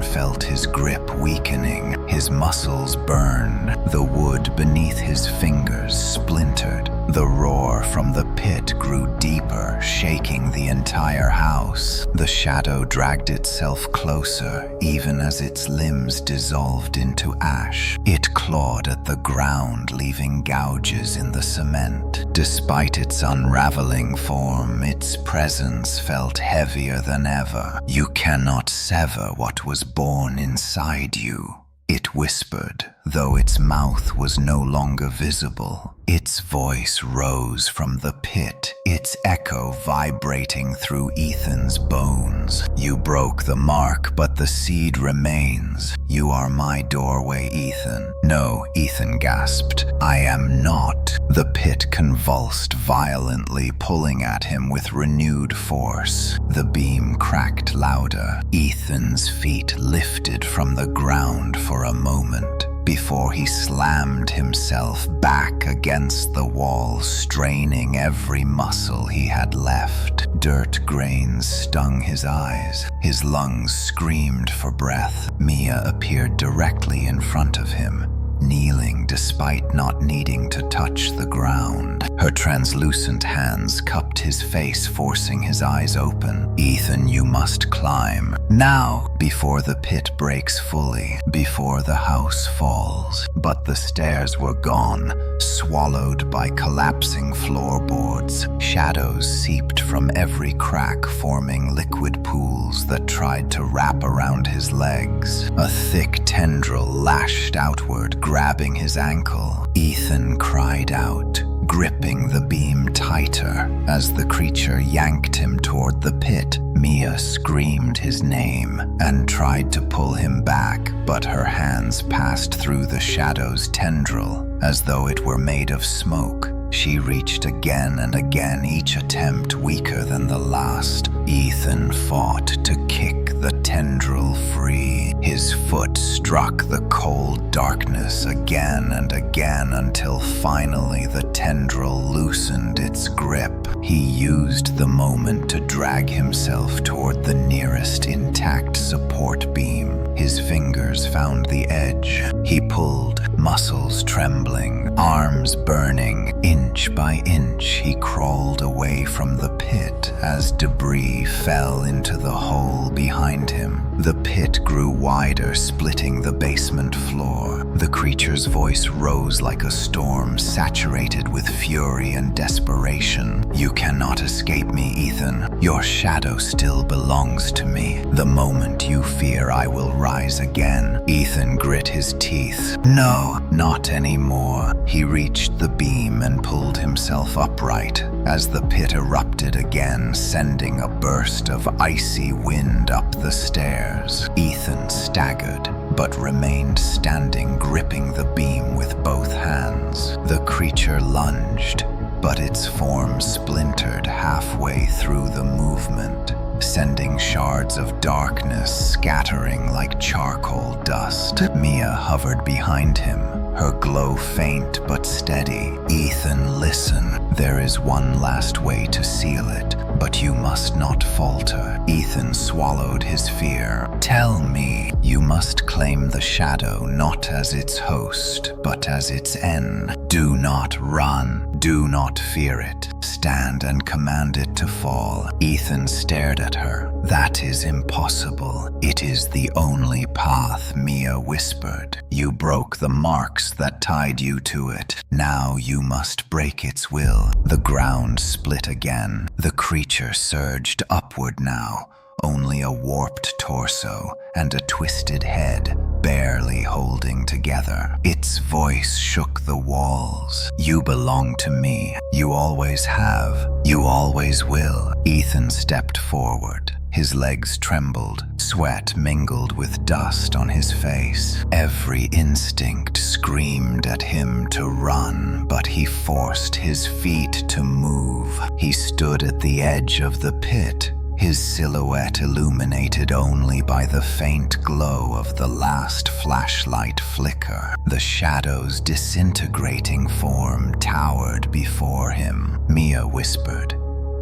felt his grip weakening, his muscles burned, the wood beneath his fingers splintered. The roar from the pit grew deeper, shaking the entire house. The shadow dragged itself closer, even as its limbs dissolved into ash. It clawed at the ground, leaving gouges in the cement. Despite its unraveling form, its presence felt heavier than ever. "You cannot sever what was born inside you," it whispered, though its mouth was no longer visible. Its voice rose from the pit, its echo vibrating through Ethan's bones. "You broke the mark, but the seed remains. You are my doorway, Ethan." "No," Ethan gasped. "I am not." The pit convulsed violently, pulling at him with renewed force. The beam cracked louder. Ethan's feet lifted from the ground for a moment. before he slammed himself back against the wall, straining every muscle he had left. Dirt grains stung his eyes. His lungs screamed for breath. Mia appeared directly in front of him, kneeling despite not needing to touch the ground. Her translucent hands cupped his face, forcing his eyes open. "Ethan, you must climb. Now, before the pit breaks fully, before the house falls." But the stairs were gone, swallowed by collapsing floorboards. Shadows seeped from every crack, forming liquid pools that tried to wrap around his legs. A thick tendril lashed outward, grabbing his ankle. Ethan cried out, gripping the beam tighter. As the creature yanked him toward the pit, Mia screamed his name and tried to pull him back, but her hands passed through the shadow's tendril as though it were made of smoke. She reached again and again, each attempt weaker than the last. Ethan fought to kick the tendril free. His foot struck the cold darkness again and again until finally the tendril loosened its grip. He used the moment to drag himself toward the nearest intact support beam. His fingers found the edge. He pulled, muscles trembling, arms burning. Inch by inch, he crawled away from the pit as debris fell into the hole behind him. The pit grew wider, splitting the basement floor. The creature's voice rose like a storm, saturated with fury and desperation. "You cannot escape me, Ethan. Your shadow still belongs to me. The moment you fear, I will rise again." Ethan grit his teeth. "No, not anymore." He reached the beam and pulled himself upright as the pit erupted again, sending a burst of icy wind up the stairs. Ethan staggered, but remained standing, gripping the beam with both hands. The creature lunged, but its form splintered halfway through the movement, sending shards of darkness scattering like charcoal dust. Mia hovered behind him, her glow faint but steady. "Ethan, listen. There is one last way to seal it, but you must not falter." Ethan swallowed his fear. "Tell me." "You must claim the shadow not as its host, but as its end. Do not run. Do not fear it. Stand and command it to fall." Ethan stared at her. "That is impossible. It is the only path," Mia whispered. "You broke the marks that tied you to it. Now you must break its will." The ground split again. The creature surged upward now, only a warped torso and a twisted head, barely holding together. Its voice shook the walls. "You belong to me. You always have. You always will." Ethan stepped forward. His legs trembled. Sweat mingled with dust on his face. Every instinct screamed at him to run, but he forced his feet to move. He stood at the edge of the pit, his silhouette illuminated only by the faint glow of the last flashlight flicker. The shadow's disintegrating form towered before him. Mia whispered,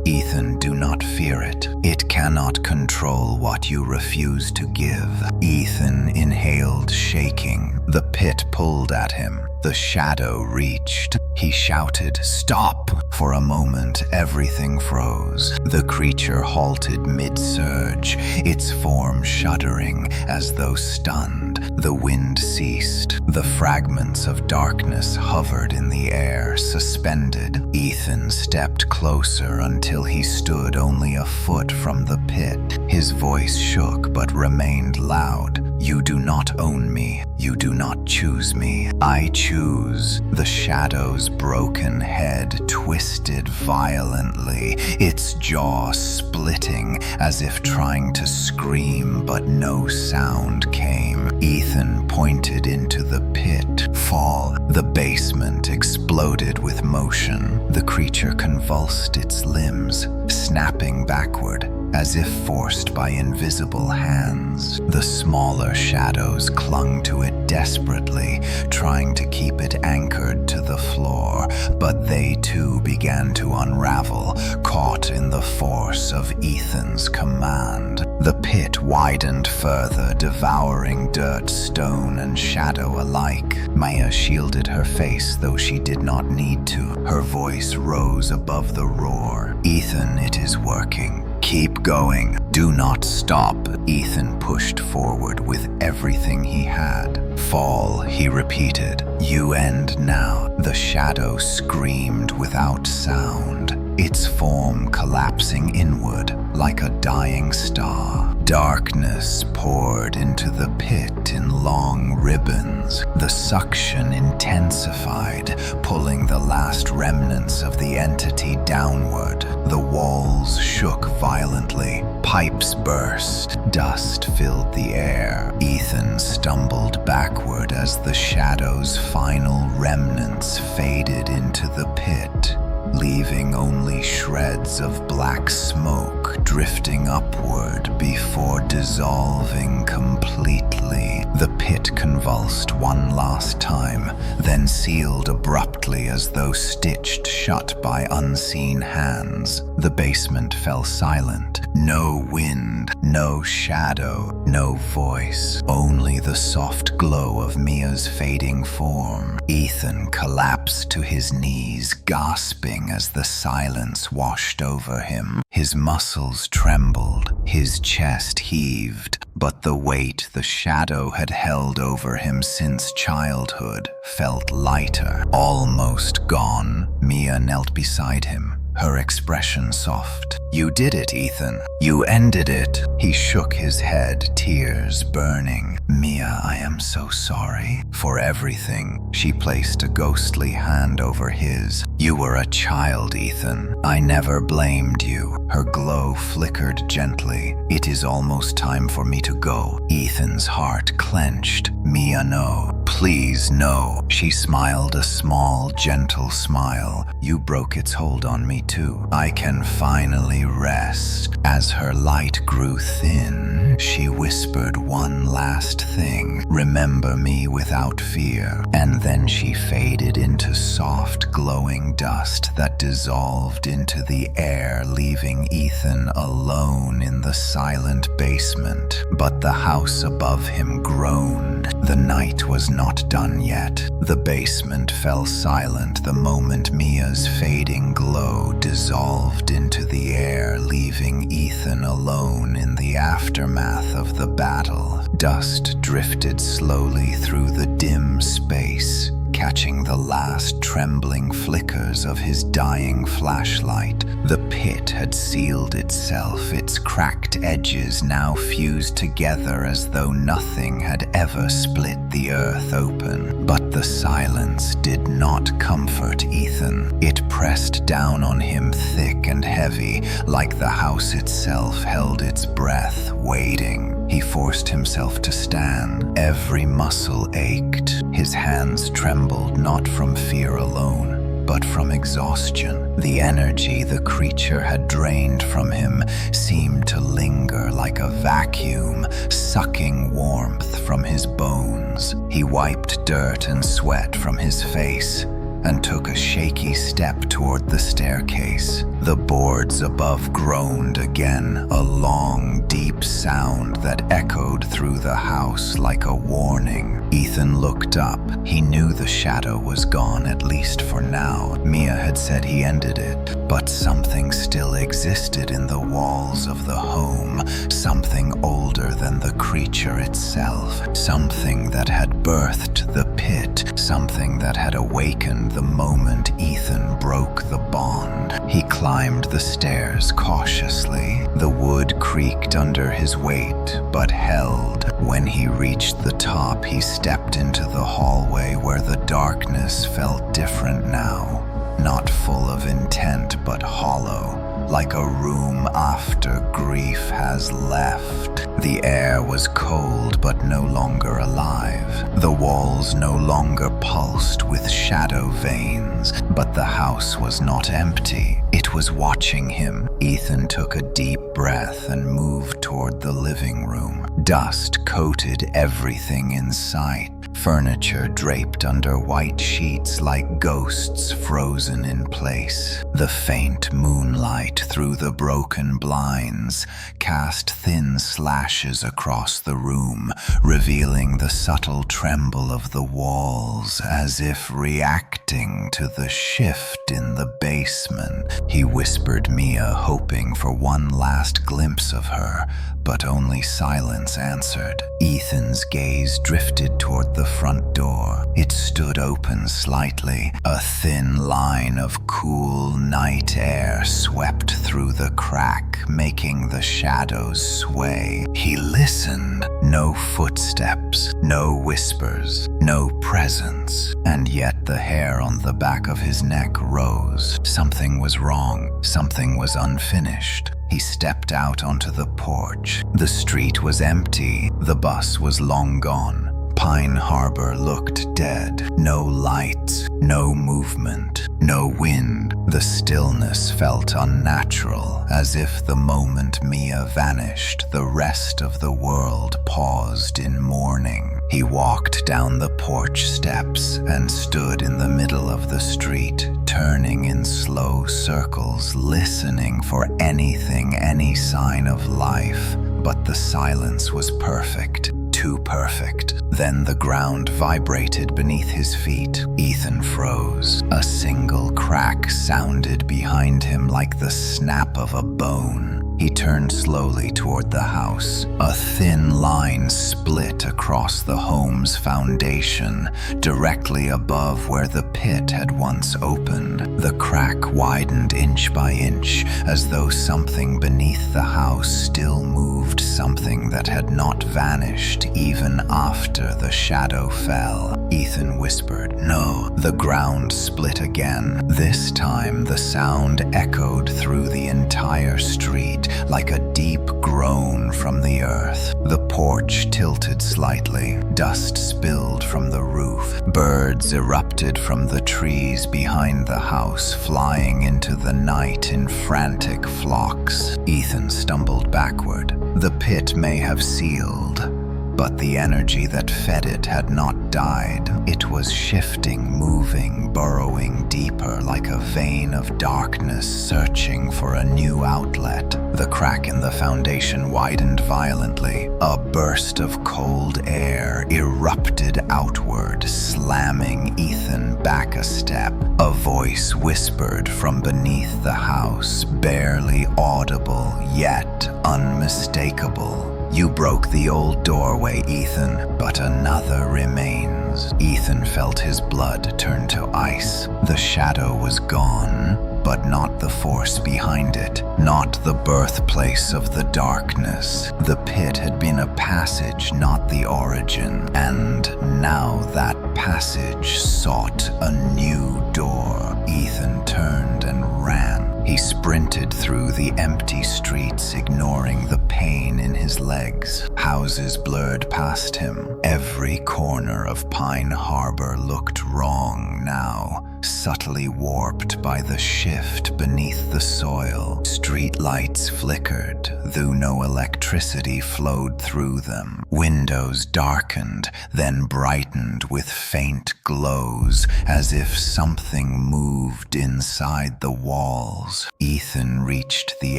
"Ethan, do not fear it. It cannot control what you refuse to give." Ethan inhaled, shaking. The pit pulled at him. The shadow reached. He shouted, "Stop!" For a moment, everything froze. The creature halted mid-surge, its form shuddering as though stunned. The wind ceased. The fragments of darkness hovered in the air, suspended. Ethan stepped closer until he stood only a foot from the pit. His voice shook but remained loud. "You do not own me. You do not choose me. I choose." The shadow's broken head twisted violently, its jaw splitting as if trying to scream, but no sound came. Ethan pointed into the pit. "Fall." The basement exploded with motion. The creature convulsed its limbs, snapping backward. as if forced by invisible hands. The smaller shadows clung to it desperately, trying to keep it anchored to the floor, but they too began to unravel, caught in the force of Ethan's command. The pit widened further, devouring dirt, stone, and shadow alike. Maya shielded her face, though she did not need to. Her voice rose above the roar. "Ethan, it is working. Keep going. Do not stop." Ethan pushed forward with everything he had. "Fall," he repeated. "You end now." The shadow screamed without sound, its form collapsing inward like a dying star. Darkness poured into the pit in long ribbons. The suction intensified, pulling the last remnants of the entity downward. The walls shook violently. Pipes burst. Dust filled the air. Ethan stumbled backward as the shadow's final remnants faded into the pit, leaving only shreds of black smoke drifting upward before dissolving completely. The pit convulsed one last time, then sealed abruptly as though stitched shut by unseen hands. The basement fell silent. No wind, no shadow, no voice, only the soft glow of Mia's fading form. Ethan collapsed to his knees, gasping as the silence washed over him. His muscles trembled, his chest heaved, but the weight the shadow had held over him since childhood felt lighter, almost gone. Mia knelt beside him, her expression soft. "You did it, Ethan. You ended it." He shook his head, tears burning. "Mia, I am so sorry for everything." She placed a ghostly hand over his. "You were a child, Ethan. I never blamed you." Her glow flickered gently. "It is almost time for me to go." Ethan's heart clenched. "Mia, no. Please, no." She smiled a small, gentle smile. "You broke its hold on me too. I can finally rest." As her light grew thin, she whispered one last thing. "Remember me without fear." And then she faded into soft, glowing dust that dissolved into the air, leaving Ethan alone in the silent basement. But the house above him groaned. The night was not done yet. The basement fell silent the moment Mia's fading glow dissolved into the air, leaving Ethan alone in the aftermath of the battle. Dust drifted slowly through the dim space, catching the last trembling flickers of his dying flashlight. The pit had sealed itself, its cracked edges now fused together as though nothing had ever split the earth open. But the silence did not comfort Ethan. It pressed down on him thick and heavy, like the house itself held its breath, waiting. He forced himself to stand. Every muscle ached. His hands trembled not from fear alone, but from exhaustion. The energy the creature had drained from him seemed to linger like a vacuum, sucking warmth from his bones. He wiped dirt and sweat from his face and took a shaky step toward the staircase. The boards above groaned again, a long, deep sound that echoed through the house like a warning. Ethan looked up. He knew the shadow was gone, at least for now. Mia had said he ended it, but something still existed in the walls of the home, something older than the creature itself, something that had birthed the pit, something that had awakened the moment Ethan broke the bond. He climbed the stairs cautiously. The wood creaked under his weight, but held. When he reached the top, he stepped into the hallway where the darkness felt different now. Not full of intent, but hollow. like a room after grief has left. The air was cold but no longer alive. The walls no longer pulsed with shadow veins, but the house was not empty. It was watching him. Ethan took a deep breath and moved toward the living room. Dust coated everything in sight. Furniture draped under white sheets like ghosts frozen in place. The faint moonlight through the broken blinds cast thin slashes across the room, revealing the subtle tremble of the walls as if reacting to the shift in the basement. He whispered Mia, hoping for one last glimpse of her, but only silence answered. Ethan's gaze drifted toward the front door. It stood open slightly. A thin line of cool night air swept through the crack, making the shadows sway. He listened. No footsteps, no whispers, no presence. And yet the hair on the back of his neck rose. Something was wrong. Something was unfinished. He stepped out onto the porch. The street was empty. The bus was long gone. Pine Harbor looked dead. No lights, no movement, no wind. The stillness felt unnatural, as if the moment Mia vanished, the rest of the world paused in mourning. He walked down the porch steps and stood in the middle of the street, turning in slow circles, listening for anything, any sign of life. But the silence was perfect. Too perfect. Then the ground vibrated beneath his feet. Ethan froze. A single crack sounded behind him like the snap of a bone. He turned slowly toward the house. A thin line split across the home's foundation, directly above where the pit had once opened. The crack widened inch by inch, as though something beneath the house still moved, something that had not vanished even after the shadow fell. Ethan whispered, "No." The ground split again. This time the sound echoed through the entire street, like a deep groan from the earth. The porch tilted slightly. Dust spilled from the roof. Birds erupted from the trees behind the house, flying into the night in frantic flocks. Ethan stumbled backward. The pit may have sealed, but the energy that fed it had not died. It was shifting, moving, burrowing deeper, like a vein of darkness searching for a new outlet. The crack in the foundation widened violently. A burst of cold air erupted outward, slamming Ethan back a step. A voice whispered from beneath the house, barely audible, yet unmistakable. "You broke the old doorway, Ethan, but another remains." Ethan felt his blood turn to ice. The shadow was gone, but not the force behind it, not the birthplace of the darkness. The pit had been a passage, not the origin, and now that passage sought a new door. Ethan turned and ran. He sprinted through the empty streets, ignoring the pain in his legs. Houses blurred past him. Every corner of Pine Harbor looked wrong now, subtly warped by the shift beneath the soil. Street lights flickered, though no electricity flowed through them. Windows darkened, then brightened with faint glows, as if something moved inside the walls. Ethan reached the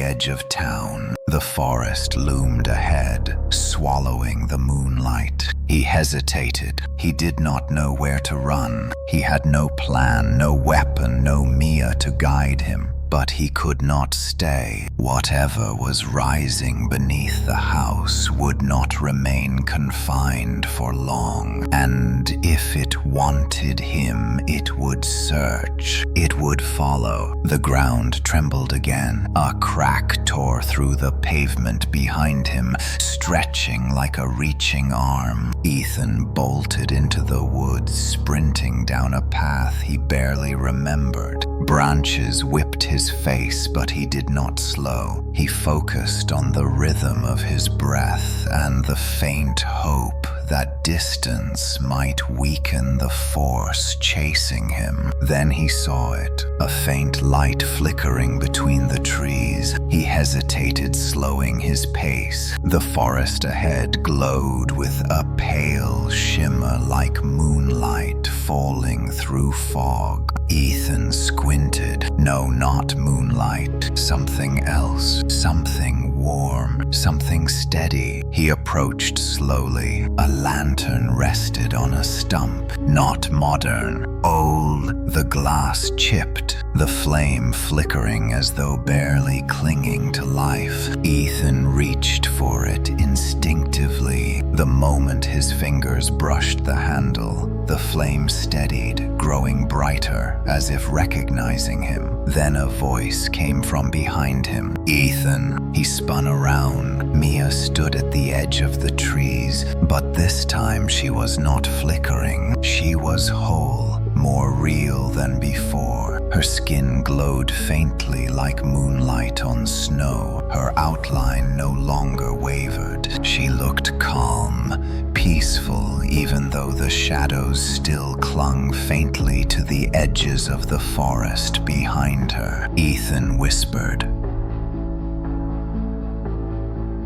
edge of town. The forest loomed ahead, swallowing the moonlight. He hesitated. He did not know where to run. He had no plan, no weapon, no Mia to guide him. But he could not stay. Whatever was rising beneath the house would not remain confined for long. And if it wanted him, it would search. It would follow. The ground trembled again. A crack tore through the pavement behind him, stretching like a reaching arm. Ethan bolted into the woods, sprinting down a path he barely remembered. Branches whipped his his face, but he did not slow. He focused on the rhythm of his breath and the faint hope that distance might weaken the force chasing him. Then he saw it, a faint light flickering between the trees. He hesitated, slowing his pace. The forest ahead glowed with a pale shimmer like moonlight falling through fog. Ethan squinted. No, not moonlight. Something else. Something warm. Something steady. He approached slowly. A lantern rested on a stump. Not modern. Old. The glass chipped. The flame flickering as though barely clinging to life. Ethan reached for it instinctively. The moment his fingers brushed the handle, the flame steadied, growing brighter, as if recognizing him. Then a voice came from behind him. "Ethan." He spun around. Mia stood at the edge of the trees, but this time she was not flickering. She was whole, more real than before. Her skin glowed faintly like moonlight on snow. Her outline no longer wavered. She looked calm, peaceful, even though the shadows still clung faintly to the edges of the forest behind her. Ethan whispered,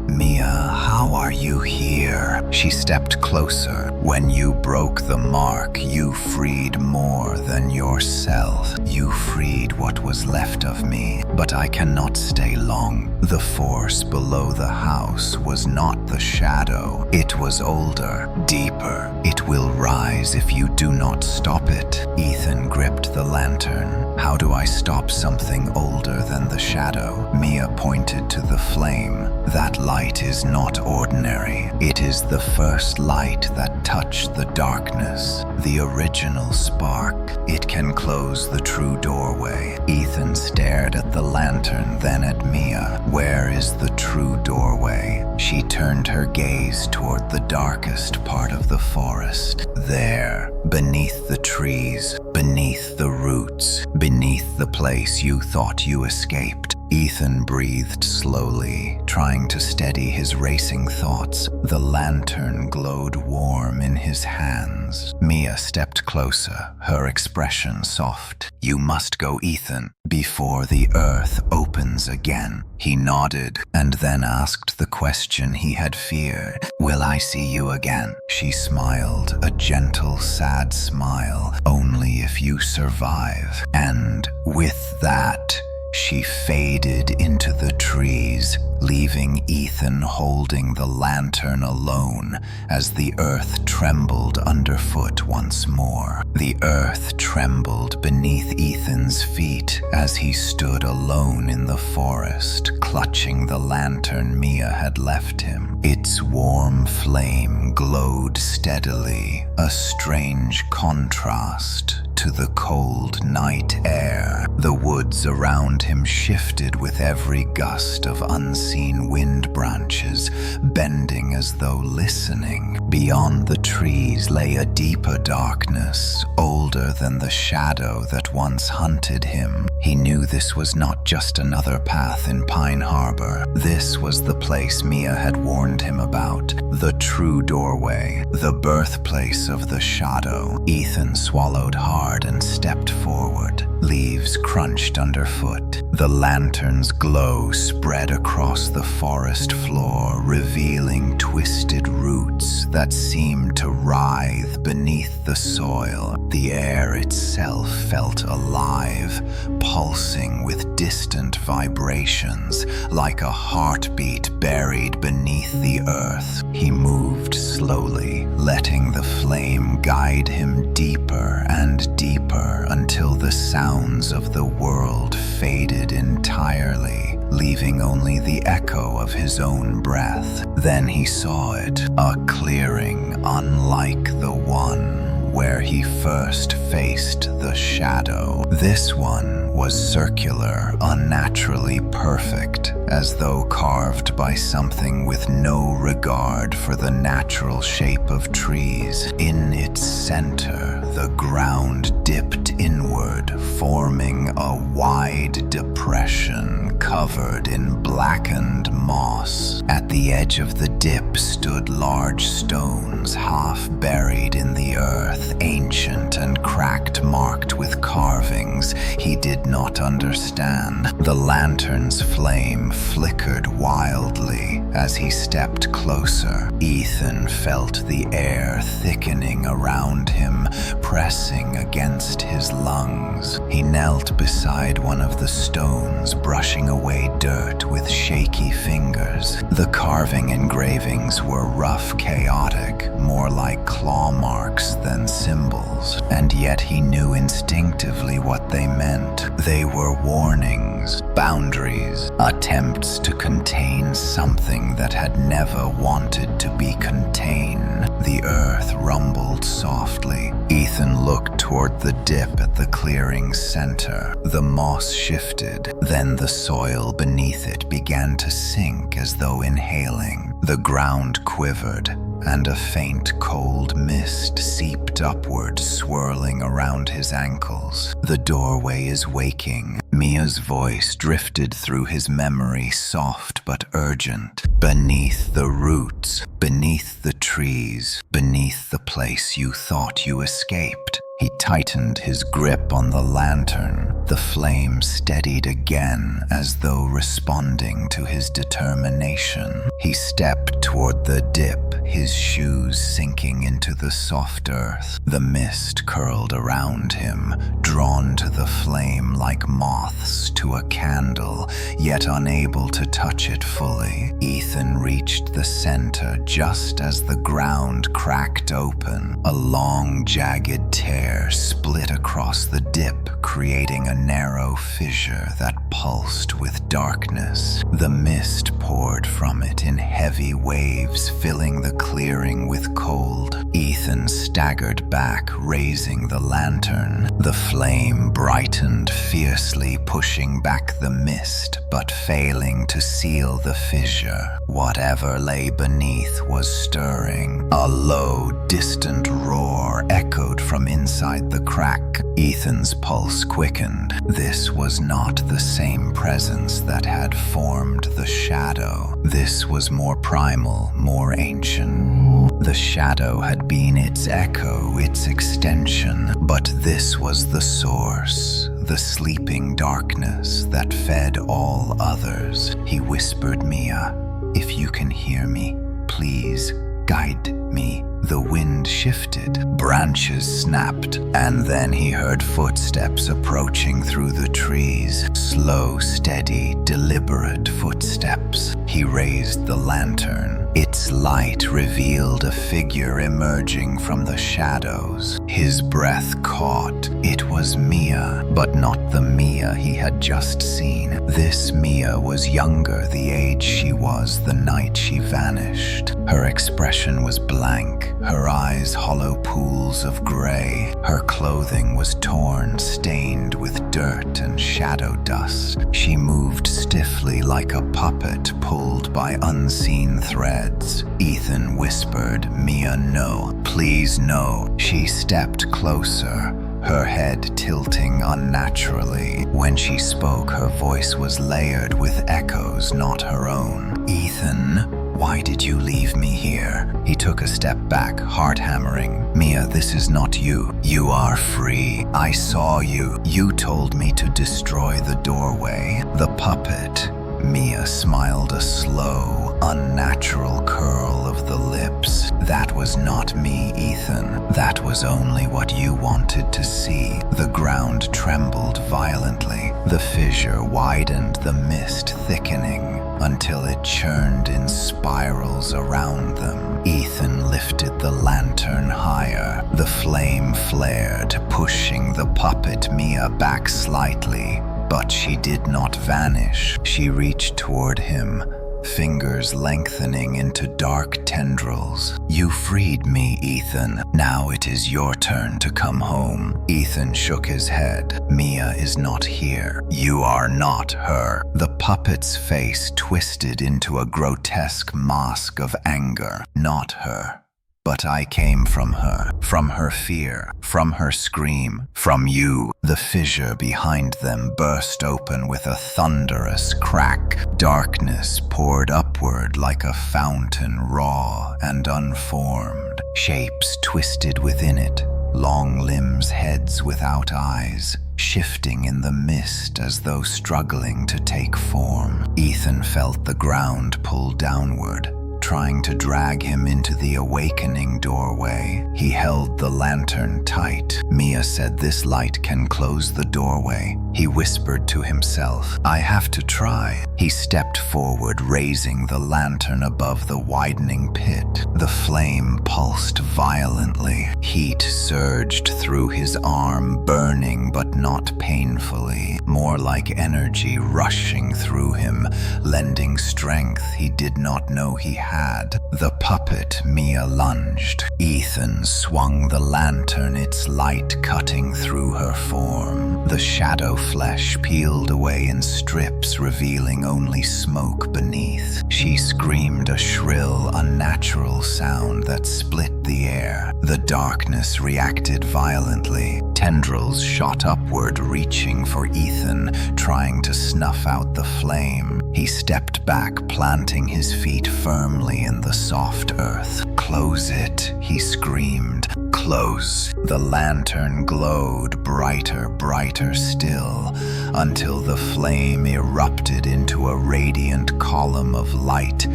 "Mia, how are you here?" She stepped closer. "When you broke the mark, you freed more than yourself. You freed what was left of me, but I cannot stay long." The force below the house was not the shadow. It was older, deeper. "It will rise if you do not stop it." Ethan gripped the lantern. "How do I stop something older than the shadow?" Mia pointed to the flame. "That light is not ordinary. It is the first light that touched the darkness, the original spark. It can close the true doorway." Ethan stared at the lantern, then at Mia. "Where is the true doorway?" She turned her gaze toward the darkest part of the forest. "There, beneath the trees, beneath the roots, beneath the place you thought you escaped." Ethan breathed slowly, trying to steady his racing thoughts. The lantern glowed warm in his hands. Mia stepped closer, her expression soft. "You must go, Ethan, before the earth opens again." He nodded and then asked the question he had feared. "Will I see you again?" She smiled, a gentle, sad smile. "Only if you survive." And with that, she faded into the trees, leaving Ethan holding the lantern alone as the earth trembled underfoot once more. The earth trembled beneath Ethan's feet as he stood alone in the forest, clutching the lantern Mia had left him. Its warm flame glowed steadily, a strange contrast to the cold night air. The woods around him shifted with every gust of unseen wind branches, bending as though listening. Beyond the trees lay a deeper darkness, older than the shadow that once hunted him. He knew this was not just another path in Pine Harbor. This was the place Mia had warned him about, the true doorway, the birthplace of the shadow. Ethan swallowed hard and stepped forward. Leaves crunched underfoot. The lantern's glow spread across the forest floor, revealing twisted roots that seemed to writhe beneath the soil. The air itself felt alive, pulsing with distant vibrations, like a heartbeat buried beneath the earth. He moved slowly, letting the flame guide him deeper and deeper until the sounds of the world faded entirely, leaving only the echo of his own breath. Then he saw it, a clearing unlike the one where he first faced the shadow. This one was circular, unnaturally perfect, as though carved by something with no regard for the natural shape of trees. In its center, the ground dipped inward, forming a wide depression covered in blackened moss. At the edge of the dip stood large stones, half buried in the earth, ancient and cracked, marked with carvings he did not understand. The lantern's flame flickered wildly as he stepped closer. Ethan felt the air thickening around him, pressing against his lungs. He knelt beside one of the stones, brushing away dirt with shaky fingers. The carving engravings were rough, chaotic, more like claw marks than symbols, and yet he knew instinctively what they meant. They were warnings, boundaries, attempts to contain something that had never wanted to be contained. The earth rumbled softly. Ethan looked toward the dip at the clearing's center. The moss shifted, then the soil beneath it began to sink as though inhaling. The ground quivered, and a faint cold mist seeped upward, swirling around his ankles. The doorway is waking. Mia's voice drifted through his memory, soft but urgent. Beneath the roots, beneath the trees, beneath the place you thought you escaped. He tightened his grip on the lantern. The flame steadied again, as though responding to his determination. He stepped toward the dip, his shoes sinking into the soft earth. The mist curled around him, drawn to the flame like moths to a candle, yet unable to touch it fully. Ethan reached the center just as the ground cracked open. A long, jagged tear split across the dip, creating a narrow fissure that pulsed with darkness. The mist poured from it in heavy waves, filling the clearing with cold. Ethan staggered back, raising the lantern. The flame brightened fiercely, pushing back the mist, but failing to seal the fissure. Whatever lay beneath was stirring. A low, distant roar echoed from inside the crack. Ethan's pulse quickened. This was not the same presence that had formed the shadow. This was more primal, more ancient. The shadow had been its echo, its extension, but this was the source, the sleeping darkness that fed all others. He whispered, "Mia, if you can hear me, please guide me." The wind shifted, branches snapped, and then he heard footsteps approaching through the trees. Slow, steady, deliberate footsteps. He raised the lantern. Its light revealed a figure emerging from the shadows. His breath caught. It was Mia, but not the Mia he had just seen. This Mia was younger, the age she was the night she vanished. Her expression was blank, her eyes hollow pools of gray. Her clothing was torn, stained with dirt and shadow dust. She moved stiffly like a puppet pulled by unseen threads. Ethan whispered, "Mia, no. Please, no." She stepped closer, her head tilting unnaturally. When she spoke, her voice was layered with echoes not her own. "Ethan, why did you leave me here?" He took a step back, heart hammering. "Mia, this is not you. You are free. I saw you. You told me to destroy the doorway, the puppet." Mia smiled a slow, unnatural curl of the lips. "That was not me, Ethan. That was only what you wanted to see." The ground trembled violently. The fissure widened, the mist thickening, until it churned in spirals around them. Ethan lifted the lantern higher. The flame flared, pushing the puppet Mia back slightly. But she did not vanish. She reached toward him, fingers lengthening into dark tendrils. "You freed me, Ethan. Now it is your turn to come home." Ethan shook his head. "Mia is not here. You are not her." The puppet's face twisted into a grotesque mask of anger. "Not her. But I came from her fear, from her scream, from you." The fissure behind them burst open with a thunderous crack. Darkness poured upward like a fountain, raw and unformed. Shapes twisted within it, long limbs, heads without eyes, shifting in the mist as though struggling to take form. Ethan felt the ground pull downward, trying to drag him into the awakening doorway. He held the lantern tight. "Mia said this light can close the doorway." He whispered to himself, "I have to try." He stepped forward, raising the lantern above the widening pit. The flame pulsed violently. Heat surged through his arm, burning but not painfully, more like energy rushing through him, lending strength he did not know he had. The puppet Mia lunged. Ethan swung the lantern, its light cutting through her form. The shadow flesh peeled away in strips, revealing only smoke beneath. She screamed a shrill, unnatural sound that split the air. The darkness reacted violently. Tendrils shot upward, reaching for Ethan, trying to snuff out the flame. He stepped back, planting his feet firmly in the soft earth. "Close it," he screamed. "Close." The lantern glowed brighter, brighter still, until the flame erupted into a radiant column of light,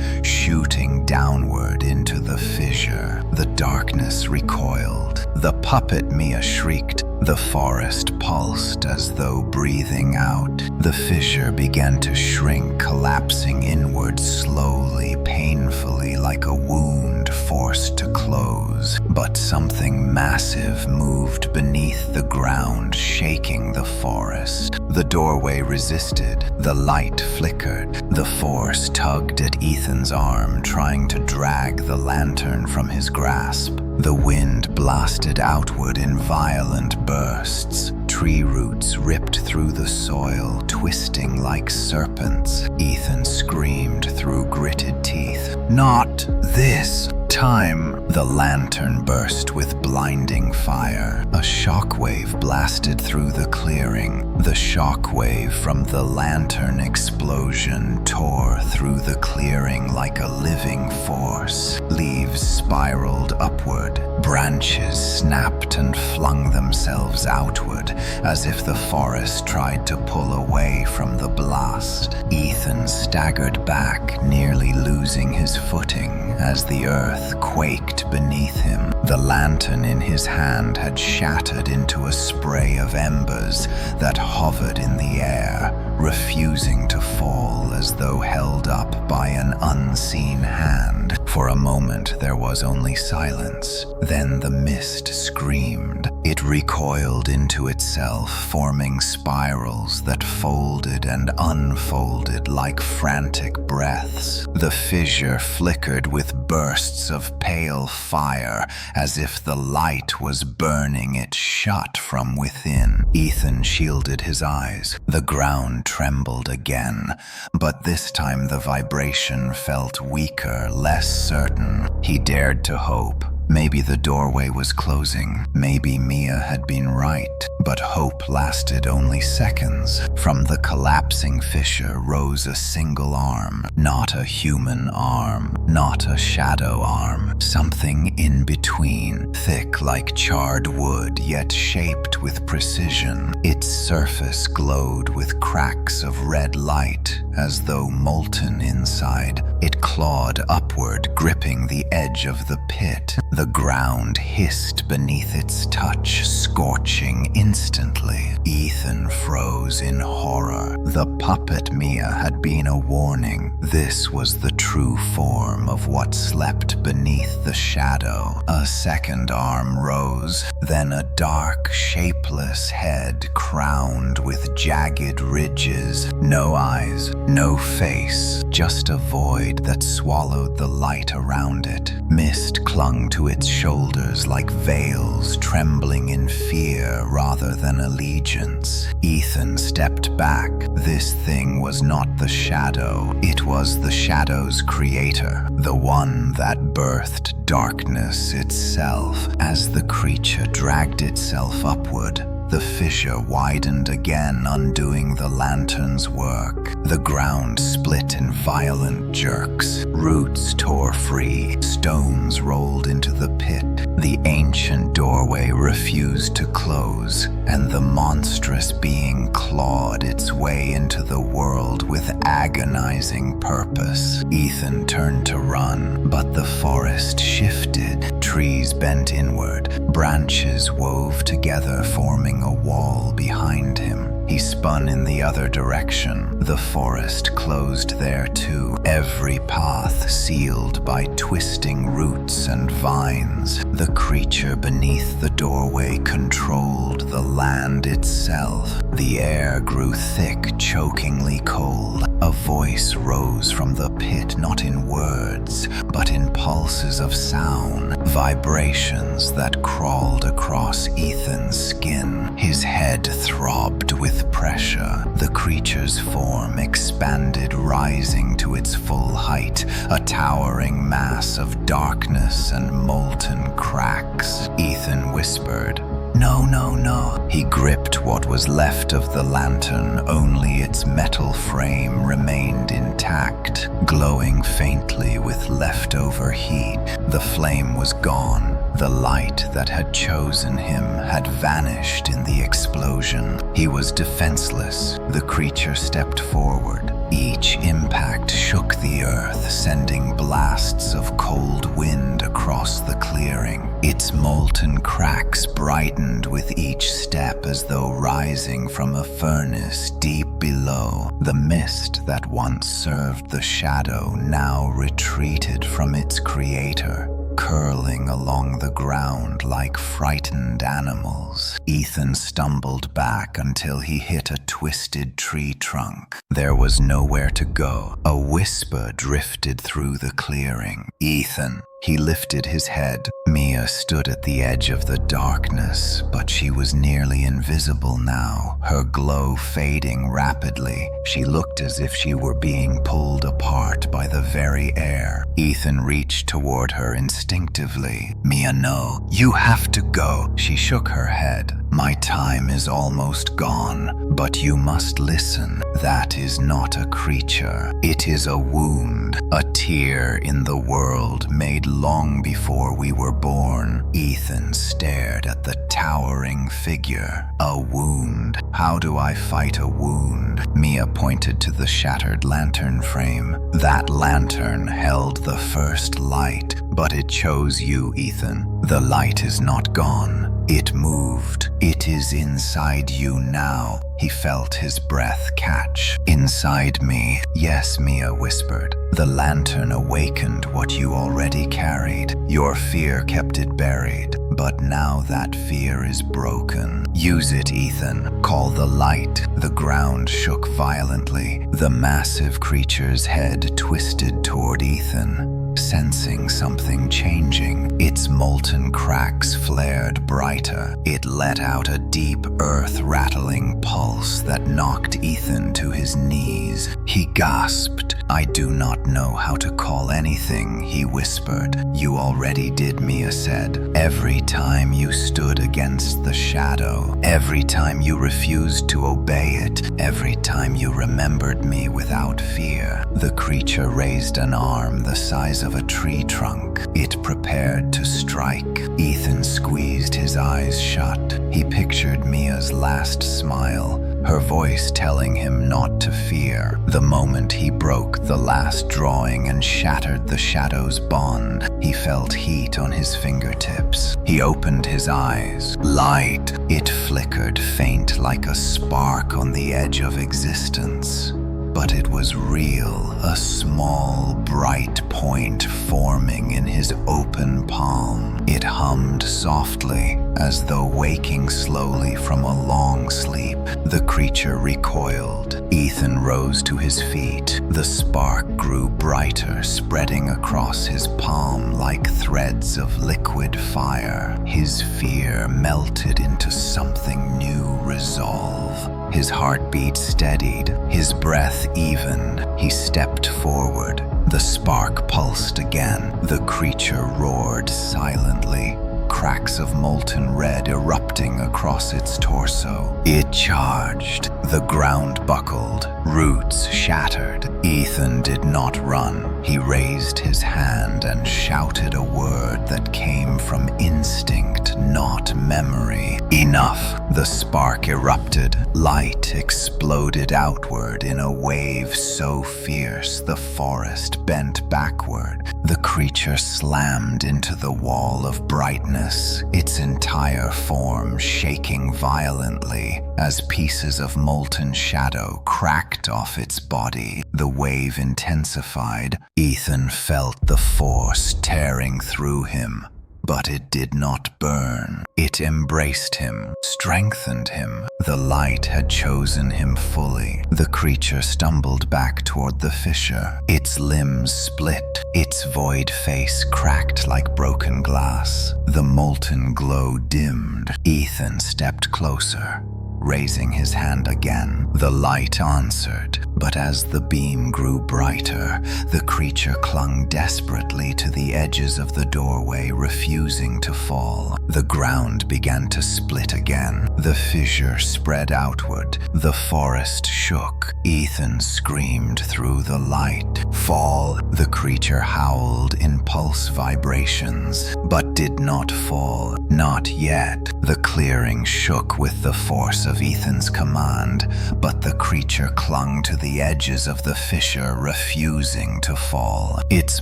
shooting downward into the fissure. The darkness recoiled. The puppet Mia shrieked. The forest pulsed as though breathing out. The fissure began to shrink, collapsing inward slowly, painfully, like a wound forced to close. But something massive moved beneath the ground, shaking the forest. The doorway resisted. The light flickered. The force tugged at Ethan's arm, trying to drag the lantern from his grasp. The wind blasted outward in violent bursts. Tree roots ripped through the soil, twisting like serpents. Ethan screamed through gritted teeth. "Not this time!" The lantern burst with blinding fire. A shockwave blasted through the clearing. The shockwave from the lantern explosion tore through the clearing like a living force. Leaves spiraled upward. Branches snapped and flung themselves outward, as if the forest tried to pull away from the blast. Ethan staggered back, nearly losing his footing as the earth quaked beneath him. The lantern in his hand had shattered into a spray of embers that hovered in the air, refusing to fall as though held up by an unseen hand. For a moment there was only silence. Then the mist screamed. It recoiled into itself, forming spirals that folded and unfolded like frantic breaths. The fissure flickered with bursts of pale fire, as if the light was burning it shut from within. Ethan shielded his eyes. The ground trembled again, but this time the vibration felt weaker, less certain. He dared to hope. Maybe the doorway was closing. Maybe Mia had been right. But hope lasted only seconds. From the collapsing fissure rose a single arm. Not a human arm. Not a shadow arm. Something in between. Thick like charred wood, yet shaped with precision. Its surface glowed with cracks of red light, as though molten inside. It clawed upward, gripping the edge of the pit. The ground hissed beneath its touch, scorching instantly. Ethan froze in horror. The puppet Mia had been a warning. This was the true form of what slept beneath the shadow. A second arm rose, then a dark, shapeless head crowned with jagged ridges. No eyes, no face, just a void that swallowed the light around it. Mist clung to its shoulders like veils, trembling in fear rather than allegiance. Ethan stepped back. This thing was not the shadow. It was the shadow's creator, the one that birthed darkness itself. As the creature dragged itself upward, the fissure widened again, undoing the lantern's work. The ground split in violent jerks. Roots tore free. Stones rolled into the pit. The ancient doorway refused to close, and the monstrous being clawed its way into the world with agonizing purpose. Ethan turned to run, but the forest shifted. Trees bent inward. Branches wove together, forming a wall behind him. He spun in the other direction. The forest closed there too, every path sealed by twisting roots and vines. The creature beneath the doorway controlled the land itself. The air grew thick, chokingly cold. A voice rose from the pit, not in words, but in pulses of sound, vibrations that crawled across Ethan's skin. His head throbbed with pressure. The creature's form expanded, rising to its full height, a towering mass of darkness and molten cracks. Ethan whispered, "No, no, no." He gripped what was left of the lantern. Only its metal frame remained intact, glowing faintly with leftover heat. The flame was gone. The light that had chosen him had vanished in the explosion. He was defenseless. The creature stepped forward. Each impact shook the earth, sending blasts of cold wind across the clearing. Its molten cracks brightened with each step as though rising from a furnace deep below. The mist that once served the shadow now retreated from its creator, curling along the ground like frightened animals. Ethan stumbled back until he hit a twisted tree trunk. There was nowhere to go. A whisper drifted through the clearing. "Ethan." He lifted his head. Mia stood at the edge of the darkness, but she was nearly invisible now, her glow fading rapidly. She looked as if she were being pulled apart by the very air. Ethan reached toward her instinctively. "Mia, no. You have to go." She shook her head. "My time is almost gone, but you must listen. That is not a creature. It is a wound, a tear in the world made long before we were born." Ethan stared at the towering figure. "A wound? How do I fight a wound?" Mia pointed to the shattered lantern frame. "That lantern held the first light, but it chose you, Ethan. The light is not gone. It moved. It is inside you now." He felt his breath catch. "Inside me." "Yes," Mia whispered. "The lantern awakened what you already carried. Your fear kept it buried, but now that fear is broken. Use it, Ethan. Call the light." The ground shook violently. The massive creature's head twisted toward Ethan, sensing something changing. Its molten cracks flared brighter. It let out a deep, earth-rattling pulse that knocked Ethan to his knees. He gasped. "I do not know how to call anything," he whispered. "You already did," Mia said. "Every time you stood against the shadow, every time you refused to obey it, every time you remembered me without fear." The creature raised an arm the size of a tree trunk. It prepared to strike. Ethan squeezed his eyes shut. He pictured Mia's last smile, her voice telling him not to fear. The moment he broke the last drawing and shattered the shadow's bond, He felt heat on his fingertips. He opened his eyes. Light. It flickered faint like a spark on the edge of existence. But it was real, a small, bright point forming in his open palm. It hummed softly, as though waking slowly from a long sleep. The creature recoiled. Ethan rose to his feet. The spark grew brighter, spreading across his palm like threads of liquid fire. His fear melted into something new resolve. His heartbeat steadied, his breath evened. He stepped forward. The spark pulsed again. The creature roared silently, cracks of molten red erupting across its torso. It charged. The ground buckled, roots shattered. Ethan did not run. He raised his hand and shouted a word that came from instinct, not memory. Enough. The spark erupted. Light exploded outward in a wave so fierce the forest bent backward. The creature slammed into the wall of brightness, its entire form shaking violently as pieces of molten shadow cracked off its body. The wave intensified. Ethan felt the force tearing through him. But it did not burn. It embraced him, strengthened him. The light had chosen him fully. The creature stumbled back toward the fissure. Its limbs split, its void face cracked like broken glass. The molten glow dimmed. Ethan stepped closer. Raising his hand again, the light answered. But as the beam grew brighter, the creature clung desperately to the edges of the doorway, refusing to fall. The ground began to split again. The fissure spread outward. The forest shook. Ethan screamed through the light. Fall! The creature howled in pulse vibrations, but did not fall. Not yet. The clearing shook with the force of Ethan's command, but the creature clung to the edges of the fissure, refusing to fall. Its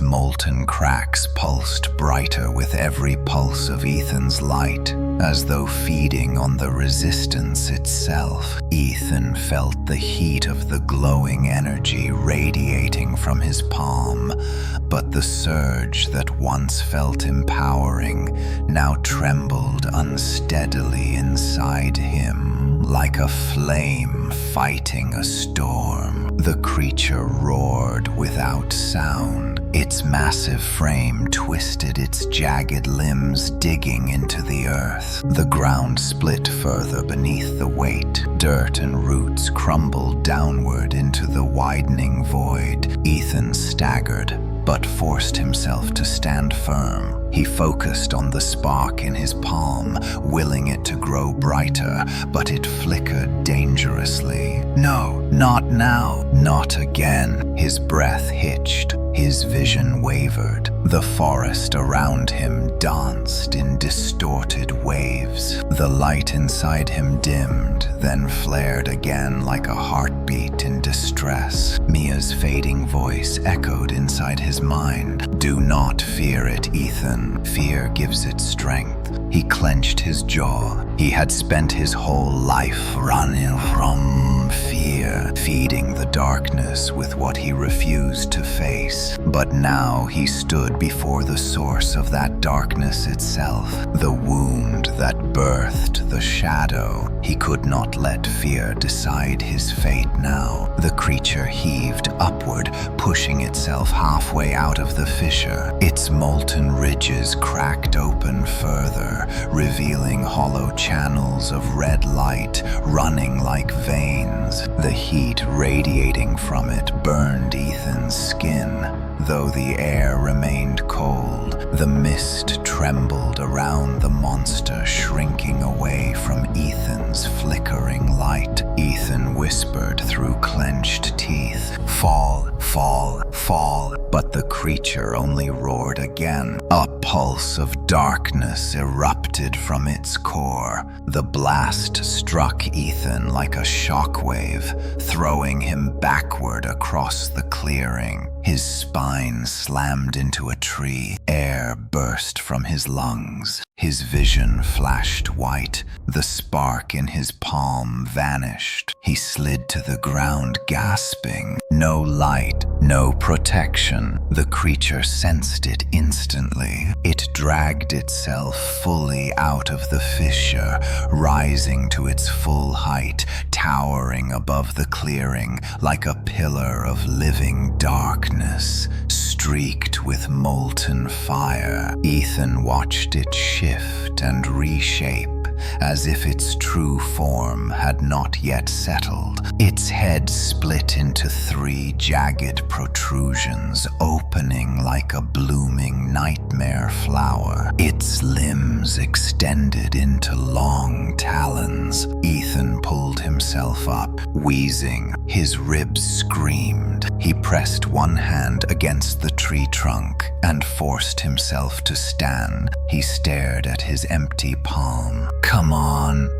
molten cracks pulsed brighter with every pulse of Ethan's light, as though feeding on the resistance itself. Ethan felt the heat of the glowing energy radiating from his palm, but the surge that once felt empowering now trembled unsteadily inside him, like a flame fighting a storm. The creature roared without sound. Its massive frame twisted its jagged limbs, digging into the earth. The ground split further beneath the weight. Dirt and roots crumbled downward into the widening void. Ethan staggered, but forced himself to stand firm. He focused on the spark in his palm, willing it to grow brighter, but it flickered dangerously. No, not now, not again. His breath hitched. His vision wavered. The forest around him danced in distorted waves. The light inside him dimmed, then flared again like a heartbeat in distress. Mia's fading voice echoed inside his mind. Do not fear it, Ethan. Fear gives it strength. He clenched his jaw. He had spent his whole life running from fear, feeding the darkness with what he refused to face. But now he stood before the source of that darkness itself, the wound that birthed the shadow. He could not let fear decide his fate now. The creature heaved upward, pushing itself halfway out of the fissure. Its molten ridges cracked open further, revealing hollow channels of red light running like veins. The heat radiating from it burned Ethan's skin. Though the air remained cold, the mist trembled around the monster, shrinking away from Ethan's flickering light. Ethan whispered through clenched teeth, "Fall, fall, fall." But the creature only roared again. A pulse of darkness erupted from its core. The blast struck Ethan like a shockwave, throwing him backward across the clearing. His spine slammed into a tree. Air burst from his lungs. His vision flashed white. The spark in his palm vanished. He slid to the ground, gasping. No light, no protection. The creature sensed it instantly. It dragged itself fully out of the fissure, rising to its full height, towering above the clearing like a pillar of living darkness, streaked with molten fire. Ethan watched it shift and reshape, as if its true form had not yet settled. Its head split into 3 jagged protrusions, opening like a blooming nightmare flower. Its limbs extended into long talons. Ethan pulled himself up, wheezing. His ribs screamed. He pressed one hand against the tree trunk and forced himself to stand. He stared at his empty palm. Come on,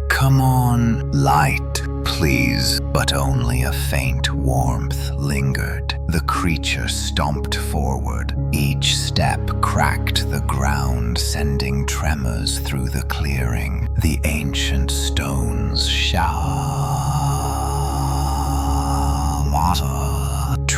light, please. But only a faint warmth lingered. The creature stomped forward. Each step cracked the ground, sending tremors through the clearing. The ancient stones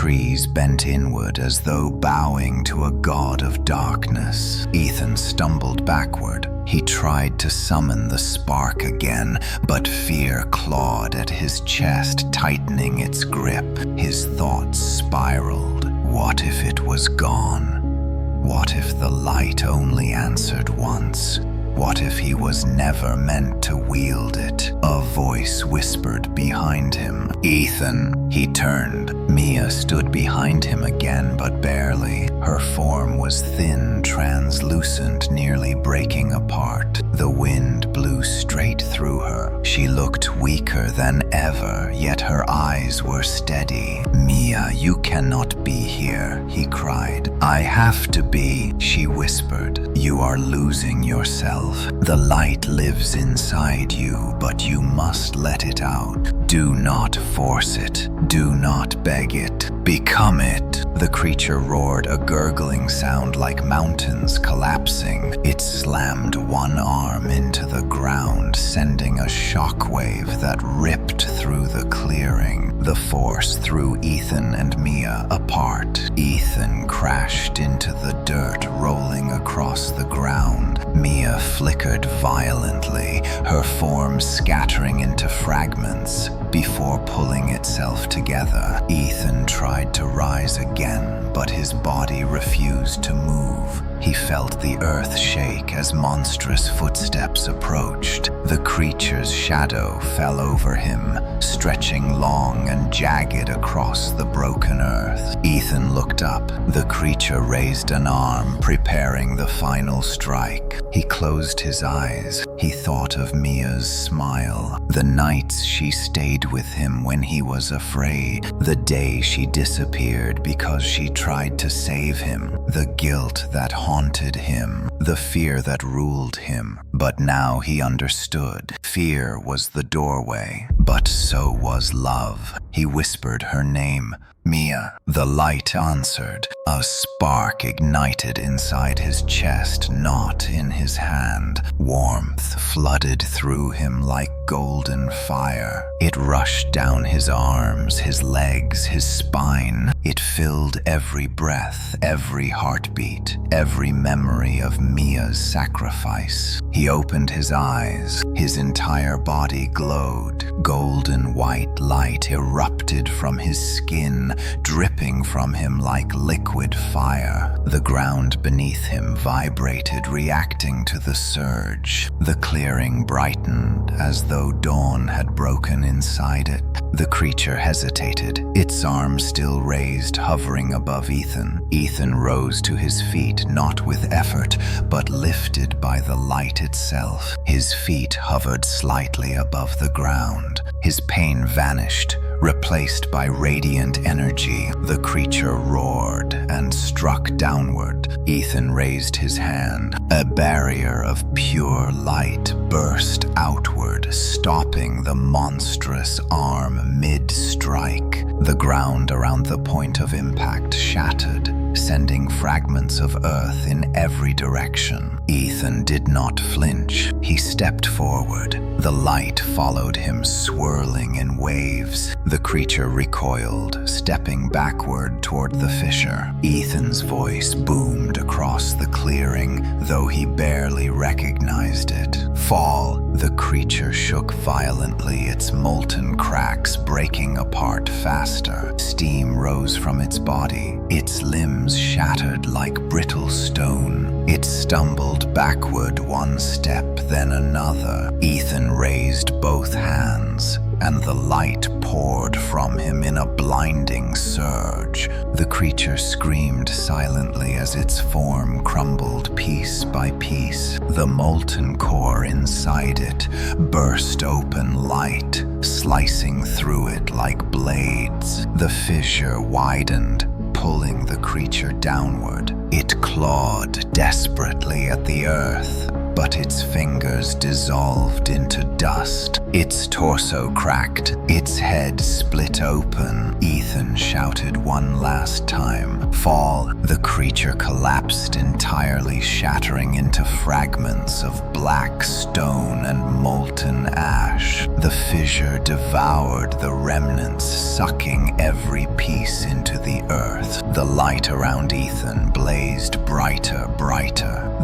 trees bent inward as though bowing to a god of darkness. Ethan stumbled backward. He tried to summon the spark again, but fear clawed at his chest, tightening its grip. His thoughts spiraled. What if it was gone? What if the light only answered once? What if he was never meant to wield it? A voice whispered behind him. Ethan. He turned. Mia stood behind him again, but barely. Her form was thin, translucent, nearly breaking apart. The wind blew straight through her. She looked weaker than ever, yet her eyes were steady. Mia, you cannot be here, he cried. I have to be, she whispered. You are losing yourself. The light lives inside you, but you must let it out. Do not force it. Do not beg it. Become it. The creature roared, a gurgling sound like mountains collapsing. It slammed one arm into the ground, sending a shockwave that ripped through the clearing. The force threw Ethan and Mia apart. Ethan crashed into the dirt, rolling across the ground. Mia flickered violently, her form scattering into fragments. Before pulling itself together, Ethan tried to rise again, but his body refused to move. He felt the earth shake as monstrous footsteps approached. The creature's shadow fell over him, stretching long and jagged across the broken earth. Ethan looked up. The creature raised an arm, preparing the final strike. He closed his eyes. He thought of Mia's smile, the nights she stayed with him when he was afraid, the day she disappeared because she tried to save him, the guilt that haunted him, the fear that ruled him. But now he understood. Fear was the doorway, but so was love. He whispered her name. Mia. The light answered. A spark ignited inside his chest, not in his hand. Warmth flooded through him like golden fire. It rushed down his arms, his legs, his spine. It filled every breath, every heartbeat, every memory of Mia's sacrifice. He opened his eyes. His entire body glowed. Golden white light erupted from his skin, dripping from him like liquid fire. The ground beneath him vibrated, reacting to the surge. The clearing brightened as though dawn had broken inside it. The creature hesitated, its arms still raised, hovering above Ethan. Ethan rose to his feet, not with effort, but lifted by the light itself. His feet hovered slightly above the ground. His pain vanished, replaced by radiant energy. The creature roared and struck downward. Ethan raised his hand. A barrier of pure light burst outward, stopping the monstrous arm mid-strike. The ground around the point of impact shattered, sending fragments of earth in every direction. Ethan did not flinch. He stepped forward. The light followed him, swirling in waves. The creature recoiled, stepping backward toward the fissure. Ethan's voice boomed across the clearing, though he barely recognized it. Fall! The creature shook violently, its molten cracks breaking apart faster. Steam rose from its body. Its limbs shattered like brittle stone. It stumbled backward one step, then another. Ethan raised both hands, and the light poured from him in a blinding surge. The creature screamed silently as its form crumbled piece by piece. The molten core inside it burst open, light slicing through it like blades. The fissure widened, pulling the creature downward. It clawed desperately at the earth, but its fingers dissolved into dust. Its torso cracked, its head split open. Ethan shouted one last time. Fall! The creature collapsed entirely, shattering into fragments of black stone and molten ash. The fissure devoured the remnants, sucking every piece into the earth. The light around Ethan blazed brighter,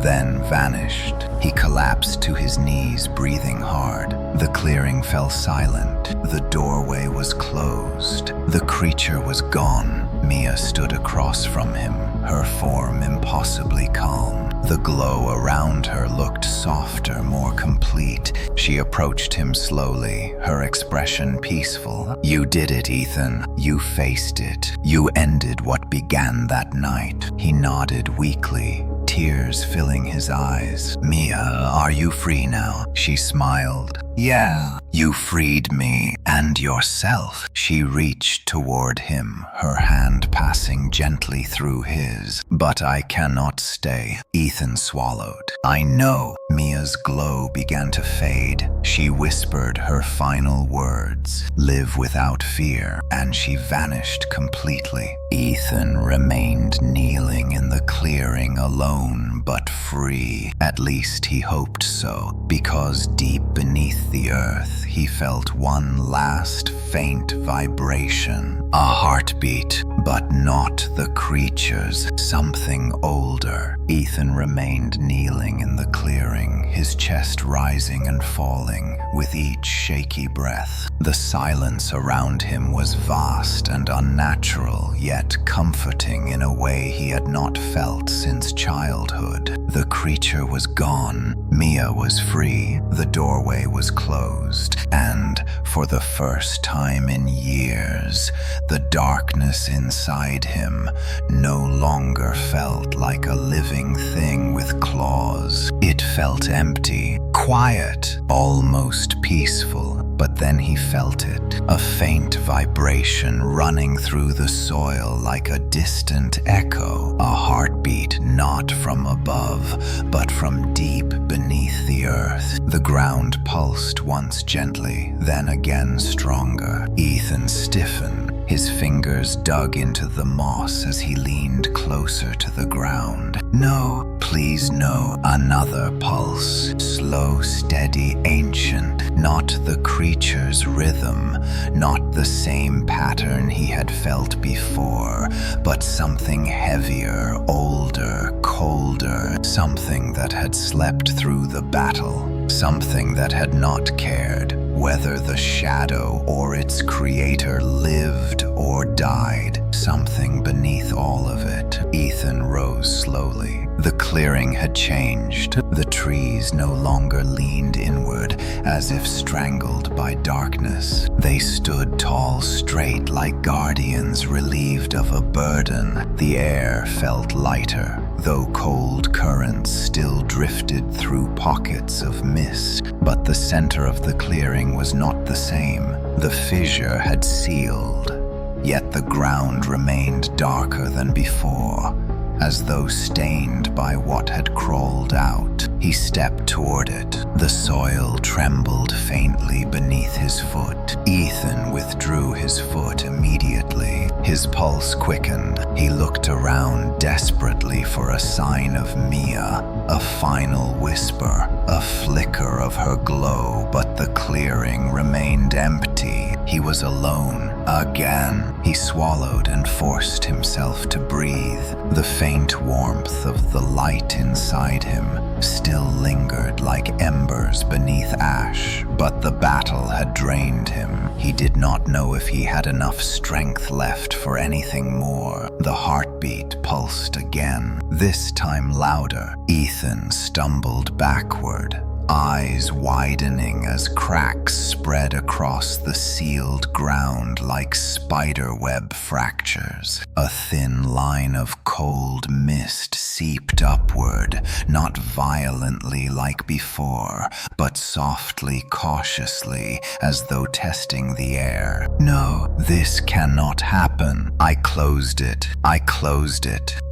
then vanished. He collapsed to his knees, breathing hard. The clearing fell silent. The doorway was closed. The creature was gone. Mia stood across from him, her form impossibly calm. The glow around her looked softer, more complete. She approached him slowly, her expression peaceful. You did it, Ethan. You faced it. You ended what began that night. He nodded weakly, tears filling his eyes. Mia, are you free now? She smiled. Yeah, you freed me and yourself. She reached toward him, her hand passing gently through his. But I cannot stay. Ethan swallowed. I know. Mia's glow began to fade. She whispered her final words. Live without fear. And she vanished completely. Ethan remained kneeling in the clearing, alone but free. At least he hoped so, because deep beneath the earth he felt one last faint vibration. A heartbeat, but not the creature's. Something older. Ethan remained kneeling in the clearing, his chest rising and falling with each shaky breath. The silence around him was vast and unnatural, yet comforting in a way he had not felt since childhood. The creature was gone. Mia was free. The doorway was closed. And for the first time in years, the darkness inside him no longer felt like a living thing with claws. It felt empty, quiet, almost peaceful. But then he felt it, a faint vibration running through the soil like a distant echo, a heartbeat not from above, but from deep beneath the earth. The ground pulsed once gently, then again stronger. Ethan stiffened. His fingers dug into the moss as he leaned closer to the ground. No, please no. Another pulse, slow, steady, ancient, not the creature's rhythm, not the same pattern he had felt before, but something heavier, older, colder, something that had slept through the battle, something that had not cared whether the shadow or its creator lived or died. Something beneath all of it. Ethan rose slowly. The clearing had changed. The trees no longer leaned inward, as if strangled by darkness. They stood tall, straight, like guardians relieved of a burden. The air felt lighter, though cold currents still drifted through pockets of mist. But the center of the clearing was not the same. The fissure had sealed, yet the ground remained darker than before, as though stained by what had crawled out. He stepped toward it. The soil trembled faintly beneath his foot. Ethan withdrew his foot immediately. His pulse quickened. He looked around desperately for a sign of Mia, a final whisper, a flicker of her glow, but the clearing remained empty. He was alone again. He swallowed and forced himself to breathe. The faint warmth of the light inside him still lingered like embers beneath ash, but the battle had drained him. He did not know if he had enough strength left for anything more. The heartbeat pulsed again, this time louder. Ethan stumbled backward, eyes widening as cracks spread across the sealed ground like spiderweb fractures. A thin line of cold mist seeped upward, not violently like before, but softly, cautiously, as though testing the air. No, this cannot happen. I closed it,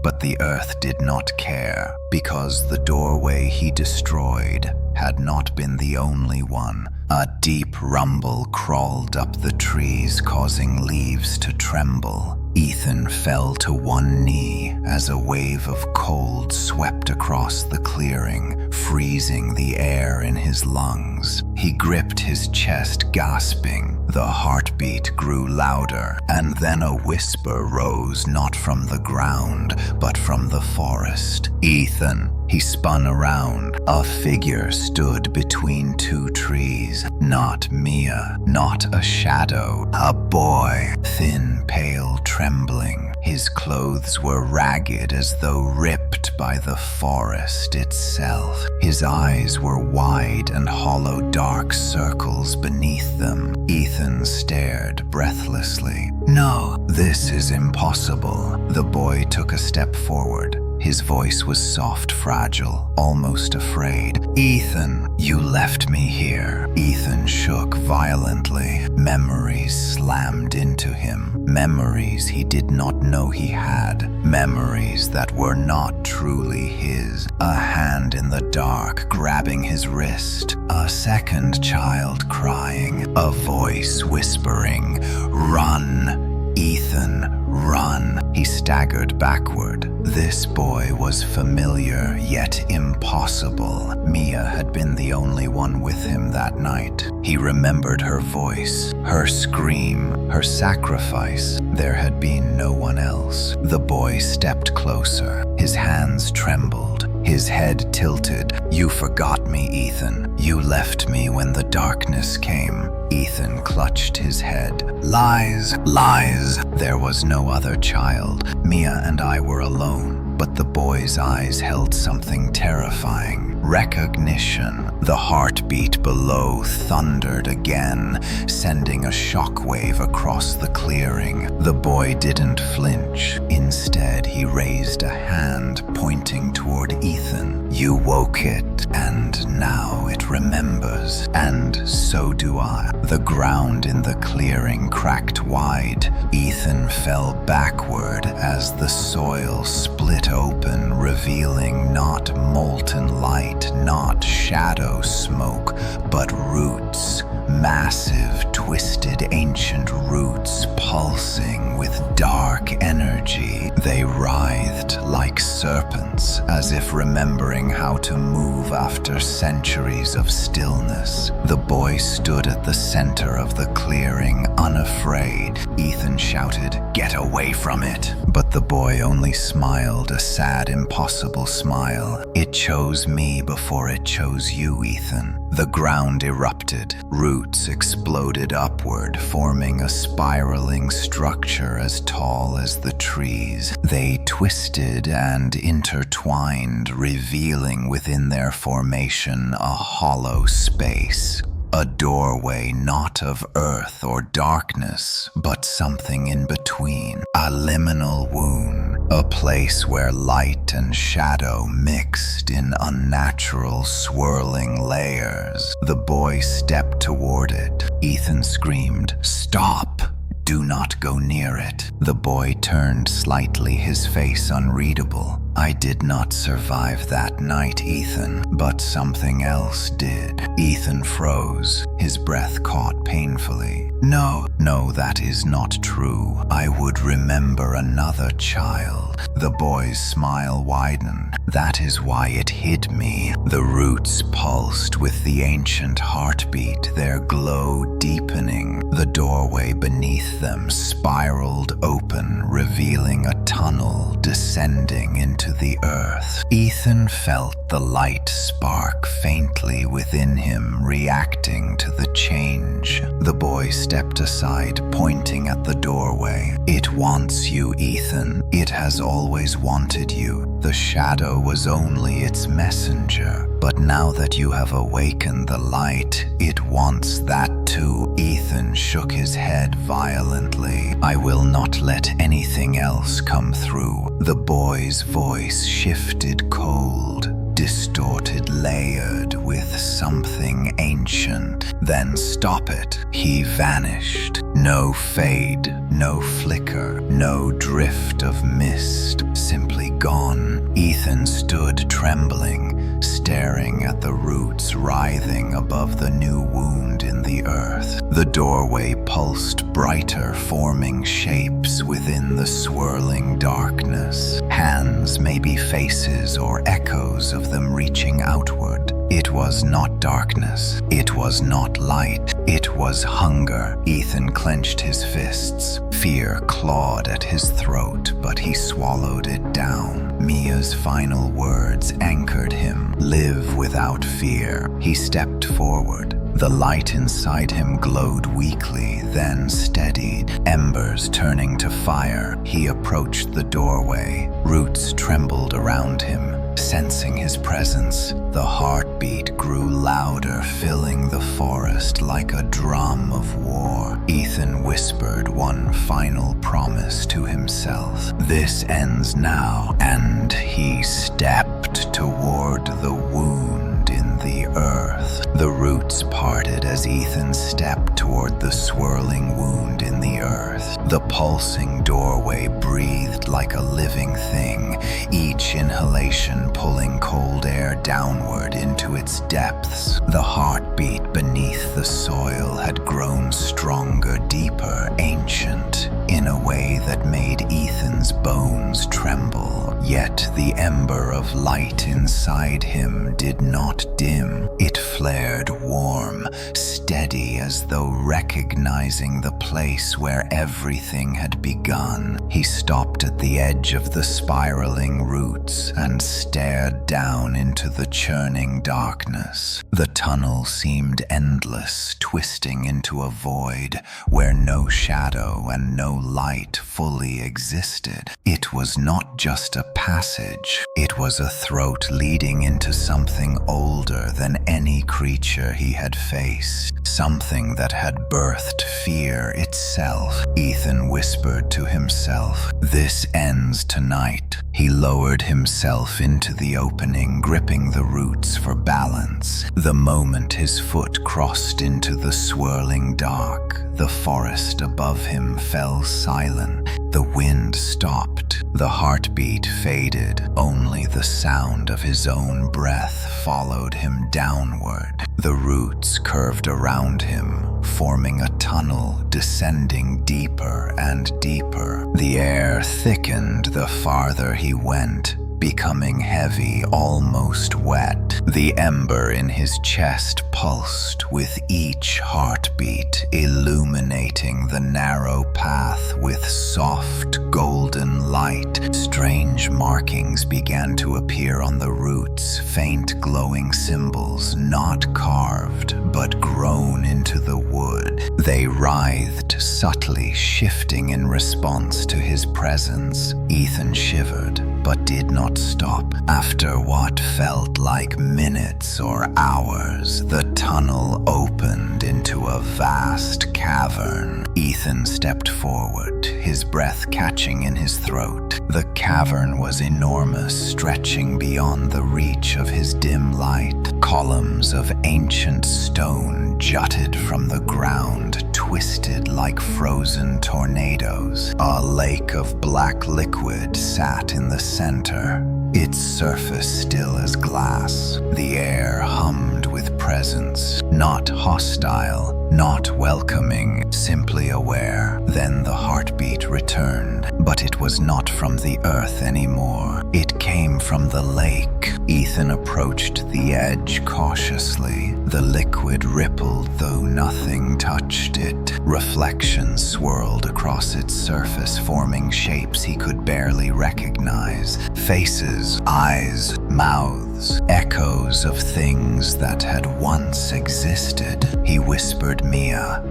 but the earth did not care, because the doorway he destroyed had not been the only one. A deep rumble crawled up the trees, causing leaves to tremble. Ethan fell to one knee as a wave of cold swept across the clearing, freezing the air in his lungs. He gripped his chest, gasping. The heartbeat grew louder, and then a whisper rose not from the ground, but from the forest. Ethan. He spun around. A figure stood between two trees. Not Mia, not a shadow. A boy, thin, pale, trembling. His clothes were ragged as though ripped by the forest itself. His eyes were wide and hollow, dark circles beneath them. Ethan stared breathlessly. No, this is impossible. The boy took a step forward. His voice was soft, fragile, almost afraid. Ethan, you left me here. Ethan shook violently. Memories slammed into him. Memories he did not know he had. Memories that were not truly his. A hand in the dark grabbing his wrist. A second child crying. A voice whispering, "Run, Ethan, run." He staggered backward. This boy was familiar, yet impossible. Mia had been the only one with him that night. He remembered her voice, her scream, her sacrifice. There had been no one else. The boy stepped closer. His hands trembled. His head tilted. "You forgot me, Ethan. You left me when the darkness came." Ethan clutched his head. Lies, lies. There was no other child. Mia and I were alone, but the boy's eyes held something terrifying. Recognition. The heartbeat below thundered again, sending a shockwave across the clearing. The boy didn't flinch. Instead, he raised a hand, pointing toward Ethan. "You woke it, and now it remembers. And so do I." The ground in the clearing cracked wide. Ethan fell backward as the soil split open, revealing not molten light, not shadow smoke, but roots. Massive, twisted, ancient roots pulsing with dark energy. They writhed like serpents, as if remembering how to move after centuries of stillness. The boy stood at the center of the clearing, unafraid. Ethan shouted, "Get away from it!" But the boy only smiled, a sad, impossible smile. "It chose me before it chose you, Ethan." The ground erupted. Roots exploded upward, forming a spiraling structure as tall as the trees. They twisted and intertwined, revealing within their formation a hollow space. A doorway not of earth or darkness, but something in between. A liminal wound. a place where light and shadow mixed in unnatural, swirling layers. The boy stepped toward it. Ethan screamed, "Stop! Do not go near it." The boy turned slightly, his face unreadable. "I did not survive that night, Ethan, but something else did." Ethan froze, his breath caught painfully. No, that is not true. I would remember another child." The boy's smile widened. "That is why it hid me." The roots pulsed with the ancient heartbeat, their glow deepening. The doorway beneath them spiraled open, revealing a tunnel descending into the earth. Ethan felt the light spark faintly within him, reacting to the change. The boy stepped aside, pointing at the doorway. "It wants you, Ethan. It has always wanted you. The shadow was only its messenger. But now that you have awakened the light, it wants that too." Ethan shook his head violently. "I will not let anything else come through." The boy's voice shifted, cold, distorted, layered with something ancient. "Then stop it." He vanished. No fade, no flicker, no drift of mist, simply gone. Ethan stood trembling, staring at the roots writhing above the new wound in the earth. The doorway pulsed brighter, forming shapes within the swirling darkness. Hands, maybe faces or echoes of them reaching outward. It was not darkness. It was not light. It was hunger. Ethan clenched his fists. Fear clawed at his throat, but he swallowed it down. Mia's final words anchored him. "Live without fear." He stepped forward. The light inside him glowed weakly, then steadied, embers turning to fire. He approached the doorway. Roots trembled around him, sensing his presence. The heartbeat grew louder, filling the forest like a drum of war. Ethan whispered one final promise to himself. "This ends now." And he stepped toward the wound in the earth. The roots parted as Ethan stepped toward the swirling wound in the earth. The pulsing doorway breathed like a living thing, each inhalation pulling cold air downward into its depths. The heartbeat beneath the soil had grown stronger, deeper, ancient, in a way that made Ethan's bones tremble. Yet the ember of light inside him did not dim. It flared warm, steady, as though recognizing the place where everything had begun. He stopped at the edge of the spiraling roots and stared down into the churning darkness. The tunnel seemed endless, twisting into a void where no shadow and no light fully existed. It was not just a passage. It was a throat leading into something older than any creature he had faced. Something that had birthed fear itself. Ethan whispered to himself, "This ends tonight." He lowered himself into the opening, gripping the roots for balance. The moment his foot crossed into the swirling dark, the forest above him fell silent. The wind stopped. The heartbeat faded. Only the sound of his own breath followed him downward. The roots curved around him, forming a tunnel descending deeper and deeper. The air thickened the farther he went, becoming heavy, almost wet. The ember in his chest pulsed with each heartbeat, illuminating the narrow path with soft golden light. Strange markings began to appear on the roots, faint glowing symbols, not carved, but grown into the wood. They writhed, subtly shifting in response to his presence. Ethan shivered. but did not stop. After what felt like minutes or hours, the tunnel opened into a vast cavern. Ethan stepped forward, his breath catching in his throat. The cavern was enormous, stretching beyond the reach of his dim light. Columns of ancient stone jutted from the ground, twisted like frozen tornadoes. A lake of black liquid sat in the center, its surface still as glass. The air hummed with presence, not hostile, not welcoming, simply aware. Then the heartbeat returned, but it was not from the earth anymore. It came from the lake. Ethan approached the edge cautiously. The liquid rippled, though nothing touched it. Reflections swirled across its surface, forming shapes he could barely recognize. Faces, eyes, mouths, echoes of things that had once existed. He whispered, "Mia,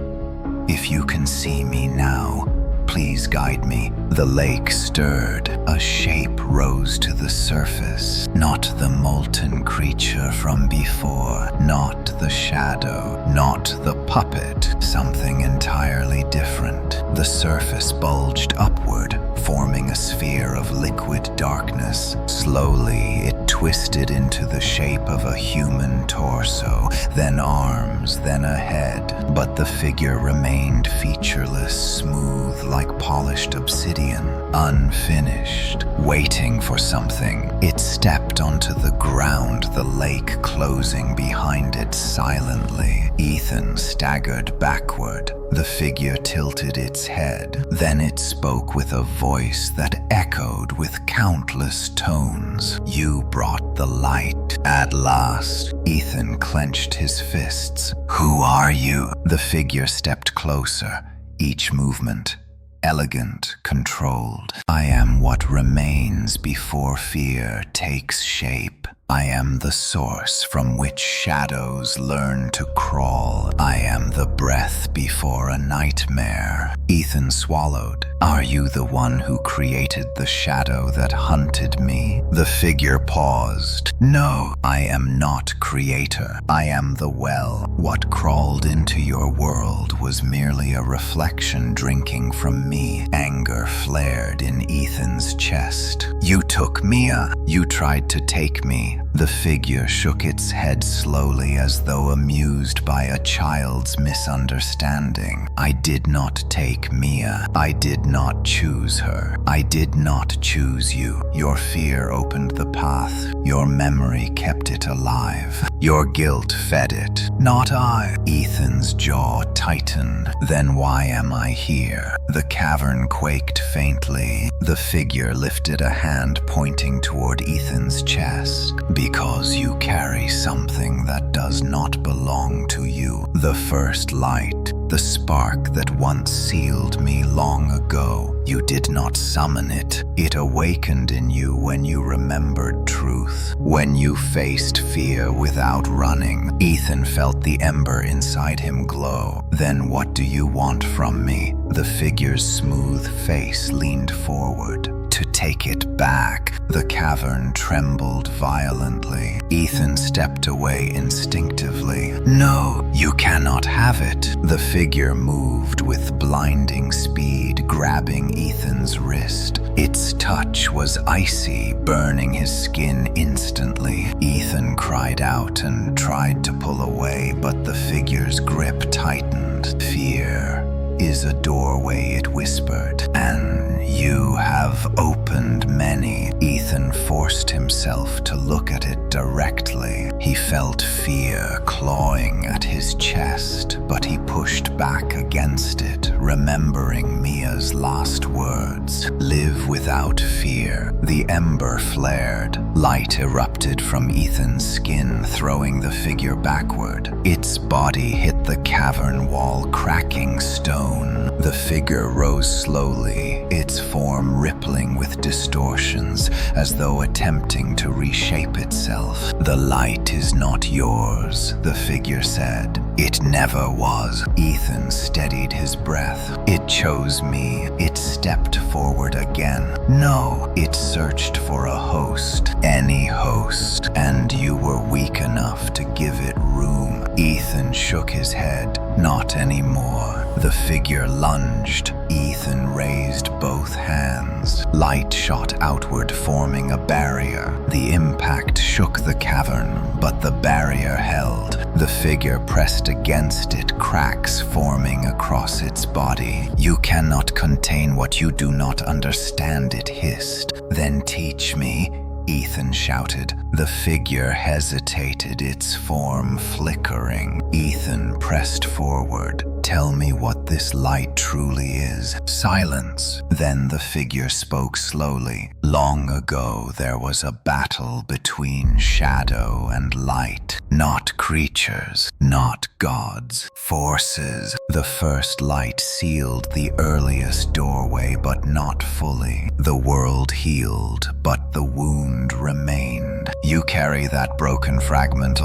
if you can see me now, please guide me." The lake stirred. A shape rose to the surface. Not the molten creature from before, not the shadow, not the puppet. Something entirely different. The surface bulged upward, forming a sphere of liquid darkness. Slowly, it twisted into the shape of a human torso, then arms, then a head. But the figure remained featureless, smooth like polished obsidian, unfinished, waiting for something. It stepped onto the ground, the lake closing behind it silently. Ethan staggered backward. The figure tilted its head. Then it spoke with a voice that echoed with countless tones. "You brought the light." At last, Ethan clenched his fists. "Who are you?" The figure stepped closer, each movement elegant, controlled. "I am what remains before fear takes shape. I am the source from which shadows learn to crawl. I am the breath before a nightmare." Ethan swallowed. "Are you the one who created the shadow that hunted me?" The figure paused. "No, I am not creator. I am the well. What crawled into your world was merely a reflection drinking from me." Anger flared in Ethan's chest. "You took Mia. You tried to take me." The figure shook its head slowly, as though amused by a child's misunderstanding. "I did not take Mia. I did not choose her. I did not choose you. Your fear opened the path. Your memory kept it alive. Your guilt fed it, not I." Ethan's jaw tightened. "Then why am I here?" The cavern quaked faintly. The figure lifted a hand pointing toward Ethan's chest. "Because you carry something that does not belong to you. The first light, the spark that once sealed me long ago. You did not summon it. It awakened in you when you remembered truth, when you faced fear without running." Ethan felt the ember inside him glow. "Then what do you want from me?" The figure's smooth face leaned forward. "To take it back." The cavern trembled violently. Ethan stepped away instinctively. "No, you cannot have it." The figure moved with blinding speed, grabbing Ethan's wrist. Its touch was icy, burning his skin instantly. Ethan cried out and tried to pull away, but the figure's grip tightened. "Fear is a doorway," it whispered, "and you have opened many." Ethan forced himself to look at it directly. He felt fear clawing at his chest, but he pushed back against it, remembering Mia's last words. "Live without fear." The ember flared. Light erupted from Ethan's skin, throwing the figure backward. Its body hit the cavern wall, cracking stone. The figure rose slowly, its form rippling with distortions, as though attempting to reshape itself. The light is not yours, the figure said. It never was. Ethan steadied his breath. It chose me. It stepped forward again. No, it searched for a host, any host, and you were weak enough to give it room. Ethan shook his head. Not anymore. The figure lunged. Ethan raised both hands. Light shot outward, forming a barrier. The impact shook the cavern, but the barrier held. The figure pressed against it, cracks forming across its body. You cannot contain what you do not understand, it hissed. Then teach me, Ethan shouted. The figure hesitated, its form flickering. Ethan pressed forward. Tell me what this light truly is. Silence. Then the figure spoke slowly. Long ago there was a battle between shadow and light. Not creatures, not gods. Forces. The first light sealed the earliest doorway, but not fully. The world healed, but the wound remained. You carry that broken fragment,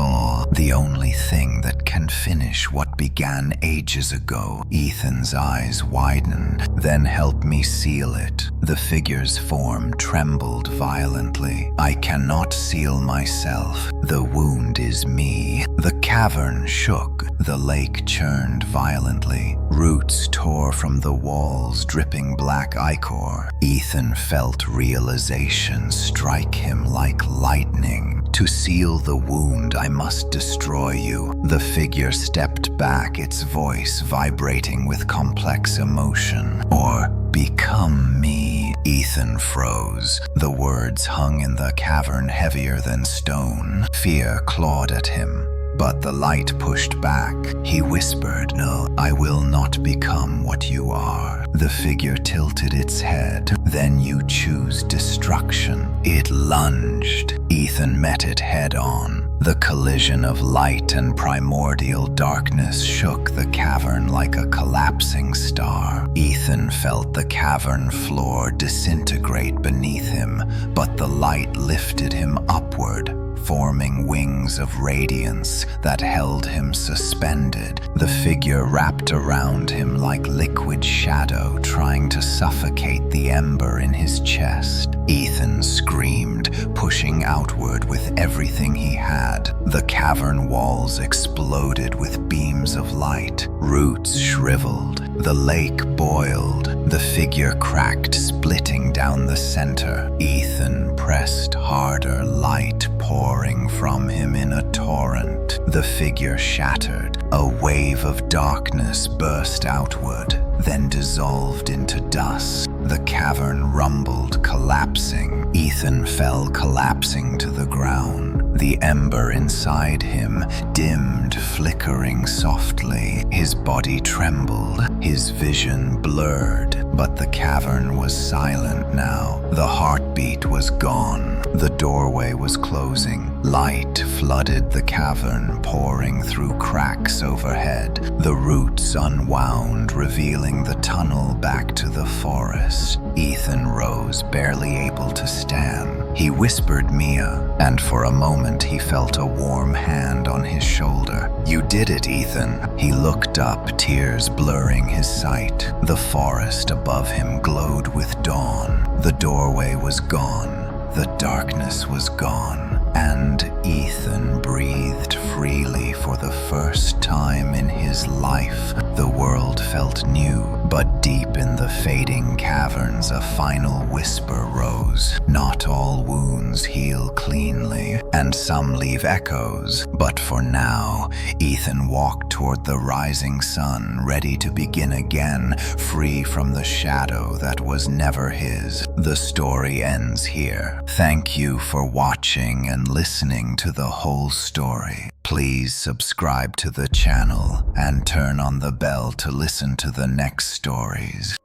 the only thing that can finish what began ages ago. Ethan's eyes widened. Then help me seal it. The figure's form trembled violently. I cannot seal myself. The wound is me. The cavern shook. The lake churned violently. Roots tore from the walls, dripping black ichor. Ethan felt realization strike him like lightning. To seal the wound, I must destroy you. The figure stepped back, its voice vibrating with complex emotion. Or become me. Ethan froze. The words hung in the cavern heavier than stone. Fear clawed at him. But the light pushed back. He whispered, no, I will not become what you are. The figure tilted its head. Then you choose destruction. It lunged. Ethan met it head on. The collision of light and primordial darkness shook the cavern like a collapsing star. Ethan felt the cavern floor disintegrate beneath him, but the light lifted him upward, forming wings of radiance that held him suspended. The figure wrapped around him like liquid shadow, trying to suffocate the ember in his chest. Ethan screamed, pushing outward with everything he had. The cavern walls exploded with beams of light. Roots shriveled. The lake boiled. The figure cracked, splitting down the center. Ethan pressed harder, light pouring from him in a torrent. The figure shattered. A wave of darkness burst outward, then dissolved into dust. The cavern rumbled, collapsing. Ethan fell, collapsing to the ground. The ember inside him dimmed, flickering softly. His body trembled, his vision blurred, but the cavern was silent now. The heartbeat was gone. The doorway was closing. Light flooded the cavern, pouring through cracks overhead. The roots unwound, revealing the tunnel back to the forest. Ethan rose, barely able to stand. He whispered Mia, and for a moment he felt a warm hand on his shoulder. You did it, Ethan. He looked up, tears blurring his sight. The forest above him glowed with dawn. The doorway was gone. The darkness was gone. And Ethan breathed freely for the first time in his life. The world felt new, but deep in the fading caverns a final whisper rose. Not all wounds heal cleanly, and some leave echoes. But for now, Ethan walked toward the rising sun, ready to begin again, free from the shadow that was never his. The story ends here. Thank you for watching and listening to the whole story. Please subscribe to the channel and turn on the bell to listen to the next stories.